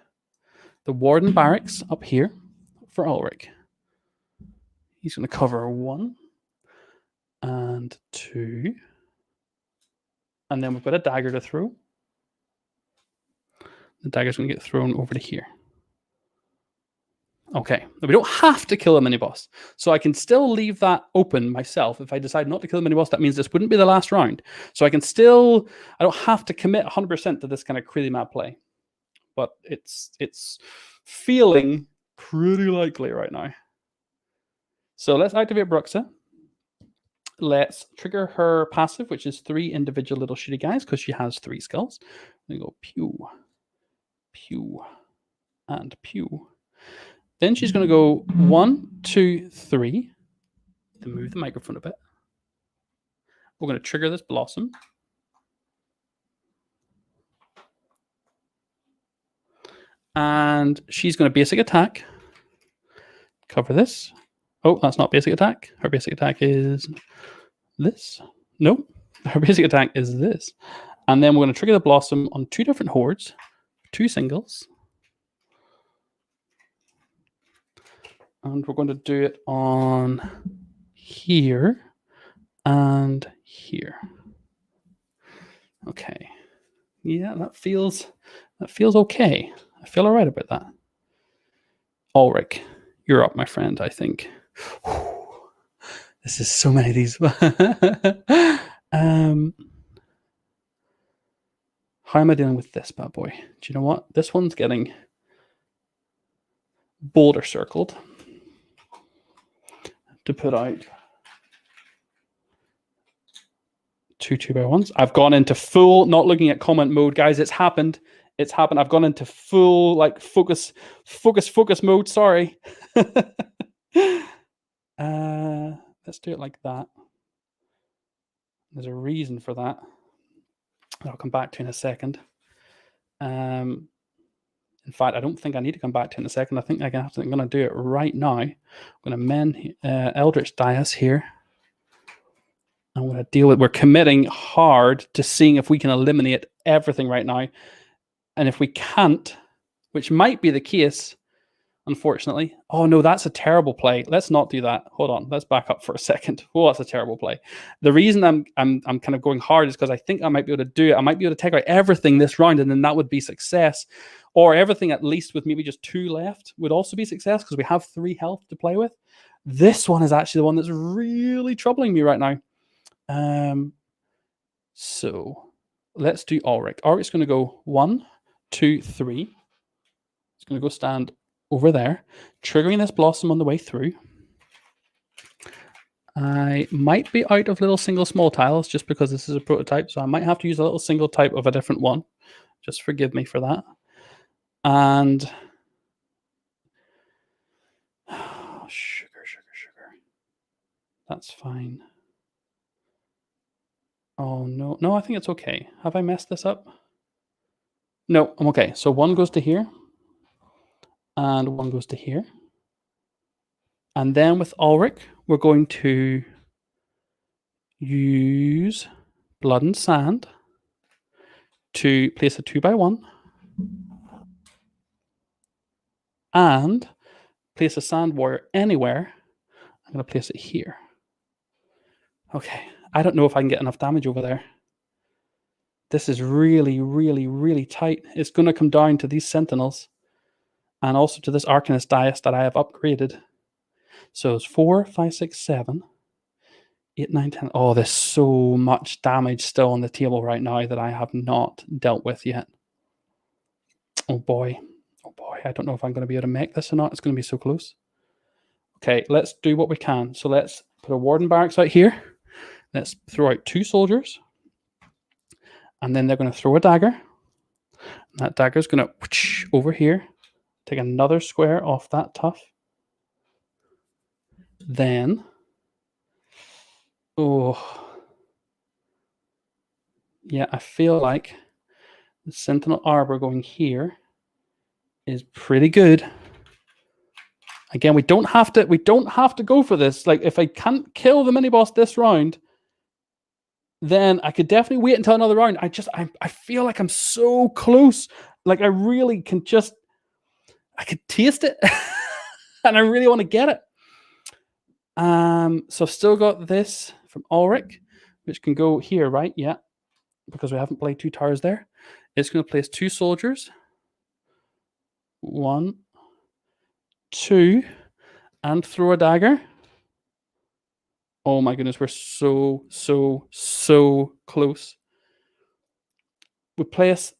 the Warden Barracks up here for Ulrich. He's going to cover 1 and 2. And then we've got a dagger to throw. The dagger's going to get thrown over to here. Okay, we don't have to kill a mini-boss. So I can still leave that open myself. If I decide not to kill the mini-boss, that means this wouldn't be the last round. So I can still, I don't have to commit 100% to this kind of crazy mad play. But it's feeling pretty likely right now. So let's activate Bruxa. Let's trigger her passive, which is 3 individual little shitty guys, because she has 3 skulls. We go pew, pew, and pew. Then she's going to go 1, 2, 3. Then move the microphone a bit. We're going to trigger this blossom. And she's going to basic attack. Cover this. Oh, that's not basic attack. Her basic attack is this. Nope. Her basic attack is this. And then we're going to trigger the blossom on 2 different hordes, 2 singles. And we're going to do it on here and here. Okay. Yeah, that feels okay. I feel all right about that. Ulrich, you're up, my friend, I think. This is so many of these. How am I dealing with this bad boy? Do you know what? This one's getting boulder circled to put out 2 2x1s. I've gone into full, not looking at comment mode, guys. It's happened. It's happened. I've gone into full, like, focus mode. Sorry. Let's do it like that. There's a reason for that I'll come back to in a second. In fact, I don't think I need to come back to in a second. I think I'm going to do it right now. I'm going to mend Eldritch Dias here. I'm going to deal with, we're committing hard to seeing if we can eliminate everything right now. And if we can't, which might be the case, unfortunately. Oh no, that's a terrible play. Let's not do that. Hold on, let's back up for a second. Oh, that's a terrible play. The reason I'm kind of going hard is because I think I might be able to do it. I might be able to take out everything this round, and then that would be success. Or everything, at least with maybe just 2 left, would also be success because we have 3 health to play with. This one is actually the one that's really troubling me right now. So let's do Ulrich. Ulrich's going to go 1, 2, 3. He's going to go stand over there, triggering this blossom on the way through. I might be out of little single small tiles just because this is a prototype, so I might have to use a little single type of a different one. Just forgive me for that. And sugar. That's fine. Oh no, I think it's okay. Have I messed this up? No, I'm okay. So 1 goes to here. And 1 goes to here. And then with Ulrich, we're going to use Blood and Sand to place a 2x1 and place a Sand Warrior anywhere. I'm going to place it here. Okay, I don't know if I can get enough damage over there. This is really, really, really tight. It's going to come down to these Sentinels. And also to this Arcanist Dias that I have upgraded. So it's 4, 5, 6, 7, 8, 9, 10. Oh, there's so much damage still on the table right now that I have not dealt with yet. Oh boy. I don't know if I'm going to be able to make this or not. It's going to be so close. Okay, let's do what we can. So let's put a Warden Barracks out here. Let's throw out 2 soldiers. And then they're going to throw a dagger. And that dagger is going to over here. Take another square off that tough. Then, yeah, I feel like the Sentinel Arbor going here is pretty good. Again, we don't have to go for this. Like, if I can't kill the mini boss this round, then I could definitely wait until another round. I feel like I'm so close. Like, I really can just, I could taste it. And I really want to get it. So I've still got this from Ulrich, which can go here, right? Yeah. Because we haven't played 2 towers there. It's going to place 2 soldiers. 1, 2, and throw a dagger. Oh my goodness, we're so close. We place...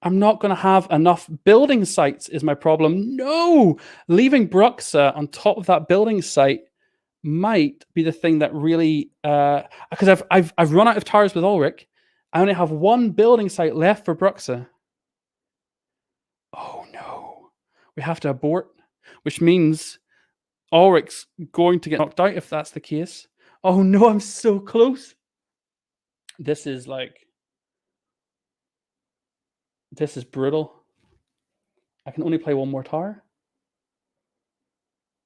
I'm not going to have enough building sites is my problem. No! Leaving Bruxa on top of that building site might be the thing that really... because I've run out of towers with Ulrich. I only have 1 building site left for Bruxa. Oh no. We have to abort, which means Ulrich's going to get knocked out if that's the case. Oh no, I'm so close. This is brutal. I can only play 1 more tower.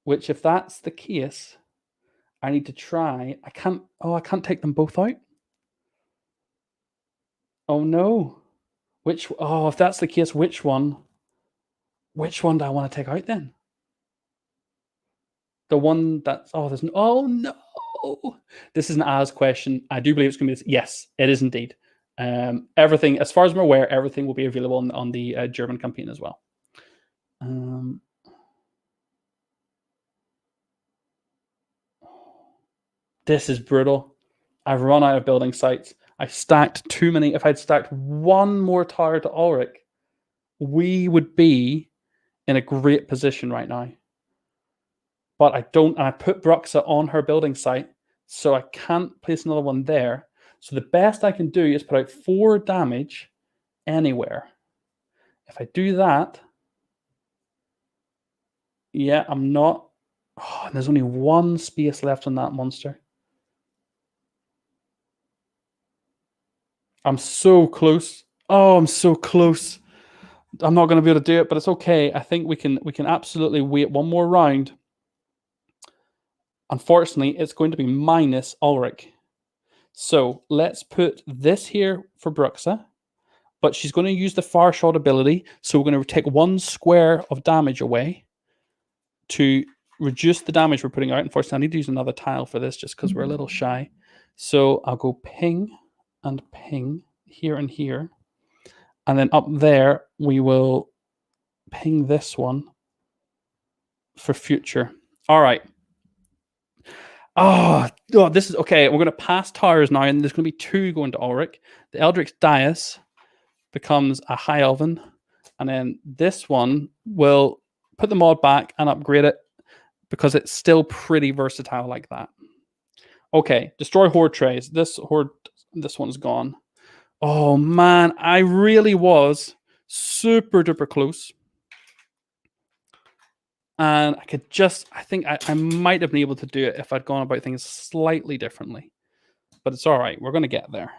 Which, if that's the case, I need to try. I can't take them both out. Oh no. If that's the case, which one do I want to take out then? The one that's... there's no... Oh no. This is an as question. I do believe it's going to be this. Yes, it is indeed. Everything, as far as I'm aware, everything will be available on the German campaign as well. This is brutal. I've run out of building sites. I stacked too many. If I'd stacked 1 more tower to Ulrich, we would be in a great position right now. But I don't, and I put Bruxa on her building site, so I can't place another one there. So the best I can do is put out 4 damage anywhere. If I do that, yeah, I'm not... and there's only 1 space left on that monster. I'm so close. Oh, I'm so close. I'm not going to be able to do it, but it's okay. I think we can absolutely wait 1 more round. Unfortunately, it's going to be minus Ulrich. So let's put this here for Bruxa, but she's going to use the far shot ability. So we're going to take 1 square of damage away to reduce the damage we're putting out. Unfortunately, I need to use another tile for this just because we're a little shy. So I'll go ping and ping here and here. And then up there, we will ping this one for future. All right. Oh, this is okay. We're going to pass towers now, and there's going to be 2 going to Ulrich. The Eldritch Dais becomes a High Elven, and then this one will put the mod back and upgrade it because it's still pretty versatile like that. Okay, destroy Horde trays. This one's gone. Oh man, I really was super duper close. And I think I might have been able to do it if I'd gone about things slightly differently. But it's all right. We're going to get there.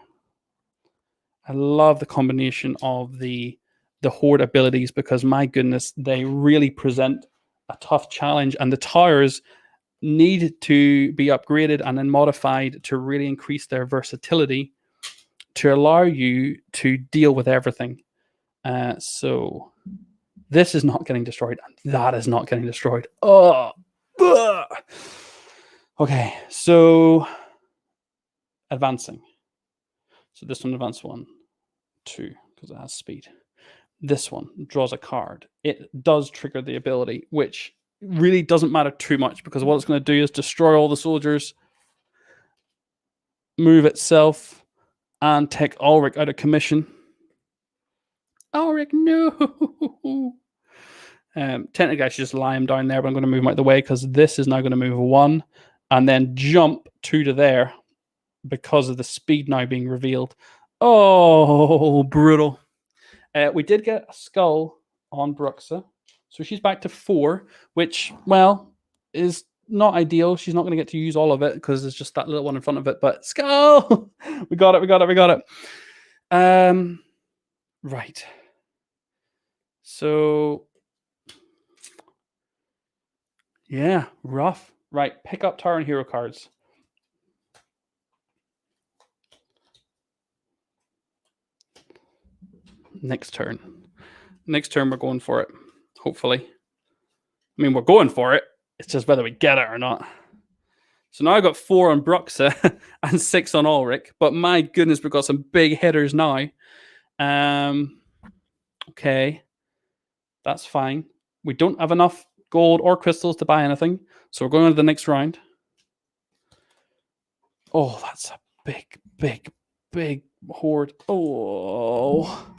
I love the combination of the Horde abilities because, my goodness, they really present a tough challenge. And the towers need to be upgraded and then modified to really increase their versatility to allow you to deal with everything. So... this is not getting destroyed, and that is not getting destroyed. Oh, ugh. Okay, so advancing. So this one advance 1, 2, because it has speed. This one draws a card. It does trigger the ability, which really doesn't matter too much because what it's going to do is destroy all the soldiers, move itself, and take Ulrich out of commission. Ulrich, no! Technically, I should just lie him down there, but I'm going to move him out of the way because this is now going to move 1 and then jump 2 to there because of the speed now being revealed. Oh, brutal. We did get a skull on Bruxa. So she's back to 4, which, well, is not ideal. She's not going to get to use all of it because there's just that little one in front of it. But Skull! We got it. Right. So, yeah, rough. Right, pick up Tower and Hero cards. Next turn. Next turn, we're going for it. Hopefully. I mean, we're going for it. It's just whether we get it or not. So now I've got 4 on Bruxa and 6 on Ulrich. But my goodness, we've got some big hitters now. Okay. That's fine. We don't have enough gold or crystals to buy anything. So we're going on to the next round. Oh, that's a big horde. Oh.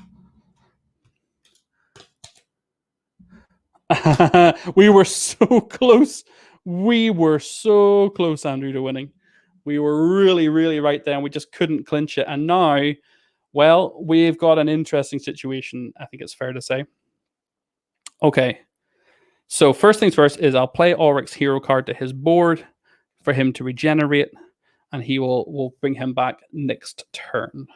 We were so close. We were so close, Andrew, to winning. We were really right there, and we just couldn't clinch it. And now, well, we've got an interesting situation, I think it's fair to say. Okay. So first things first is I'll play Ulrich's hero card to his board for him to regenerate, and he will bring him back next turn.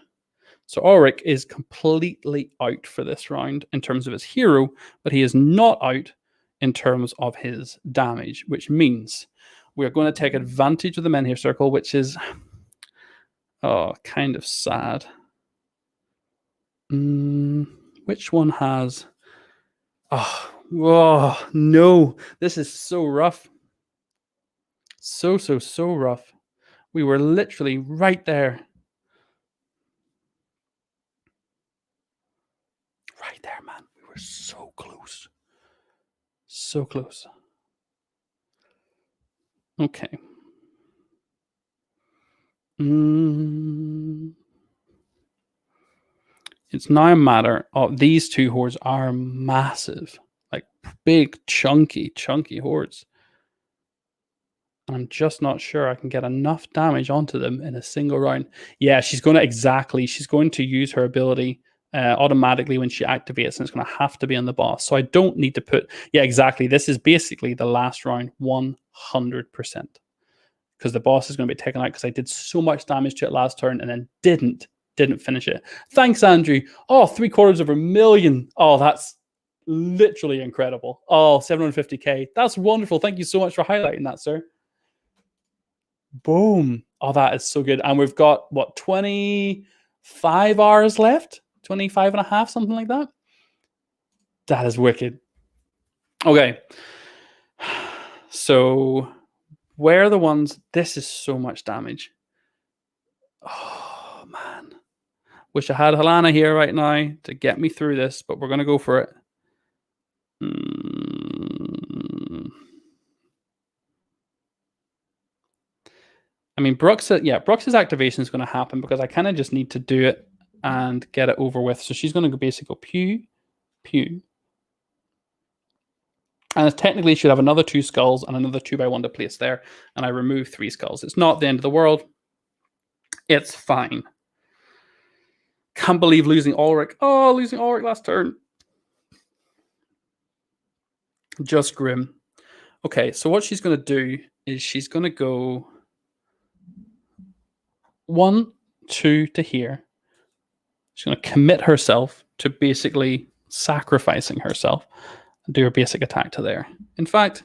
So Ulrich is completely out for this round in terms of his hero, but he is not out in terms of his damage, which means we're going to take advantage of the Menhir Circle, which is kind of sad. Which one has... Oh, no. This is so rough. So rough. We were literally right there. Right there, man. We were so close. So close. Okay. It's now a matter of these 2 hordes are massive. Like big, chunky hordes. And I'm just not sure I can get enough damage onto them in a single round. Yeah, she's going to use her ability automatically when she activates, and it's going to have to be on the boss. So I don't need to put... Yeah, exactly. This is basically the last round 100%. Because the boss is going to be taken out because I did so much damage to it last turn and then didn't finish it. Thanks, Andrew. Oh, 750,000. Oh, that's literally incredible. Oh, 750k. That's wonderful. Thank you so much for highlighting that, sir. Boom. Oh, that is so good. And we've got, what, 25 hours left? 25 and a half, something like that? That is wicked. Okay. So, where are the ones... This is so much damage. Oh, man. Wish I had Helena here right now to get me through this, but we're going to go for it. I mean, Brux's activation is going to happen because I kind of just need to do it and get it over with. So she's going to basically go pew, pew. And it technically should have another 2 skulls and another 2x1 to place there. And I remove 3 skulls. It's not the end of the world. It's fine. Can't believe losing Ulrich. Oh, losing Ulrich last turn. Just grim. Okay, so what she's going to do is she's going to go 1, 2 to here. She's going to commit herself to basically sacrificing herself and do her basic attack to there. In fact,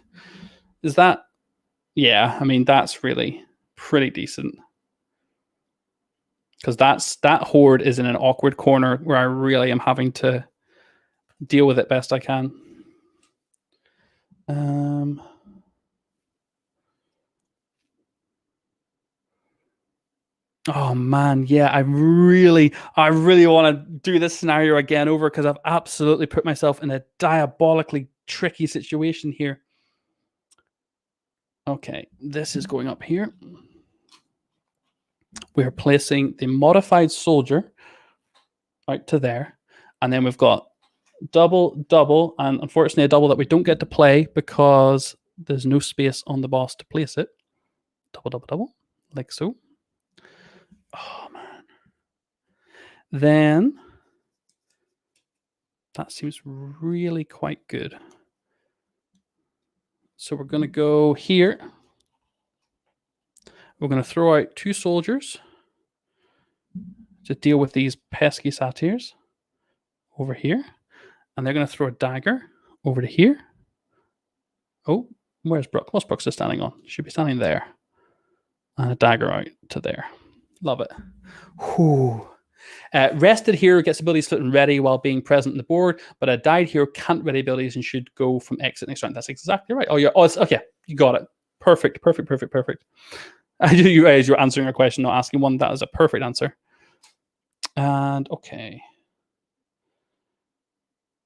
is that... Yeah, I mean, that's really pretty decent. Because that horde is in an awkward corner where I really am having to deal with it best I can. Oh man, yeah, I really want to do this scenario again over because I've absolutely put myself in a diabolically tricky situation here. Okay, this is going up here. We're placing the modified soldier out to there, and then we've got double, and unfortunately a double that we don't get to play because there's no space on the boss to place it. Double, like so. Oh man. Then That seems really quite good. So we're going to go here. We're going to throw out 2 soldiers to deal with these pesky satyrs over here. And they're going to throw a dagger over to here. Oh, where's Brooke? What's Brooke still standing on? Should be standing there. And a dagger out to there. Love it. Whew. Rested hero gets abilities fit and ready while being present on the board, but a died hero can't ready abilities and should go from exit next round. That's exactly right. Oh, yeah. Oh, it's, okay. You got it. Perfect. I knew you guys were answering a question, not asking one. That is a perfect answer. And okay.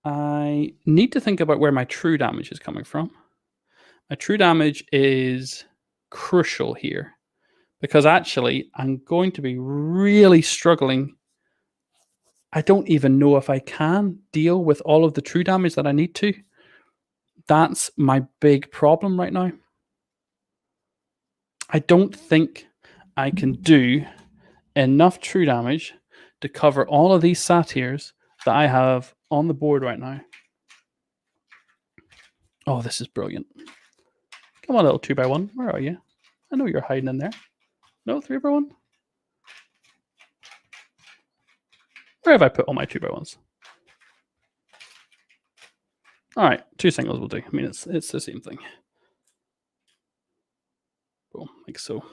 I need to think about where my true damage is coming from. My true damage is crucial here because actually I'm going to be really struggling. I don't even know if I can deal with all of the true damage that I need to. That's my big problem right now. I don't think I can do enough true damage to cover all of these satyrs that I have on the board right now. Oh, this is brilliant. Come on, little 2x1. Where are you? I know you're hiding in there. No, 3x1? Where have I put all my 2x1s? All right, 2 singles will do. I mean, it's the same thing. Boom, like so.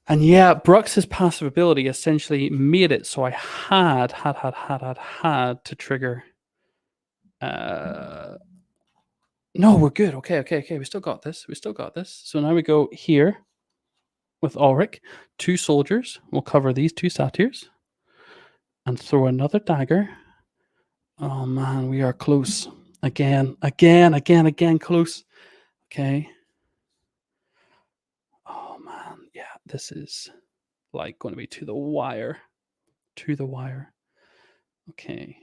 And yeah, Brux's passive ability essentially made it so I had to trigger. No, we're good. Okay. We still got this. So now we go here with Ulrich. 2 soldiers. We'll cover these 2 satyrs. And throw another dagger. Oh man, we are close. Again, close. Okay. Oh man, yeah, this is like going to be to the wire. Okay.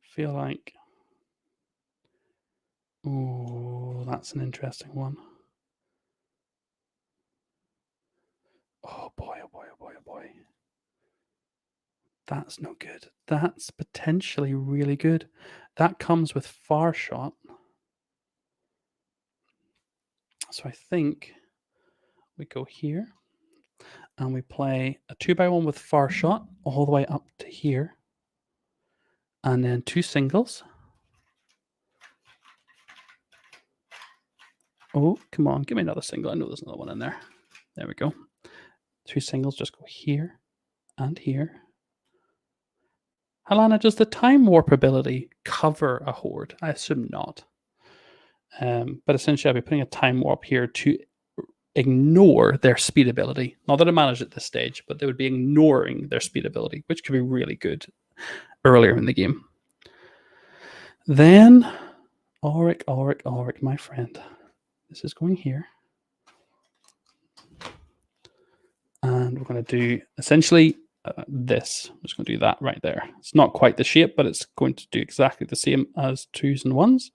Feel like, oh, that's an interesting one. Oh boy. That's no good. That's potentially really good. That comes with far shot. So I think we go here and we play a 2x1 with far shot all the way up to here. And then 2 singles. Oh, come on, give me another single. I know there's another one in there. There we go. 2 singles just go here and here. Alana, does the time warp ability cover a horde? I assume not. But essentially, I'll be putting a time warp here to ignore their speed ability. Not that it matters at this stage, but they would be ignoring their speed ability, which could be really good earlier in the game. Then, Ulrich, my friend. This is going here. And we're going to do essentially this. I'm just going to do that right there. It's not quite the shape, but it's going to do exactly the same as 2s and 1s.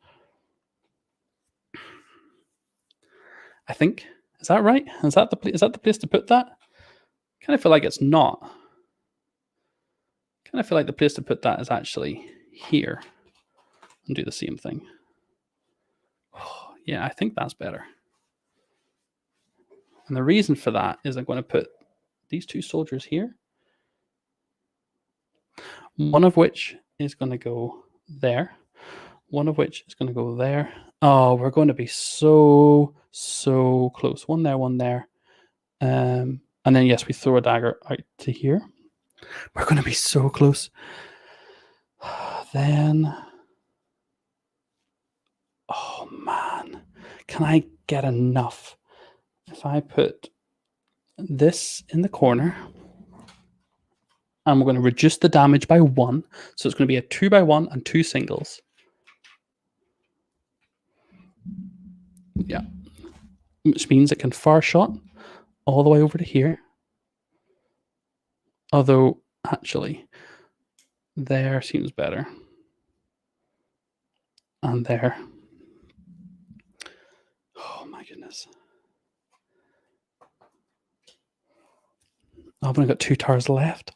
I think. Is that right? Is that the place to put that? Kind of feel like it's not. Kind of feel like the place to put that is actually here and do the same thing. Oh, yeah, I think that's better. And the reason for that is I'm going to put these 2 soldiers here. One of which is going to go there. One of which is going to go there. Oh, we're going to be so close. One there. And then, yes, we throw a dagger out to here. We're going to be so close. Then, oh man, can I get enough? If I put this in the corner, and we're going to reduce the damage by 1, so it's going to be a 2x1 and 2 singles. Yeah, which means it can far shot all the way over to here. Although, actually, there seems better. And there. Oh my goodness. I've only got 2 towers left.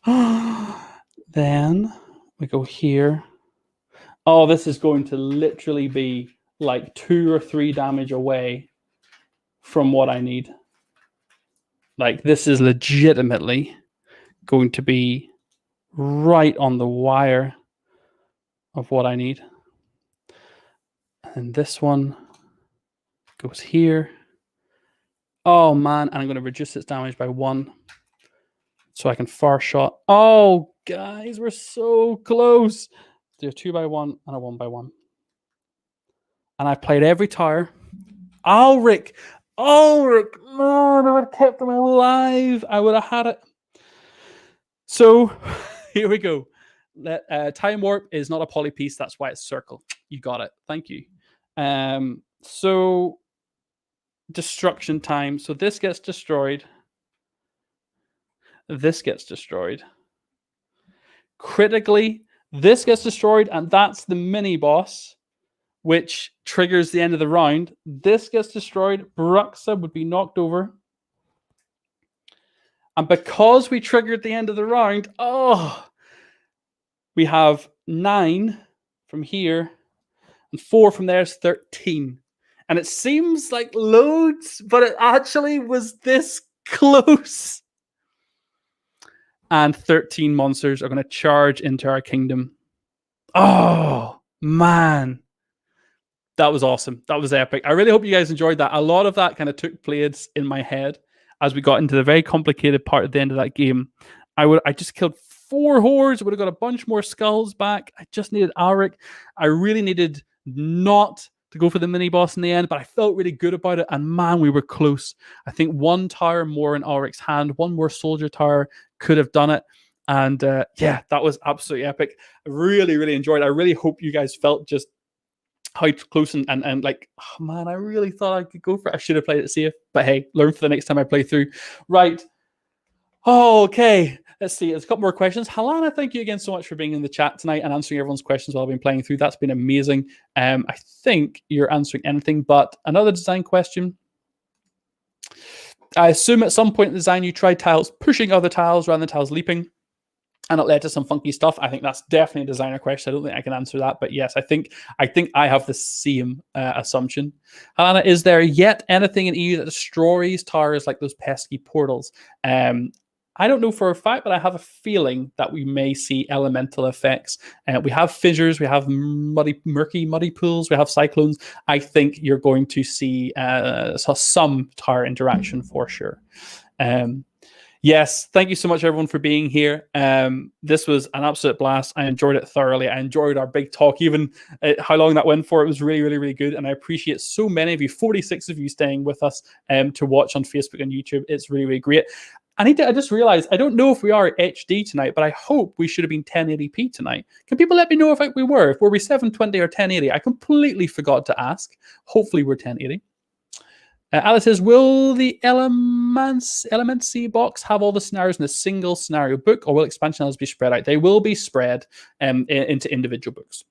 Then we go here. Oh, this is going to literally be like 2 or 3 damage away from what I need. Like, this is legitimately going to be right on the wire of what I need. And this one goes here. Oh, man. And I'm going to reduce its damage by 1 so I can far shot. Oh, guys, we're so close. Do a 2x1 and a 1x1. And I've played every tower. Ulrich, man, I would have kept him alive. I would have had it. So here we go. Time warp is not a poly piece. That's why it's circle. You got it. Thank you. So destruction time. So this gets destroyed. This gets destroyed. Critically, this gets destroyed, and that's the mini boss, which triggers the end of the round. This gets destroyed. Bruxa would be knocked over. And because we triggered the end of the round, we have 9 from here, and 4 from there is 13. And it seems like loads, but it actually was this close. And 13 monsters are going to charge into our kingdom. Oh, man. That was awesome. That was epic. I really hope you guys enjoyed that. A lot of that kind of took place in my head as we got into the very complicated part at the end of that game. I just killed 4 hordes. Would have got a bunch more skulls back. I just needed Alric. I really needed not to go for the mini boss in the end, but I felt really good about it. And man, we were close. I think 1 tower more in Alric's hand, 1 more soldier tower could have done it. And yeah, that was absolutely epic. I really, really enjoyed it. I really hope you guys felt just how close and like, oh man, I really thought I could go for it. I should have played it safe, but hey, learn for the next time I play through. Right. Oh, okay. Let's see. There's a couple more questions. Halana, thank you again so much for being in the chat tonight and answering everyone's questions while I've been playing through. That's been amazing. I think you're answering anything but another design question. I assume at some point in the design you tried tiles pushing other tiles rather than tiles leaping, and it led to some funky stuff. I think that's definitely a designer question. I don't think I can answer that, but yes, I think I have the same assumption. Alana, is there yet anything in EU that destroys towers like those pesky portals? I don't know for a fact, but I have a feeling that we may see elemental effects. We have fissures, we have muddy pools, we have cyclones. I think you're going to see some tower interaction for sure. Yes, thank you so much, everyone, for being here. This was an absolute blast. I enjoyed it thoroughly. I enjoyed our big talk, even how long that went for. It was really, really, really good. And I appreciate so many of you, 46 of you, staying with us to watch on Facebook and YouTube. It's really, really great. I just realized, I don't know if we are HD tonight, but I hope we should have been 1080p tonight. Can people let me know if we were? If were we 720 or 1080? I completely forgot to ask. Hopefully we're 1080. Alice says, will the Elemency box have all the scenarios in a single scenario book, or will expansion levels be spread out? They will be spread into individual books.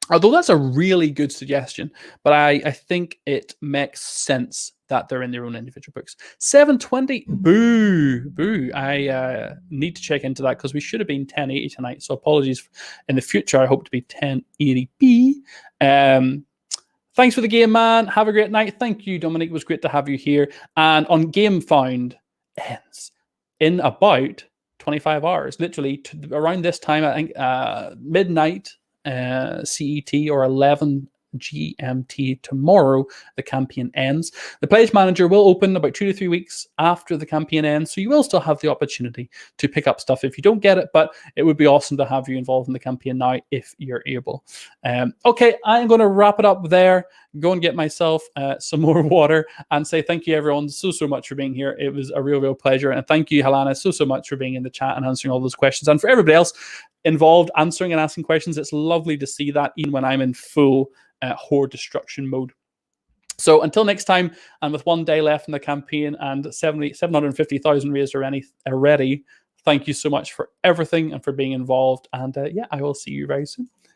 Although that's a really good suggestion, but I think it makes sense that they're in their own individual books. 720, boo. I need to check into that because we should have been 1080 tonight. So apologies. In the future, I hope to be 1080p. Thanks for the game, man. Have a great night. Thank you, Dominic. It was great to have you here. And on Game Found ends in about 25 hours, literally around this time, I think midnight CET or 11 GMT tomorrow, the campaign ends. The Pledge Manager will open about 2 to 3 weeks after the campaign ends, so you will still have the opportunity to pick up stuff if you don't get it, but it would be awesome to have you involved in the campaign now if you're able. Okay, I'm going to wrap it up there, go and get myself some more water, and say thank you everyone so much for being here. It was a real pleasure, and thank you, Helena, so much for being in the chat and answering all those questions, and for everybody else involved answering and asking questions. It's lovely to see that even when I'm in full horde destruction mode. So until next time, and with 1 day left in the campaign and 750,000 raised already, thank you so much for everything and for being involved. And yeah, I will see you very soon.